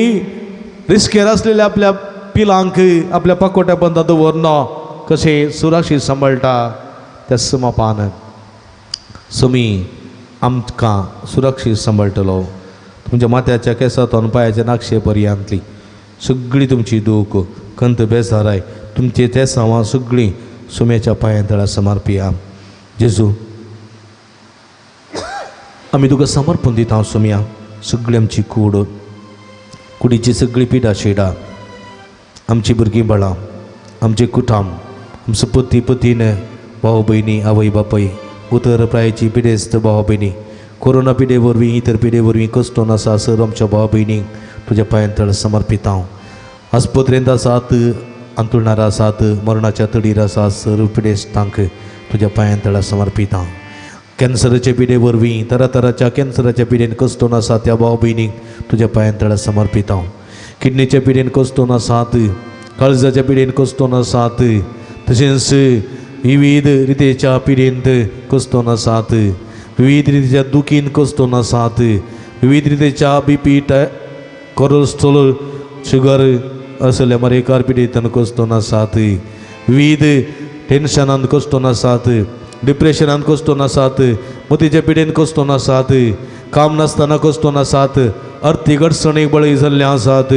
रिस्केर आसलेल्या आपल्या पिलांक आपल्या पाकोट्या बंदात दवरना कशें सुरक्षीत सांबाळटा त्या समापान सुमी आमकां सुरक्षीत सांबाळटलो तुमच्या माथ्याच्या केसांतून पांयाच्या नाक्षे पर्यंतली सगळी तुमची दूख खंत बेजाराय तुमची ते सावां सगळीं सुम्याच्या पांयां तळा समर्पिया जेजू आमी तुका समर्पण दिता सुम्या सगळी आमची कुडीची सगळी पिडा शेडा आमची भुरगीं बाळां आमचे कुटुंब आमचो पती पतीन भाव भयणी आवय बापाय उतर प्रायाची पिडेस्त भाव भयणी कोरोना पिडे वरवीं इतर पिडे वरवीं कश्टून आसा सर आमच्या भाव भयणीक तुज्या पांयां तळ समर्पित हांव आस्पत्रेंत आसात अंतुळणार आसात मरणाच्या तडीर आसात सर्व पिडेस्तांक तुज्या पांयां तळा समर्पित हांव कॅन्सराचे पिडे वरवीं तरातराच्या कॅन्सराच्या पिडेन कश्टून आसात त्या भाव भयणीक तुज्या पांयां तळा समर्पित हांव किडनीच्या पिडेन कश्टून आसात काळजाच्या पिडेन कश्टून आसात तशेंच विविध रितेच्या पिडेंत कश्टून आसात विविध रितीच्या दुखीन कश्टून आसात विविध रितीच्या BP कोलेस्ट्रॉल शुगर असल्या मरेकार पिडेंत कश्टून आसात विविध टेन्शनांत कश्टून आसात डिप्रेशनांत कश्टून आसात मतीच्या पिडेन कश्टून आसात काम नासतना कश्टून आसात आर्थीक अडचणीक बळी जाल्ले आसात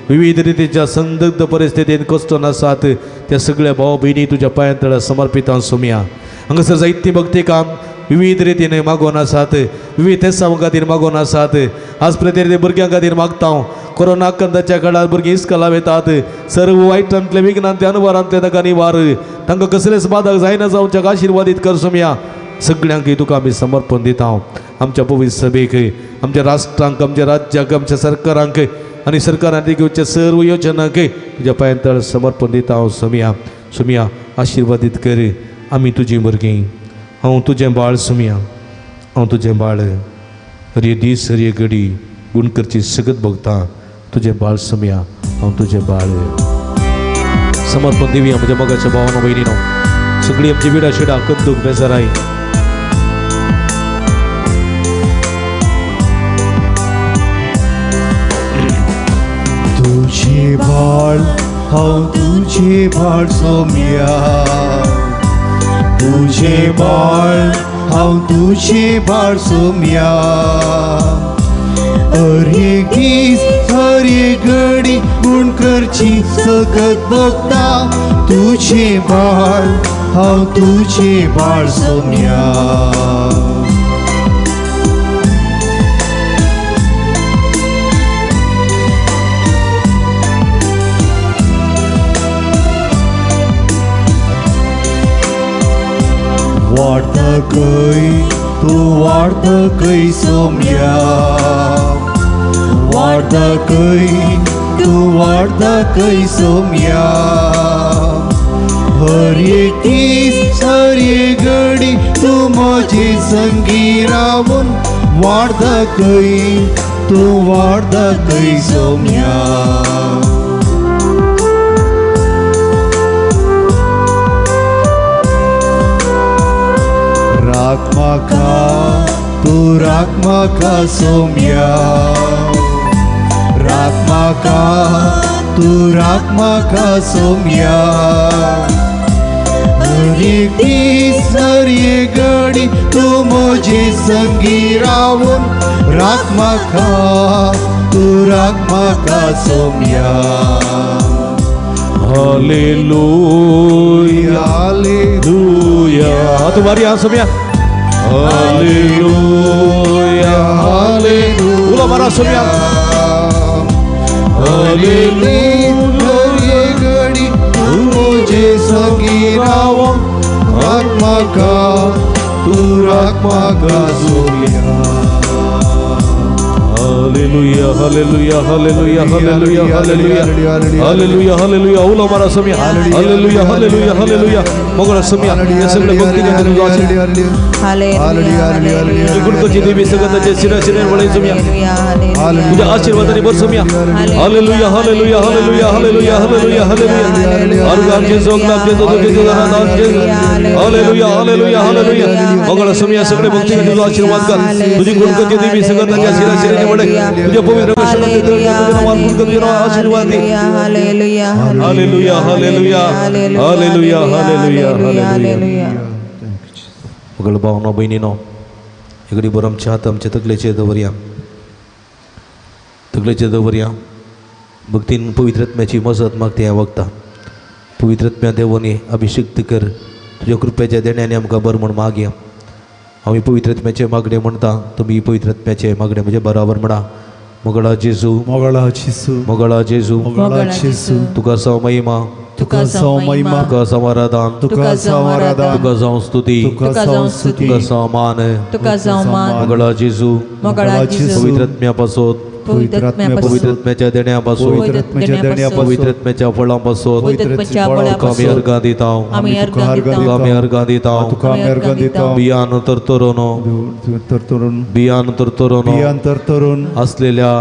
विविध रितीच्या संदिग्ध परिस्थितीत कश्टून आसात त्या सगळ्या भाव भयणी तुज्या पांयां तळा समर्पित हांव सुम्या हांगासर जायती भक्ती काम विविध रितीन मागोवन आसात विविध तेसां खातीर मागोवन आसात आज प्रत्येक भुरग्यां खातीर मागता हांव कोरोना आक्रंताच्या काळार भुरगीं इस्कॉलाक वेतात सर्व वायटांतले विघ्नांतले अनवरांतले ताका निवार तांकां कसलेच बाधक जायना जावच्याक आशिर्वादीत कर सुम्या सगळ्यांक तुका आमी समर्पण दिता हांव आमच्या पवित्र सभेक आमच्या राष्ट्रांक आमच्या राज्याक आमच्या सरकारांक आनी सरकारान घेवच्या सर्व योजनांक तुज्या पांयां तळ समर्पण दिता हांव सुम्या आशिर्वादीत कर आमी तुजीं भुरगीं हांव तुजें बाळ सुम्या हांव तुजें बाळ हर दीस हर घडी गुण करची सगत भोगता तुजें बाळ सुम्या हांव तुजें बाळ समर्पण दिवया म्हज्या मोगाच्या भावानो भयणीनो सगळी आमची विडा शिडा कंदूक बेजाराय तुझे बाळ हांव तुझे बाळ सोम्या तुझे बाळ हांव तुझे बाळ सोम्या हर एक दीस हर एक घडी गुण करची सकत भोगता तुझे बाळ हांव तुझे बाळ सोम्या वाढतकय तू वाढतकय सोम्या वाढतकय तू वाढतकय सोम्या हर एक दीस हर एक घडी तू माझे संगी रावून वाढतकय तू वाढतकय सोम्या राख म्हाका तू राख म्हाका सोम्या राख म्हाका तू राख म्हाका सोम्या हर एक दीस हर एक घडी तू म्हजे संगी रावून राख म्हाका तू राख म्हाका सोम्या हालेलुया हालेलुया तुम्हारी हाथ सुम्या हालेलुया हालेलुया बोलो मारा सुम्या हालेलुया आत्मा का दुरात्मा का सोया हालेलुया हालेलुया हालेलुया हालेलुया हालेलुया हालेलुया हालेलुया औला मारा समय हालेलुया हालेलुया हालेलुया मगला समय या सगळे भक्ती करतो हालेलुया गुणकोची देवी सगळ्यांचे शिरा शिरा वळे समय तुझ्या आशीर्वादाने भर समय हालेलुया हालेलुया हालेलुया हालेलुया हालेलुया हालेलुया अर्गांचे जोगलाचे तुझे दानांचे हालेलुया हालेलुया हालेलुया मगला समय सगळे भक्ती करतो आशीर्वाद कर तुझी गुणकोची देवी सगळ्यांचे शिरा शिरा तुझ्या पवित्र आशीर्वाद दे हालेलुया हालेलुया हालेलुया हालेलुया हालेलुया हालेलुया मगल भावना बहिणीनो इकडे बरं आमच्या हात आमच्या तकलेचे दवरया भक्तीन पवित्रत्म्याची मजत मागते ह्या वक्ता पवित्रत्म्या देवाने अभिषेक कर तुझ्या कृपेच्या देण्याने आमकां बरं म्हण मागया आम्ही पवित्रत्म्याचे मागणे म्हणता तुम्ही पवित्रत्म्याचे मागणे म्हणजे बरोबर म्हणा मगळा जेजू मगळा जेजू मगळा जेजू मगळा जेजू तुका सौ महिमा तुका सौ महिमा तुका समाराधन तुका समाराधन तुका सौ स्तुती तुका सौ स्तुती तुका सौ मान तुका सौ मान मगळा जेजू मगळा जेजू पवित्रत्म्यापासून पवित्रत्म्याच्या देण्यापासून पवित्रत्म्याच्या फळांपासून आम्ही अर्घा दिता आम्ही अर्घा आम्ही अर्घा दिता बियान तरतरून असलेल्या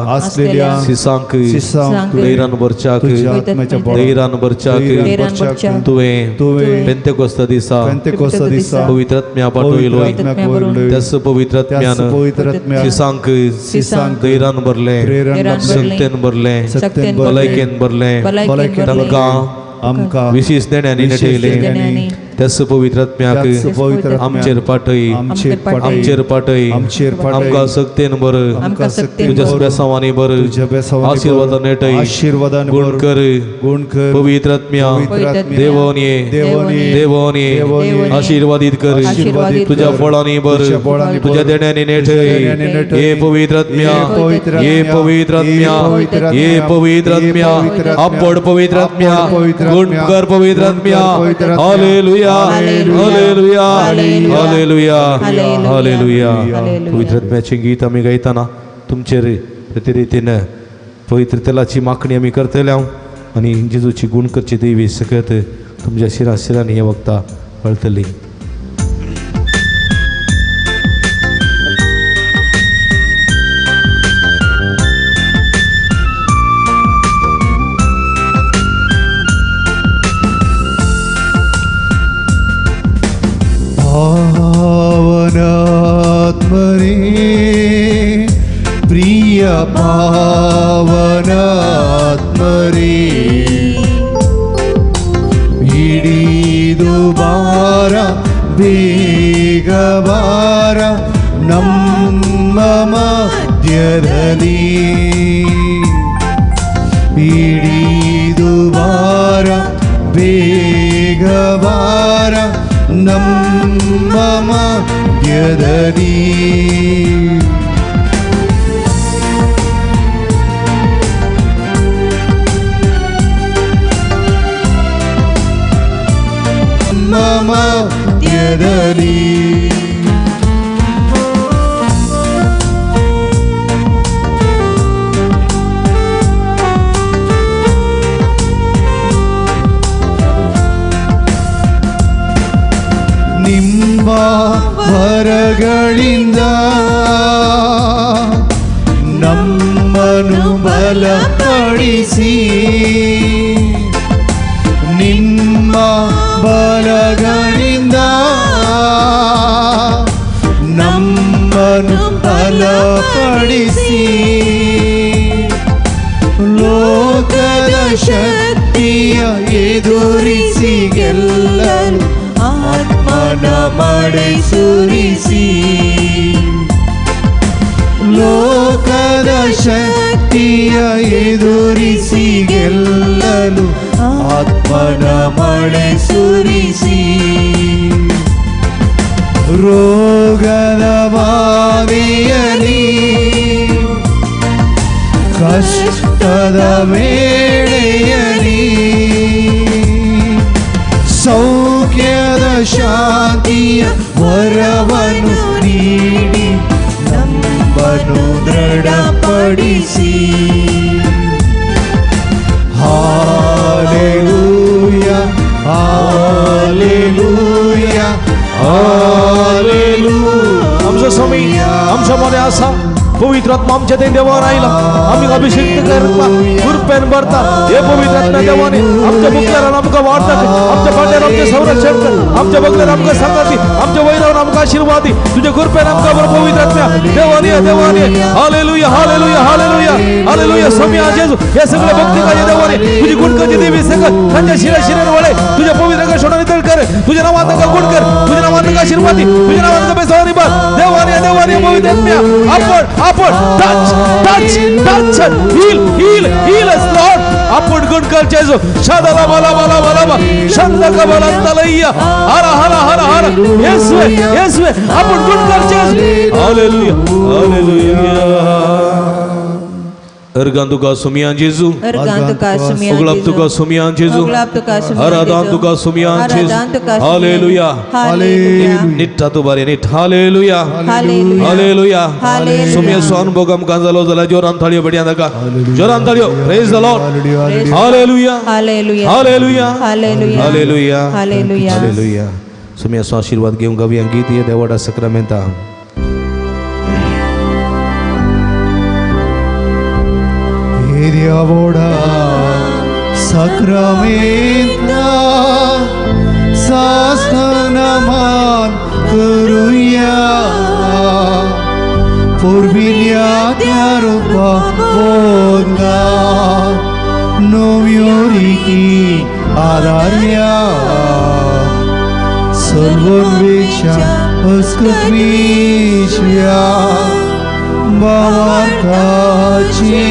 सिसांक दैरानभरच्याक तुवें पेंतेकोस्त दिसा पवित्रत्म्या पाठवलोय त्यास पवित्रत्म्यान सिसांक दैरान भरले संतेन भरले भलायकेन भरले तांकां आमकां विशेष देण्यानी ठेयले त्यास पवित्रत्म्याक आमचेर पाठय आमकां सक्तेन बर तुझ्या बेसांवांनी बर आशीर्वादान नेटय गुण कर पवित्रत्म्या देवोनी आशीर्वादीत कर तुझ्या फळांनी बर तुझ्या देण्यानी नेटय हे पवित्रत्म्या आपण पवित्रत्म्या गुण कर पवित्रत्म्या हालेलुया हालेलुया हालेलुया हालेलुया पवित्रत्म्याचे गीत आम्ही गायताना तुमचेर प्रतिरितीन पवित्र तेलाची मागणी आम्ही करतले आणि जेजूची गुण करची देवी सगळ्यात तुमच्या शिराशिरांनी हे वक्ता कळतली पावनात्मने प्रिय पावनात्मने ಹಿಡಿದುಬಾರ ಬೇಗಬಾರ ನಮ್ಮ ಮಧ್ಯದಲ್ಲಿ ಹಿಡಿದುಬಾರ ಬೇಗಬಾರ ನಮ್ಮ ಮಧ್ಯದಲ್ಲಿ ಮಧ್ಯದಲ್ಲಿ ನಿಮ್ಮ ವರಗಳಿಂದ ನಮ್ಮನ್ನು ಬಲಪಡಿಸಿ ನಿಮ್ಮ ಬಲಗಳಿಂದ ನಮ್ಮನ್ನು ಬಲಪಡಿಸಿ ಲೋಕದ ಶಕ್ತಿಯ ಎದುರಿಸಿ ಗೆಲ್ಲಲು ಆತ್ಮನ ಮಳೆ ಸುರಿಸಿ ಲೋಕದ ಶಕ್ತಿಯ ಎದುರಿಸಿ ಗೆಲ್ಲಲು ಆತ್ಮನ ಮಳೆ ಸುರಿಸಿ ರೋಗದ ಬಾಧೆಯಲ್ಲಿ ಕಷ್ಟದ ವೇಳೆಯಲ್ಲಿ ಸೌಖ್ಯದ ಶಾಂತಿ आमच्यामध्ये असा पवित्र आत्मा आमच्या ते देवा राहिला आम्ही अभिषेक करता कृपेन भरता हे पवित्र आत्मा देवाने आमच्या मुखल्याला आमका वाढतात आमच्या पाट्याला आमचे संरक्षण कर आमच्या बगल्याला आमका सांगती आमच्या वैरावर आमका आशीर्वादी तुझ्या कृपेन आमका बर पवित्र आत्मा देवाने देवाने हालेलुया हालेलुया हालेलुया हालेलुया स्वामी जेजू हे सगळे भक्तिकाचे देवाने तुझी गुणकाची देवी सगळं त्यांच्या शिरा वळे तुझ्या पवित्र सोडाने तळ कर तुझ्या नावात का गुण कर तुझ्या नावात का आशीर्वादी तुझ्या नावात का बेसवानी बात देवाने देवाने पवित्र आत्मा आपण touch touch touch heal us Lord आपण गुण कर जेजू शादाला बाला शांत का बाला तलैया हरा हरा हरा हरा येसुवे आपण गुण कर जेजू हालेलुया hallelujah Ergantuka sumian Jesu, Ergantuka sumian Oglaptuka sumian Jesu, Oglaptuka sumian Aradantuka sumian Jesu, Hallelujah, Hallelujah. Nitta tu bare nit, Hallelujah, Hallelujah. Hallelujah, Hallelujah. Sumia swan bogam kanzalo zala joran thaliyo badiya daka, joran thaliyo, praise the Lord, Hallelujah, Hallelujah. Hallelujah, Hallelujah. Hallelujah, Hallelujah. Hallelujah. Sumia swan आशीर्वाद घेऊन गावी गीत ये देवाचा सक्रामेंता. Devoda Sacramenta Sastanaman Kuruya Purvilia Tiarupa Bodna Novioriki Adarya Sarvanveksha Askatvisya Bavarkachi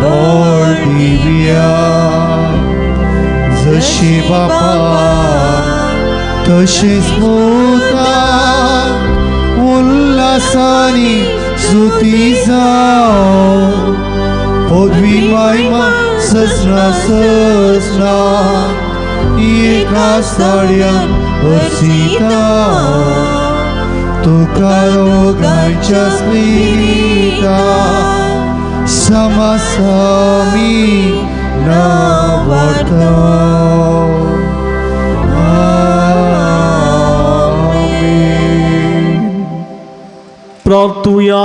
Lord Divya Zashi Bapa Tashis Mota Ullasani Sutizao Podvi Maima Sasna Sasna Eka Saryan Osita Tukaro Ganchas Lita Samasami Navato Amen. प्रार्थूया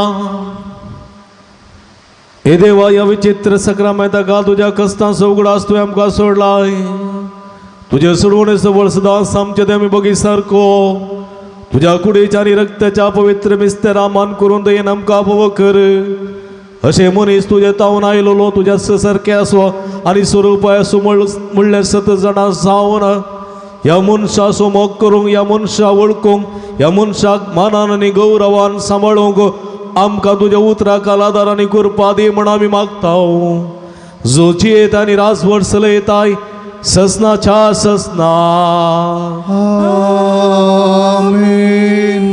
हे देवा या विचित्र सक्रामेंता का तुझ्या कष्टांचा उघडास तू आमका सोडलाय तुझ्या सोडवण्याचं वळ सदा आमच्या ते आम्ही बघी सारखो तुझ्या कुडीच्या आणि रक्ताच्या पवित्र मिस्तेरा मान करून दे आमका भव कर असे मनीस तुझे तावन आयलो तुझ्या सारखे असो आणि स्वरूपाय असो म्हणल्या 7 जणां जावन या मनशा असो मोग करूंक या मनशा वळखूंक या मनशाक मानान आनी गौरवान सांबाळूंक आमकां तुज्या उतराकाल आदार आनी कृपा दी म्हण आमी मागताव जो जियेत आनी रासभर चलयताय ससनाच्या ससना Amen.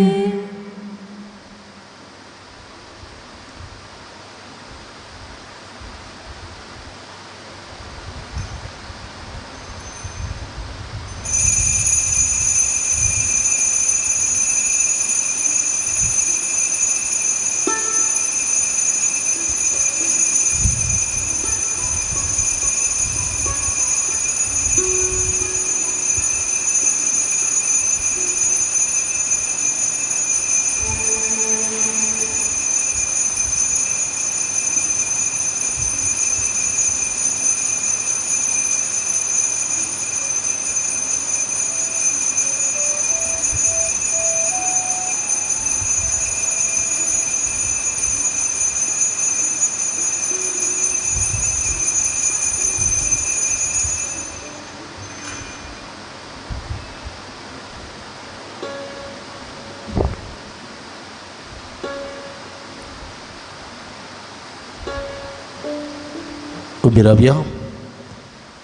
उभी रावया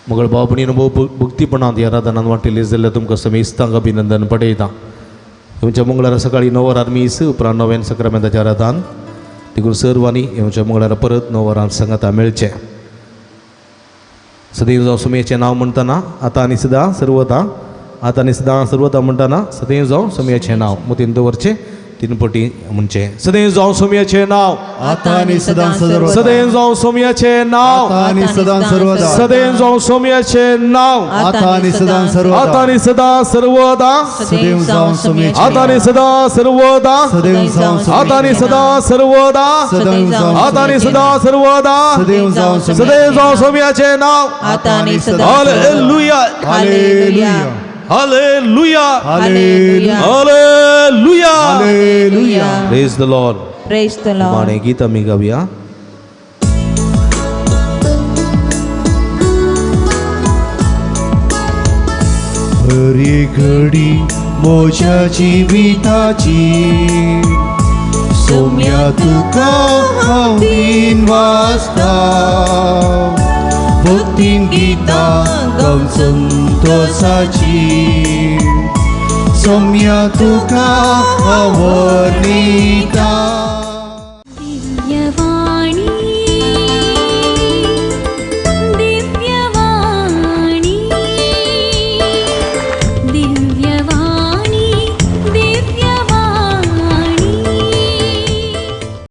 मगळ बाबणीन भक्तीपणांत ह्या राधानान वाटिल्ली जाल्यार तुमकां समेस्तांक अभिनंदन पटयता हेवच्या मंगळारा सकाळी 9 वरार मीस उपरांत 9 सक्रामेंताच्या रातान देखून सर्वांनी हेवच्या मंगळारा परत 9 वरांत सांगाता मेळचें सदैव जावं सुमयेचें नांव म्हणटना आतां आनी सदां सर्वता म्हणटना सदैव जावं सुमयेचें नांव मतीन दवरचें तीन पटी म्हणजे सदैव जावं सोमयाचे नाव आता आणि सदां सर्वदा सदैव जावं सोमयाचे नाव आता आणि सदां सर्वदा सदैव जावं सोमयाचे नाव आता आणि सदां आता सर्वदा आणि सदा सर्वदा सदैव जाऊन सोम्याचे आता आणि सदा सर्वदा सदैव जाऊन आता आणि सदा सर्वदा सदैव जाऊन आता आणि सदा सर्वदा सदैव जाऊन सदैव जावं सोमयाचे नाव आता आणि सदा हालेलुया हालेलुया हालेलुया हालेलुया हालेलुया hallelujah praise the Lord praise the Lord Mane गीत आम्ही गाऊया हरी घडी मोच्या जीविताची सोम्या तुका हांवेन वाचता भक्तीन गीता गाऊन संतोषाची सोम्या तुका आवडीता